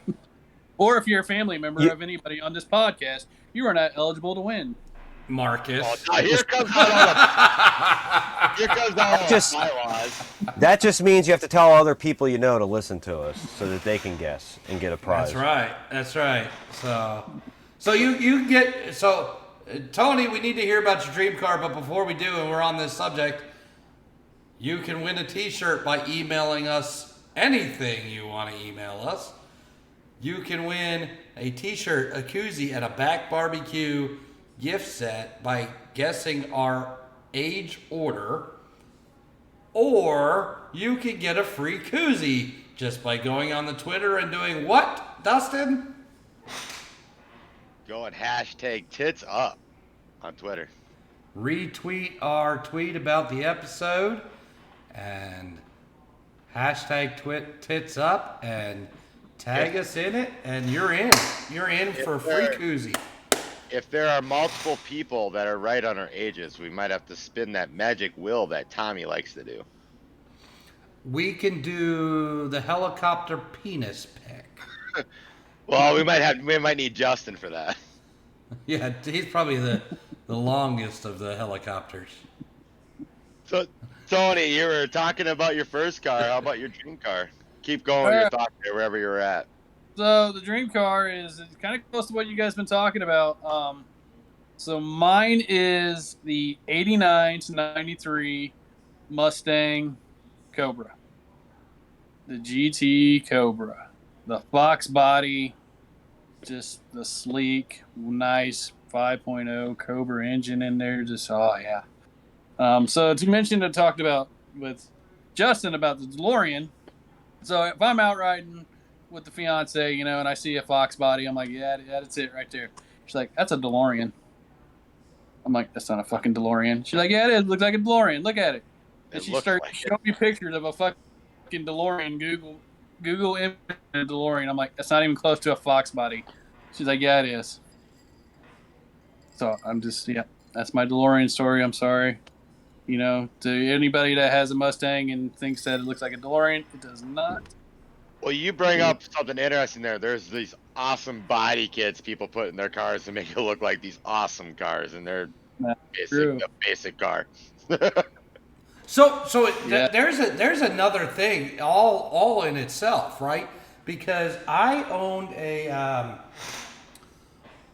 Or if you're a family member of anybody on this podcast, you are not eligible to win. Marcus. Oh, here comes all the bylaws. That just means you have to tell other people you know to listen to us so that they can guess and get a prize. That's right. So you get Tony, we need to hear about your dream car, but before we do, and we're on this subject, you can win a T-shirt by emailing us anything you want to email us. You can win a T-shirt, a koozie, and a BACC barbecue gift set by guessing our age order, or you can get a free koozie just by going on the Twitter and doing what, Dustin? Going hashtag tits up on Twitter. Retweet our tweet about the episode and hashtag tits up and tag us in it, and you're in. You're in for a free koozie. If there are multiple people that are right on our ages, we might have to spin that magic wheel that Tommy likes to do. We can do the helicopter penis pick. Well, we might need Justin for that. Yeah, he's probably the longest of the helicopters. So, Tony, you were talking about your first car. How about your dream car? Keep going with your thought there, wherever you're at. So the dream car is kind of close to what you guys been talking about. So mine is the 89 to 93 Mustang Cobra. The GT Cobra. The Fox body, just the sleek, nice 5.0 Cobra engine in there. Just, oh, yeah. So to mention, I talked about with Justin about the DeLorean. So if I'm out riding with the fiance, and I see a Fox body, I'm like, yeah, that's it right there. She's like, that's a DeLorean. I'm like, that's not a fucking DeLorean. She's like, yeah, it is. Looks like a DeLorean. Look at it. And she started showing me pictures of a fucking DeLorean. Google image of a DeLorean. I'm like, that's not even close to a Fox body. She's like, yeah, it is. So I'm just, that's my DeLorean story. I'm sorry. To anybody that has a Mustang and thinks that it looks like a DeLorean, it does not. Well, you bring up something interesting there. There's these awesome body kits people put in their cars to make it look like these awesome cars, and they're a basic car. So there's another thing all in itself, right? Because I owned a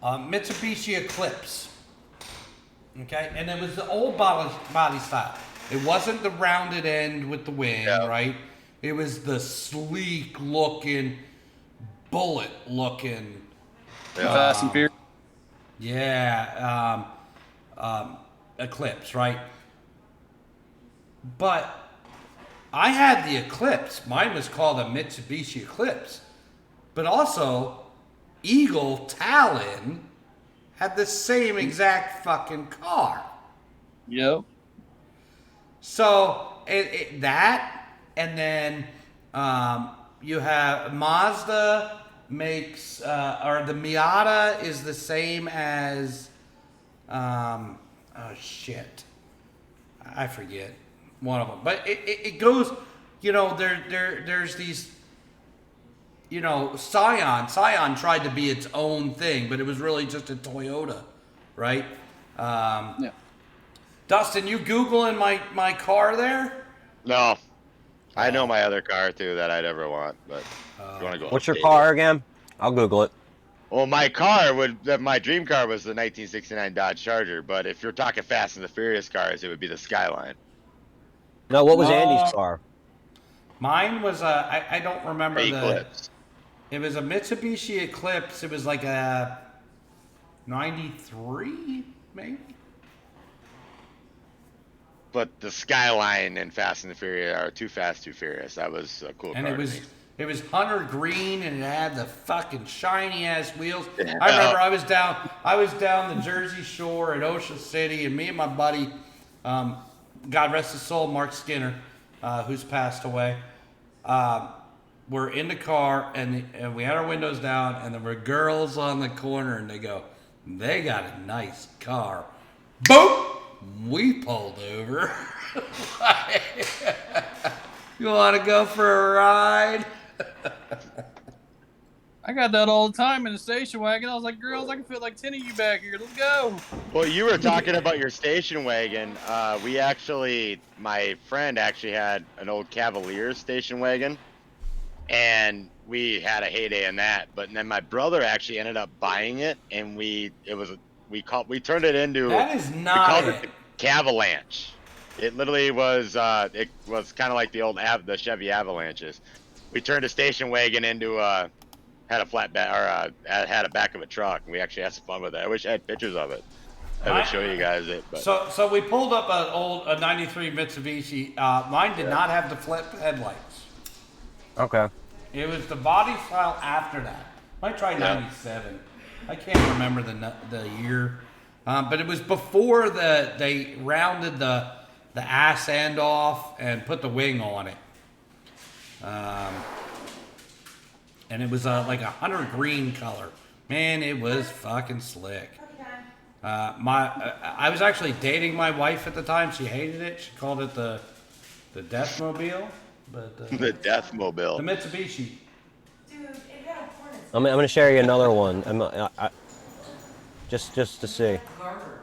Mitsubishi Eclipse, okay, and it was the old body style. It wasn't the rounded end with the wing, right? It was the sleek looking, bullet looking. Fast and Furious. Yeah, Eclipse, right? But I had the Eclipse. Mine was called a Mitsubishi Eclipse. But also, Eagle Talon had the same exact fucking car. Yep. So, that, and then you have Mazda makes, or the Miata is the same as, oh shit, I forget one of them. But it goes, you know, there's these, you know, Scion tried to be its own thing, but it was really just a Toyota, right? Yeah. Dustin, you Googling my car there? No. I know my other car too that I'd ever want, but if you want to go. What's your update car it. again? I'll Google it. Well, my dream car was the 1969 Dodge Charger, but if you're talking Fast and the Furious cars, it would be the Skyline. No, what was Andy's car? Mine was I don't remember Eclipse. It was a Mitsubishi Eclipse. It was like a 93, maybe? But the Skyline and Fast and the Furious are Too Fast, Too Furious. That was a cool And car. it was hunter green, and it had the fucking shiny ass wheels. Yeah. I remember I was down the Jersey Shore at Ocean City, and me and my buddy, God rest his soul, Mark Skinner, who's passed away, were in the car, and we had our windows down, and there were girls on the corner, and they got a nice car. Boom! We pulled over. You want to go for a ride? I got that all the time in the station wagon. I was like, girls, I can fit like 10 of you back here. Let's go. Well, you were talking about your station wagon. My friend actually had an old Cavalier station wagon, and we had a heyday in that. But then my brother actually ended up buying it, and we turned it into. That is We not called it. it the Cavalanche. It literally was. It was kind of like the Chevy Avalanches. We turned a station wagon into had a flatbed or had a back of a truck, and we actually had some fun with it. I wish I had pictures of it. I would show you guys it. But. So we pulled up a 93 Mitsubishi. Mine did not have the flip headlights. Okay. It was the body style after that. Might try 97. I can't remember the year. But it was before they rounded the ass end off and put the wing on it. And it was like a hunter green color. Man, it was fucking slick. I was actually dating my wife at the time. She hated it. She called it the Deathmobile. But The Deathmobile. the Mitsubishi. Dude, it had a hornet. I'm going to share you another one. Just to see. Garter.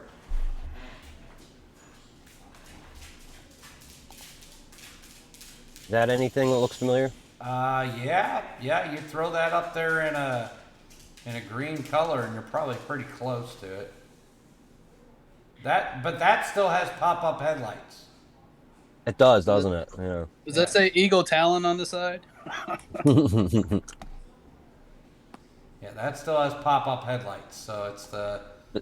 Is that anything that looks familiar? Yeah. You throw that up there in a green color, and you're probably pretty close to it. But that still has pop-up headlights. It does, doesn't it? Yeah. Does that say Eagle Talon on the side? Yeah, that still has pop-up headlights. So it's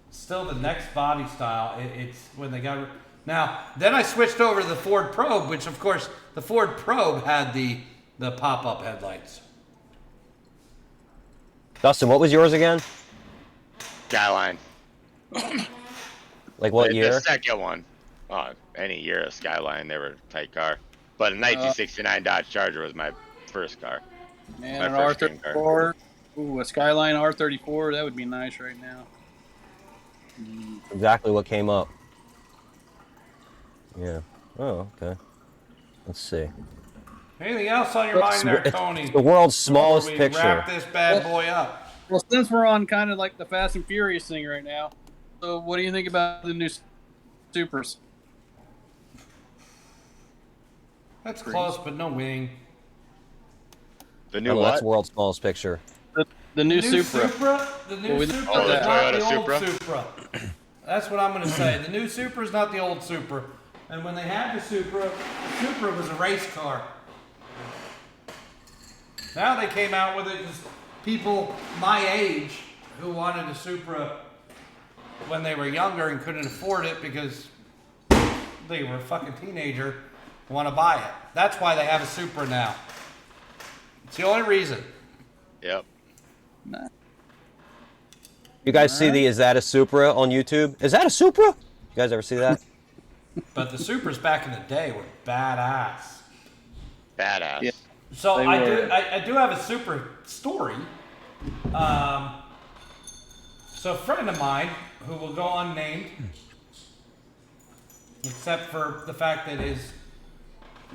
still the next body style. It's when they got now. Then I switched over to the Ford Probe, which of course the Ford Probe had the pop-up headlights. Dustin, what was yours again? Skyline. Like what year? The second one. Any year of Skyline, they were a tight car. But a 1969 Dodge Charger was my first car. Man, My an first dream R34. Ooh, a Skyline R34. That would be nice right now. Exactly what came up. Yeah. Oh, okay. Let's see. Anything else on your mind there, Tony? It's the world's smallest Before we picture. wrap this bad boy up. Well, since we're on kind of like the Fast and Furious thing right now, so what do you think about the new Supras? That's close, but no wing. The new Oh, what? that's the world's smallest picture. The new Supra. The new Well, we Supra know is that. not the Toyota old Supra? Supra. That's what I'm going to say. The new Supra is not the old Supra. And when they had the Supra was a race car. Now they came out with it because people my age who wanted a Supra when they were younger and couldn't afford it because they were a fucking teenager want to buy it. That's why they have a Supra now. It's the only reason. Yep. You guys see the Is That a Supra on YouTube? Is that a Supra? You guys ever see that? But the Supras back in the day were badass. Badass. Yeah. So They I were. do have a Supra story. So a friend of mine who will go unnamed, except for the fact that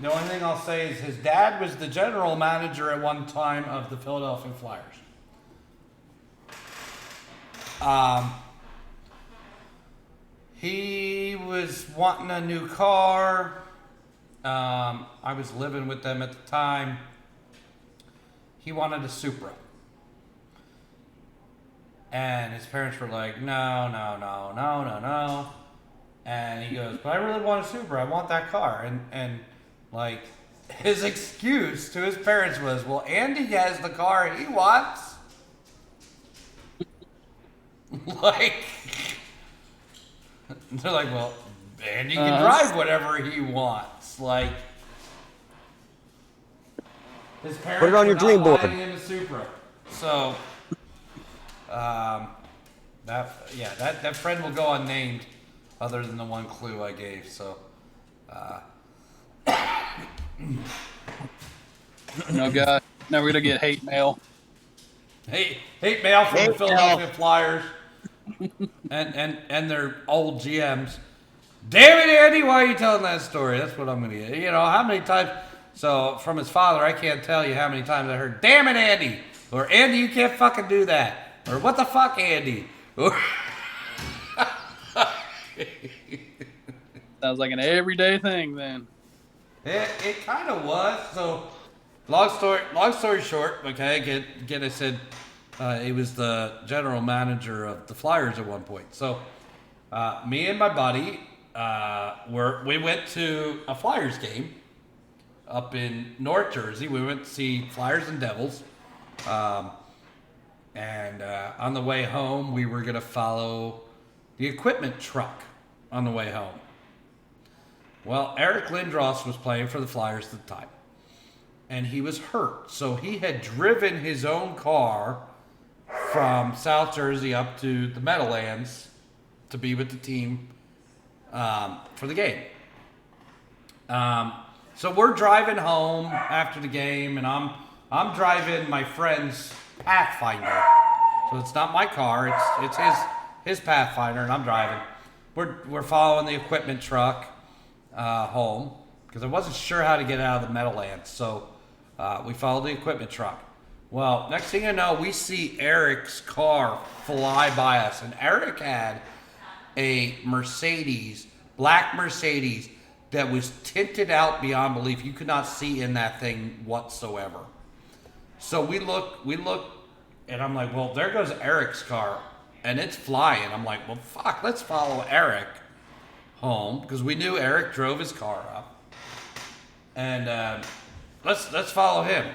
the only thing I'll say is his dad was the general manager at one time of the Philadelphia Flyers. He was wanting a new car. I was living with them at the time. He wanted a Supra. And his parents were like, no. And he goes, but I really want a Supra. I want that car. And like, his excuse to his parents was, well, Andy has the car he wants. Like, they're like, well, Andy can drive whatever he wants. Like, his parents Put it on your were dream not board. buying him a Supra. So, that friend will go unnamed, other than the one clue I gave. So, No God. Now we're gonna get hate mail. hate mail from the Hate Philadelphia mail. Flyers and their old GMs. Damn it, Andy! Why are you telling that story? That's what I'm gonna get. You know how many times? So from his father, I can't tell you how many times I heard, "Damn it, Andy!" or "Andy, you can't fucking do that," or "What the fuck, Andy?" Or Sounds like an everyday thing then. It kind of was. So, long story short, okay, I said he was the general manager of the Flyers at one point. So, me and my buddy we went to a Flyers game up in North Jersey. We went to see Flyers and Devils. And on the way home, we were going to follow the equipment truck on the way home. Well, Eric Lindros was playing for the Flyers at the time, and he was hurt. So he had driven his own car from South Jersey up to the Meadowlands to be with the team for the game. So we're driving home after the game, and I'm driving my friend's Pathfinder. So it's not my car; it's his Pathfinder, and I'm driving. We're following the equipment truck home because I wasn't sure how to get out of the Meadowlands. So we followed the equipment truck. Well, next thing you know, we see Eric's car fly by us, and Eric had a Mercedes, black Mercedes, that was tinted out beyond belief. You could not see in that thing whatsoever. So we look, and I'm like, well, there goes Eric's car, and it's flying. I'm like, well, fuck, let's follow Eric home, because we knew Eric drove his car up, and let's follow him.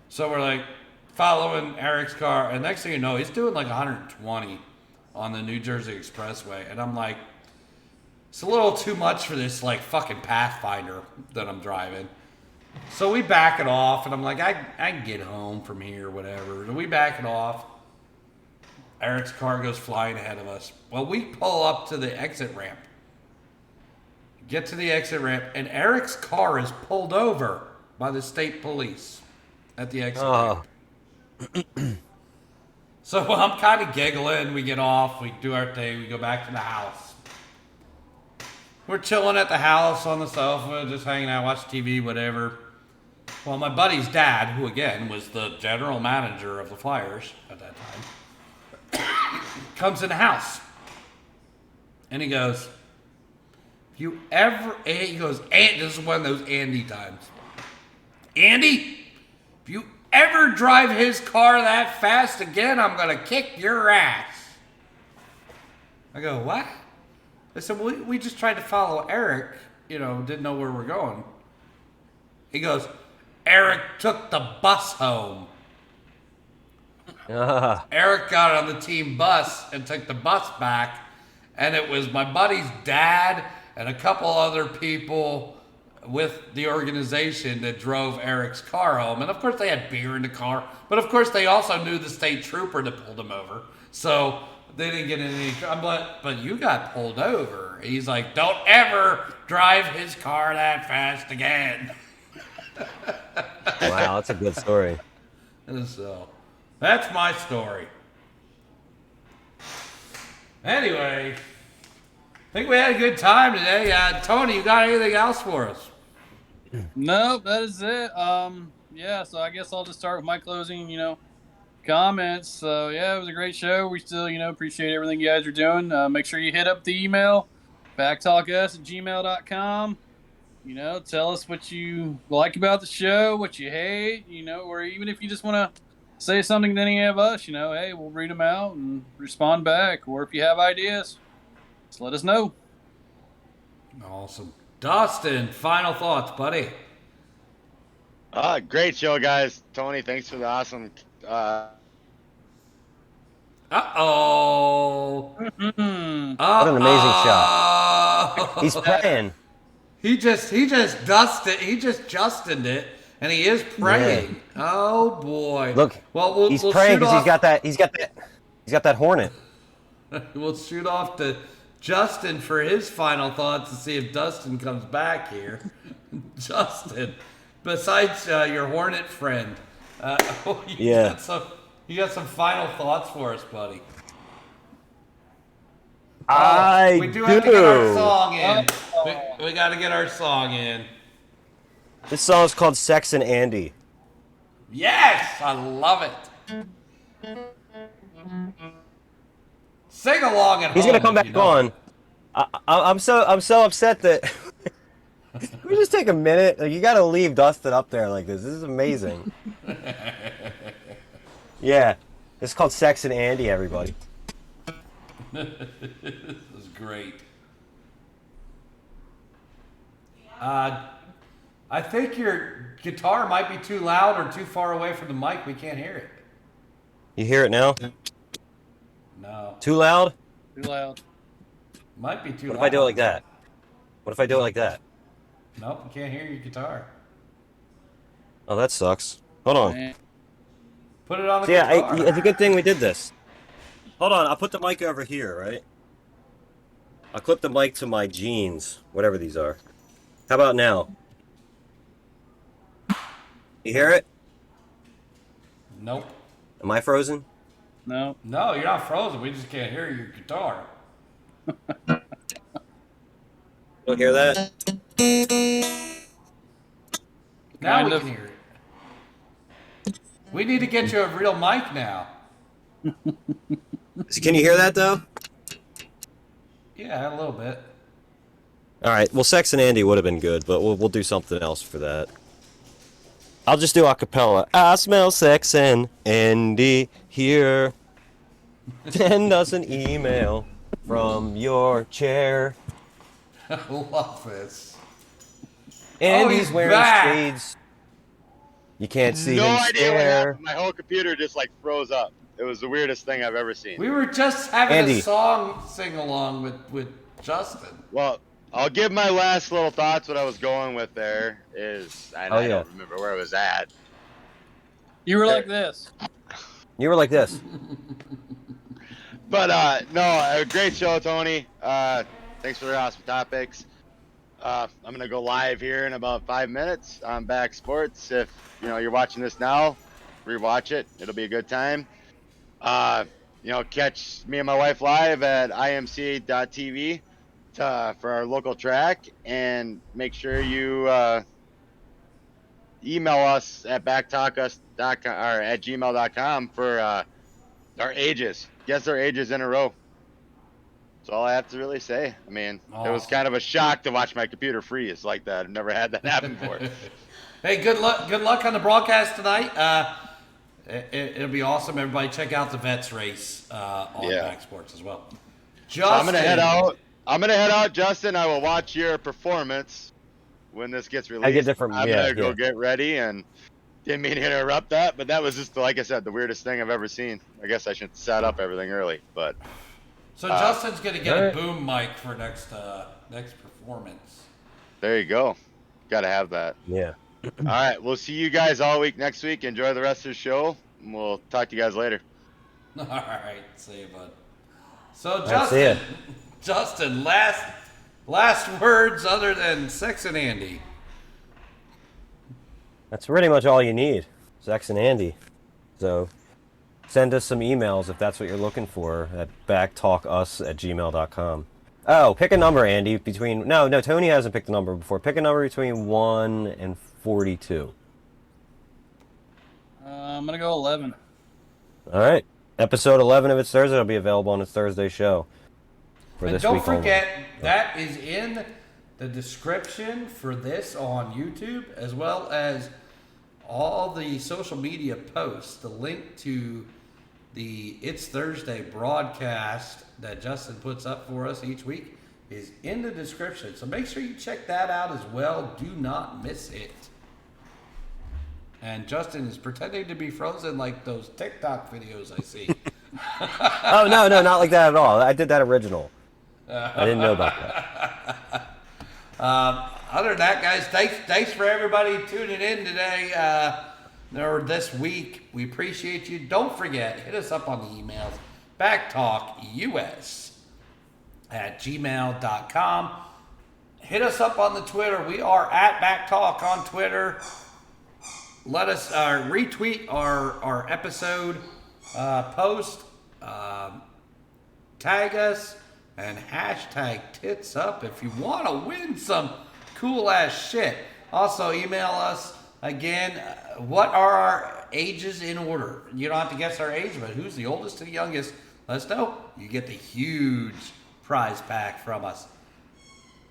So we're like following Eric's car, and next thing you know, he's doing like 120 on the New Jersey Expressway, and I'm like, it's a little too much for this like fucking Pathfinder that I'm driving. So we back it off, and I'm like, I can get home from here, whatever. And we back it off. Eric's car goes flying ahead of us. Well, we pull up to the exit ramp. Get to the exit ramp, and Eric's car is pulled over by the state police at the exit ramp. So I'm kind of giggling. We get off. We do our thing. We go back to the house. We're chilling at the house on the sofa, just hanging out, watch TV, whatever. Well, my buddy's dad, who again was the general manager of the Flyers at that time, comes in the house. And he goes, he goes, this is one of those Andy times. Andy, if you ever drive his car that fast again, I'm going to kick your ass. I go, what? I said, well, we just tried to follow Eric, didn't know where we're going. He goes, Eric took the bus home. Ah, Eric got on the team bus and took the bus back, and it was my buddy's dad and a couple other people with the organization that drove Eric's car home. And of course they had beer in the car, but of course they also knew the state trooper that pulled him over. So they didn't get in any trouble. But you got pulled over. He's like, don't ever drive his car that fast again. wow, that's a good story. And so that's my story. Anyway, I think we had a good time today. Tony, you got anything else for us? Nope, that is it. Yeah, so I guess I'll just start with my closing, comments. So yeah, it was a great show. We still, appreciate everything you guys are doing. Make sure you hit up the email, backtalkus@gmail.com. Tell us what you like about the show, what you hate, or even if you just want to say something to any of us, hey, we'll read them out and respond back. Or if you have ideas, just let us know. Awesome. Dustin, final thoughts, buddy. Great show, guys. Tony, thanks for the awesome. Uh-oh. What an amazing shot. He's praying. He just Justined it, and he is praying. Yeah. Oh boy. Look, well, he's praying because he's got that hornet. We'll shoot off to Justin for his final thoughts to see if Dustin comes back here. Justin, besides your hornet friend, you got some final thoughts for us, buddy. We do have to get our song in. We got to get our song in. This song is called Sex and Andy. Yes, I love it. Sing along at home. He's gonna come back on. I'm so upset that we just take a minute. Like, you gotta leave Dustin up there like this. This is amazing. Yeah, it's called Sex and Andy. Everybody. This is great. I think your guitar might be too loud or too far away from the mic. We can't hear it. You hear it now? No. Too loud? Too loud. Might be too loud. What if I do it like that? What if I do it like that? Nope, you can't hear your guitar. Oh, that sucks. Hold on. Put it on the Yeah, guitar. it's a good thing we did this. Hold on, I'll put the mic over here, right? I'll clip the mic to my jeans, whatever these are. How about now? You hear it? Nope. Am I frozen? No. No, you're not frozen. We just can't hear your guitar. Don't hear that? Now Kind we of. can hear it. We need to get you a real mic now. Can you hear that, though? Yeah, a little bit. All right, well, Sex and Andy would have been good, but we'll do something else for that. I'll just do a cappella. I smell Sex and Andy here. Send us an email from your chair. I love this. Andy's he's wearing back. shades. You can't see No him idea what stare. happened. My whole computer just froze up. It was the weirdest thing I've ever seen. We were just having Andy. a song sing along with Justin. Well, I'll give my last little thoughts. What I was going with there is, and I don't remember where I was at. You were like this. You were like this. But no, a great show, Tony. Thanks for the awesome topics. I'm gonna go live here in about 5 minutes on BACC Sports. If you're watching this now, rewatch it. It'll be a good time. Catch me and my wife live at imca.tv for our local track, and make sure you email us at backtalkus.com or at gmail.com for our ages. Guess our ages in a row. That's all I have to really say. I mean, It was kind of a shock to watch my computer freeze like that. I've never had that happen before. Hey, good luck on the broadcast tonight. It'll be awesome. Everybody check out the Vets race on BACC Sports as well. Justin. So I'm gonna head out. Justin. I will watch your performance. when this gets I released. get different. I'm Yeah, gonna go yeah. get ready, and didn't mean to interrupt that, but that was just, like I said, the weirdest thing I've ever seen. I guess I should set up everything early, but So Justin's gonna get Alright. a boom mic for next performance. there you go. Gotta have that. Yeah. All right, we'll see you guys all week next week. Enjoy the rest of the show. And we'll talk to you guys later. All right, see you, bud. So Right, see ya. Justin, last words other than sex and Andy. That's pretty much all you need, Zex and Andy. So send us some emails if that's what you're looking for at backtalkus@gmail.com. Oh, pick a number, Andy, between... No, Tony hasn't picked a number before. Pick a number between 1 and 42. I'm gonna go 11. All right. Episode 11 of It's Thursday will be available on its Thursday show. For And this don't week only. forget, that is in the description for this on YouTube, as well as all the social media posts. The link to the It's Thursday broadcast that Justin puts up for us each week is in the description. So make sure you check that out as well. Do not miss it. And Justin is pretending to be frozen like those TikTok videos I see. Oh, no, not like that at all. I did that original. I didn't know about that. Other than that, guys, thanks for everybody tuning in today or this week. We appreciate you. Don't forget, hit us up on the emails, backtalkus@gmail.com. Hit us up on the Twitter. We are at BackTalk on Twitter. Let us retweet our episode post. Tag us and hashtag tits up if you want to win some cool ass shit. Also email us again. What are our ages in order? You don't have to guess our age, but who's the oldest to the youngest? Let us know. You get the huge prize pack from us.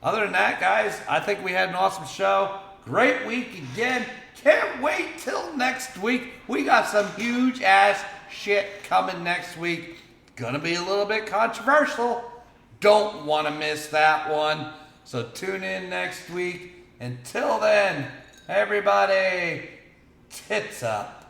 Other than that, guys, I think we had an awesome show. Great week again. Can't wait till next week. We got some huge ass shit coming next week. Gonna be a little bit controversial. Don't want to miss that one. So tune in next week. Until then, everybody, tits up.